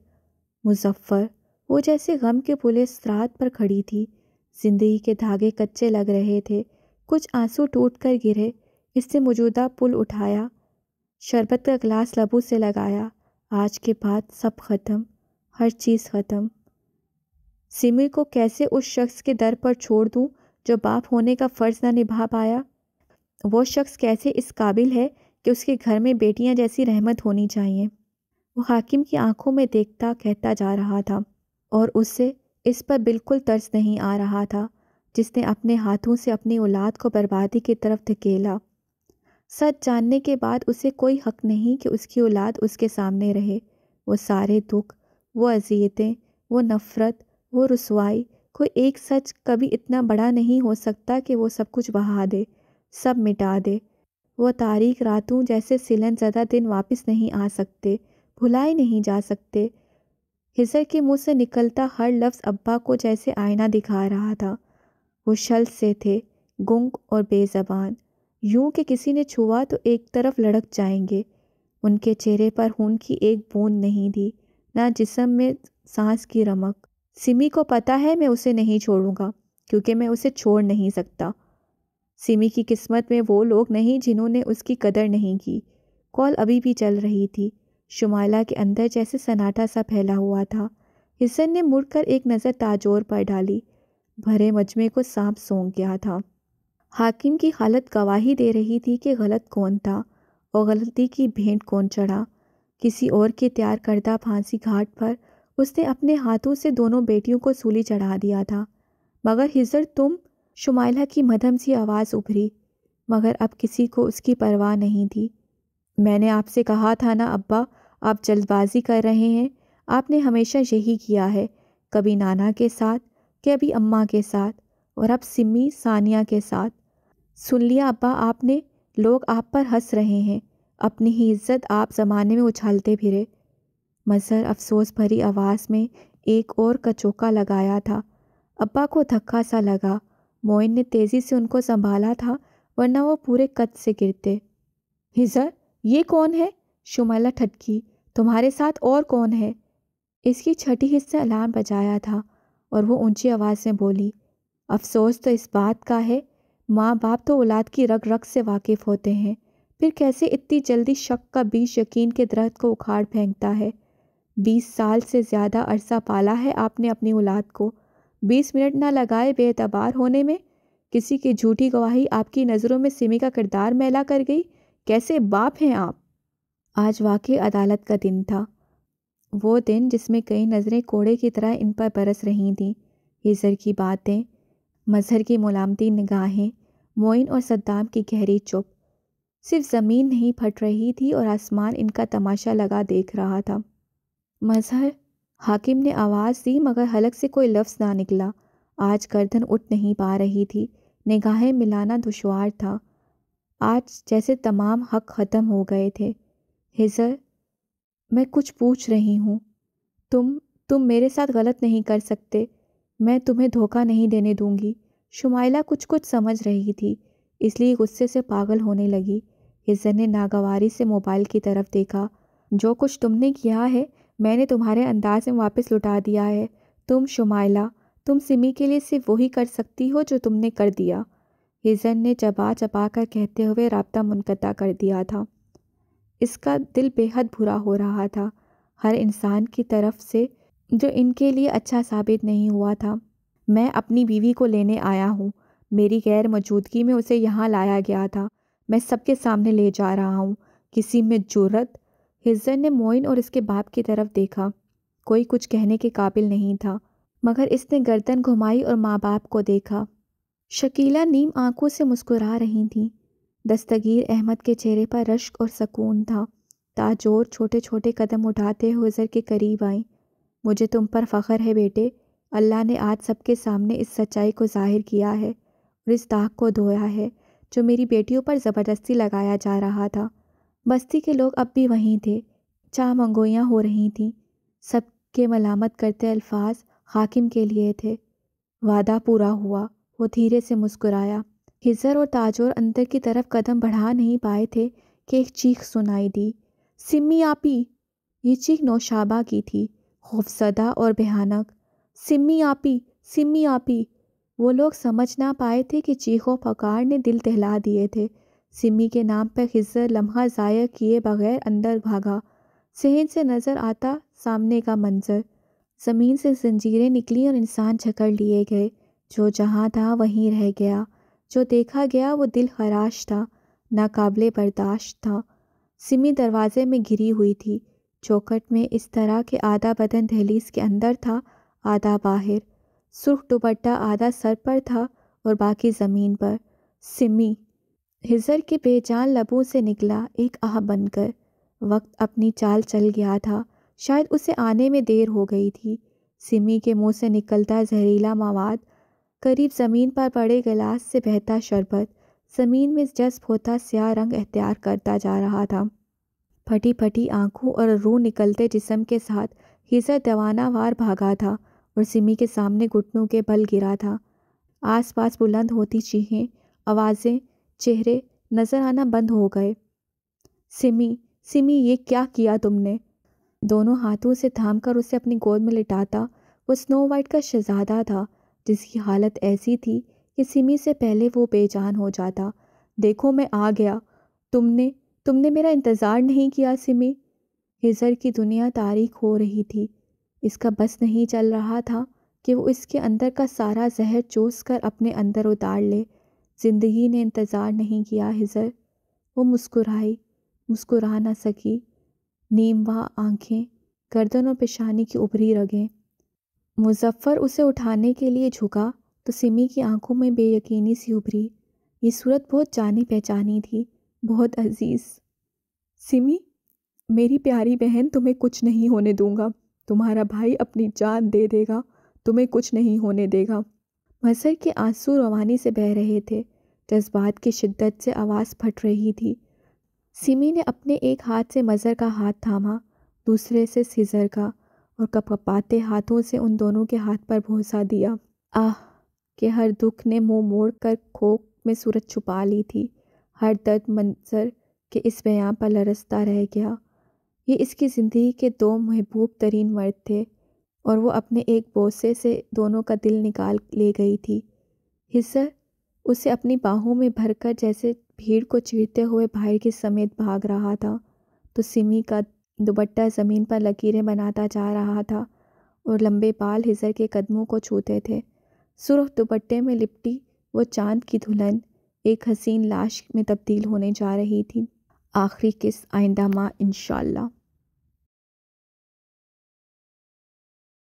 مظفر۔ وہ جیسے غم کے پلے صراط پر کھڑی تھی، زندگی کے دھاگے کچے لگ رہے تھے، کچھ آنسو ٹوٹ کر گرے۔ اس نے موجودہ پل اٹھایا، شربت کا گلاس لبوں سے لگایا۔ آج کے بعد سب ختم، ہر چیز ختم۔ سمی کو کیسے اس شخص کے در پر چھوڑ دوں جو باپ ہونے کا فرض نہ نبھا پایا؟ وہ شخص کیسے اس قابل ہے کہ اس کے گھر میں بیٹیاں جیسی رحمت ہونی چاہیے؟ وہ حاکم کی آنکھوں میں دیکھتا کہتا جا رہا تھا، اور اسے اس پر بالکل ترس نہیں آ رہا تھا جس نے اپنے ہاتھوں سے اپنی اولاد کو بربادی کی طرف دھکیلا۔ سچ جاننے کے بعد اسے کوئی حق نہیں کہ اس کی اولاد اس کے سامنے رہے۔ وہ سارے دکھ، وہ اذیتیں، وہ نفرت، وہ رسوائی، کوئی ایک سچ کبھی اتنا بڑا نہیں ہو سکتا کہ وہ سب کچھ بہا دے، سب مٹا دے۔ وہ تاریک راتوں جیسے سلن زدہ دن واپس نہیں آ سکتے، بھلائے نہیں جا سکتے۔ حضر کے منہ سے نکلتا ہر لفظ ابا کو جیسے آئینہ دکھا رہا تھا۔ وہ شل سے تھے، گنگ اور بے زبان، یوں کہ کسی نے چھوا تو ایک طرف لڑک جائیں گے۔ ان کے چہرے پر خون کی ایک بوند نہیں تھی، نہ جسم میں سانس کی رمق۔ سمی کو پتہ ہے میں اسے نہیں چھوڑوں گا، کیونکہ میں اسے چھوڑ نہیں سکتا۔ سمی کی قسمت میں وہ لوگ نہیں جنہوں نے اس کی قدر نہیں کی۔ کال ابھی بھی چل رہی تھی، شمائلہ کے اندر جیسے سناٹا سا پھیلا ہوا تھا۔ حسن نے مڑ کر ایک نظر تاجور پر ڈالی، بھرے مجمع کو سانپ سونگ گیا تھا۔ حاکم کی حالت گواہی دے رہی تھی کہ غلط کون تھا اور غلطی کی بھینٹ کون چڑھا۔ کسی اور کے تیار کردہ پھانسی گھاٹ پر اس نے اپنے ہاتھوں سے دونوں بیٹیوں کو سولی چڑھا دیا تھا۔ مگر حضر تم، شمائلہ کی مدھم سی آواز ابھری، مگر اب کسی کو اس کی پرواہ نہیں تھی۔ میں نے آپ سے کہا تھا نا ابا، آپ جلد بازی کر رہے ہیں۔ آپ نے ہمیشہ یہی کیا ہے، کبھی نانا کے ساتھ، کبھی اماں کے ساتھ، اور اب سمی ثانیہ کے ساتھ۔ سن لیا ابا آپ نے، لوگ آپ پر ہنس رہے ہیں، اپنی ہی عزت آپ زمانے میں اچھالتے پھرے۔ مظہر افسوس بھری آواز میں ایک اور کچوکا لگایا تھا۔ ابا کو دھکا سا لگا، معین نے تیزی سے ان کو سنبھالا تھا ورنہ وہ پورے قد سے گرتے۔ حضر، یہ کون ہے؟ شمائلہ ٹھٹکی، تمہارے ساتھ اور کون ہے؟ اس کی چھٹی حصہ الارم بجایا تھا اور وہ اونچی آواز میں بولی، افسوس تو اس بات کا ہے، ماں باپ تو اولاد کی رگ رگ سے واقف ہوتے ہیں، پھر کیسے اتنی جلدی شک کا بیج یقین کے درخت کو اکھاڑ پھینکتا ہے۔ 20 سال سے زیادہ عرصہ پالا ہے آپ نے اپنی اولاد کو، 20 منٹ نہ لگائے بے اعتبار ہونے میں، کسی کی جھوٹی گواہی آپ کی نظروں میں سمی کا کردار میلا کر گئی، کیسے باپ ہیں آپ؟ آج واقعی عدالت کا دن تھا۔ وہ دن جس میں کئی نظریں کوڑے کی طرح ان پر برس رہی تھیں، ہزر کی باتیں، مظہر کی ملامتی نگاہیں، معین اور صدام کی گہری چپ۔ صرف زمین نہیں پھٹ رہی تھی اور آسمان ان کا تماشا لگا دیکھ رہا تھا۔ مظہر، حاکم نے آواز دی مگر حلق سے کوئی لفظ نہ نکلا۔ آج گردن اٹھ نہیں پا رہی تھی، نگاہیں ملانا دشوار تھا۔ آج جیسے تمام حق ختم ہو گئے تھے۔ ہزر، میں کچھ پوچھ رہی ہوں۔ تم میرے ساتھ غلط نہیں کر سکتے، میں تمہیں دھوکہ نہیں دینے دوں گی۔ شمائلہ کچھ سمجھ رہی تھی، اس لیے غصے سے پاگل ہونے لگی۔ ہزر نے ناگواری سے موبائل کی طرف دیکھا۔ جو کچھ تم نے کیا ہے میں نے تمہارے انداز میں واپس لوٹا دیا ہے۔ تم شمائلہ، تم سمی کے لیے صرف وہی کر سکتی ہو جو تم نے کر دیا۔ ہزر نے چبا چبا کر کہتے ہوئے رابطہ منقطع کر دیا تھا۔ اس کا دل بے حد برا ہو رہا تھا، ہر انسان کی طرف سے جو ان کے لیے اچھا ثابت نہیں ہوا تھا۔ میں اپنی بیوی کو لینے آیا ہوں، میری غیر موجودگی میں اسے یہاں لایا گیا تھا، میں سب کے سامنے لے جا رہا ہوں، کسی میں جرأت؟ ہزر نے معین اور اس کے باپ کی طرف دیکھا، کوئی کچھ کہنے کے قابل نہیں تھا، مگر اس نے گردن گھمائی اور ماں باپ کو دیکھا۔ شکیلہ نیم آنکھوں سے مسکرا رہی تھیں، دستگیر احمد کے چہرے پر رشک اور سکون تھا۔ تاجور چھوٹے چھوٹے قدم اٹھاتے ہوئے ہزر کے قریب آئیں۔ مجھے تم پر فخر ہے بیٹے، اللہ نے آج سب کے سامنے اس سچائی کو ظاہر کیا ہے اور اس داغ کو دھویا ہے جو میری بیٹیوں پر زبردستی لگایا جا رہا تھا۔ بستی کے لوگ اب بھی وہیں تھے، چاہ منگوئیاں ہو رہی تھیں، سب کے ملامت کرتے الفاظ حاکم کے لیے تھے۔ وعدہ پورا ہوا، وہ دھیرے سے مسکرایا۔ ہزر اور تاجور اندر کی طرف قدم بڑھا نہیں پائے تھے کہ ایک چیخ سنائی دی، سمی آپی! یہ چیخ نوشابہ کی تھی، خوفزدہ اور بھیانک۔ سمی آپی! سمی آپی! وہ لوگ سمجھ نہ پائے تھے کہ چیخ و پکار نے دل دہلا دیے تھے۔ سمی کے نام پر ہزر لمحہ ضائع کیے بغیر اندر بھاگا۔ صحن سے نظر آتا سامنے کا منظر، زمین سے زنجیریں نکلی اور انسان جھکڑ لیے گئے۔ جو جہاں تھا وہیں رہ گیا، جو دیکھا گیا وہ دل خراش تھا، ناقابل برداشت تھا۔ سمی دروازے میں گری ہوئی تھی، چوکھٹ میں اس طرح کہ آدھا بدن دہلیز کے اندر تھا، آدھا باہر۔ سرخ دوپٹہ آدھا سر پر تھا اور باقی زمین پر۔ سمی! ہزر کے بے جان لبوں سے نکلا ایک آہ بن کر۔ وقت اپنی چال چل گیا تھا، شاید اسے آنے میں دیر ہو گئی تھی۔ سمی کے منہ سے نکلتا زہریلا مواد، قریب زمین پر پڑے گلاس سے بہتا شربت، زمین میں جذب ہوتا سیاہ رنگ اختیار کرتا جا رہا تھا۔ پھٹی پھٹی آنکھوں اور روح نکلتے جسم کے ساتھ ہزر دیوانہ وار بھاگا تھا اور سمی کے سامنے گھٹنوں کے بل گرا تھا۔ آس پاس بلند ہوتی چیخیں، آوازیں، چہرے نظر آنا بند ہو گئے۔ سمی! سمی! یہ کیا کیا تم نے؟ دونوں ہاتھوں سے تھام کر اسے اپنی گود میں لٹاتا وہ سنو وائٹ کا شہزادہ تھا، جس کی حالت ایسی تھی کہ سمی سے پہلے وہ بے جان ہو جاتا۔ دیکھو میں آ گیا، تم نے میرا انتظار نہیں کیا سمی۔ ہزر کی دنیا تاریک ہو رہی تھی، اس کا بس نہیں چل رہا تھا کہ وہ اس کے اندر کا سارا زہر چوس کر اپنے اندر اتار لے۔ زندگی نے انتظار نہیں کیا ہزر۔ وہ مسکرائی، مسکرا نہ سکی، نیمواں آنکھیں، گردن اور پیشانی کی ابھری رگیں۔ مظفر اسے اٹھانے کے لیے جھکا تو سمی کی آنکھوں میں بے یقینی سی ابھری۔ یہ صورت بہت جانی پہچانی تھی، بہت عزیز۔ سمی! میری پیاری بہن، تمہیں کچھ نہیں ہونے دوں گا، تمہارا بھائی اپنی جان دے دے گا، تمہیں کچھ نہیں ہونے دے گا۔ مظہر کے آنسو روانی سے بہہ رہے تھے، جذبات کی شدت سے آواز پھٹ رہی تھی۔ سمی نے اپنے ایک ہاتھ سے مظہر کا ہاتھ تھاما، دوسرے سے ہزر کا، اور کپکپاتے ہاتھوں سے ان دونوں کے ہاتھ پر بوسہ دیا۔ آہ! کہ ہر دکھ نے منہ موڑ کر کھوک میں صورت چھپا لی تھی، ہر درد منظر کے اس بیاں پر لرزتا رہ گیا۔ یہ اس کی زندگی کے دو محبوب ترین مرد تھے اور وہ اپنے ایک بوسے سے دونوں کا دل نکال لے گئی تھی۔ ہزر اسے اپنی باہوں میں بھر کر جیسے بھیڑ کو چیرتے ہوئے باہر کی سمیت بھاگ رہا تھا، تو سمی کا دوپٹہ زمین پر لکیریں بناتا جا رہا تھا اور لمبے بال ہزر کے قدموں کو چھوتے تھے۔ سرخ دوپٹے میں لپٹی وہ چاند کی دلہن ایک حسین لاش میں تبدیل ہونے جا رہی تھی۔ آخری کس آئندہ ماہ انشاءاللہ۔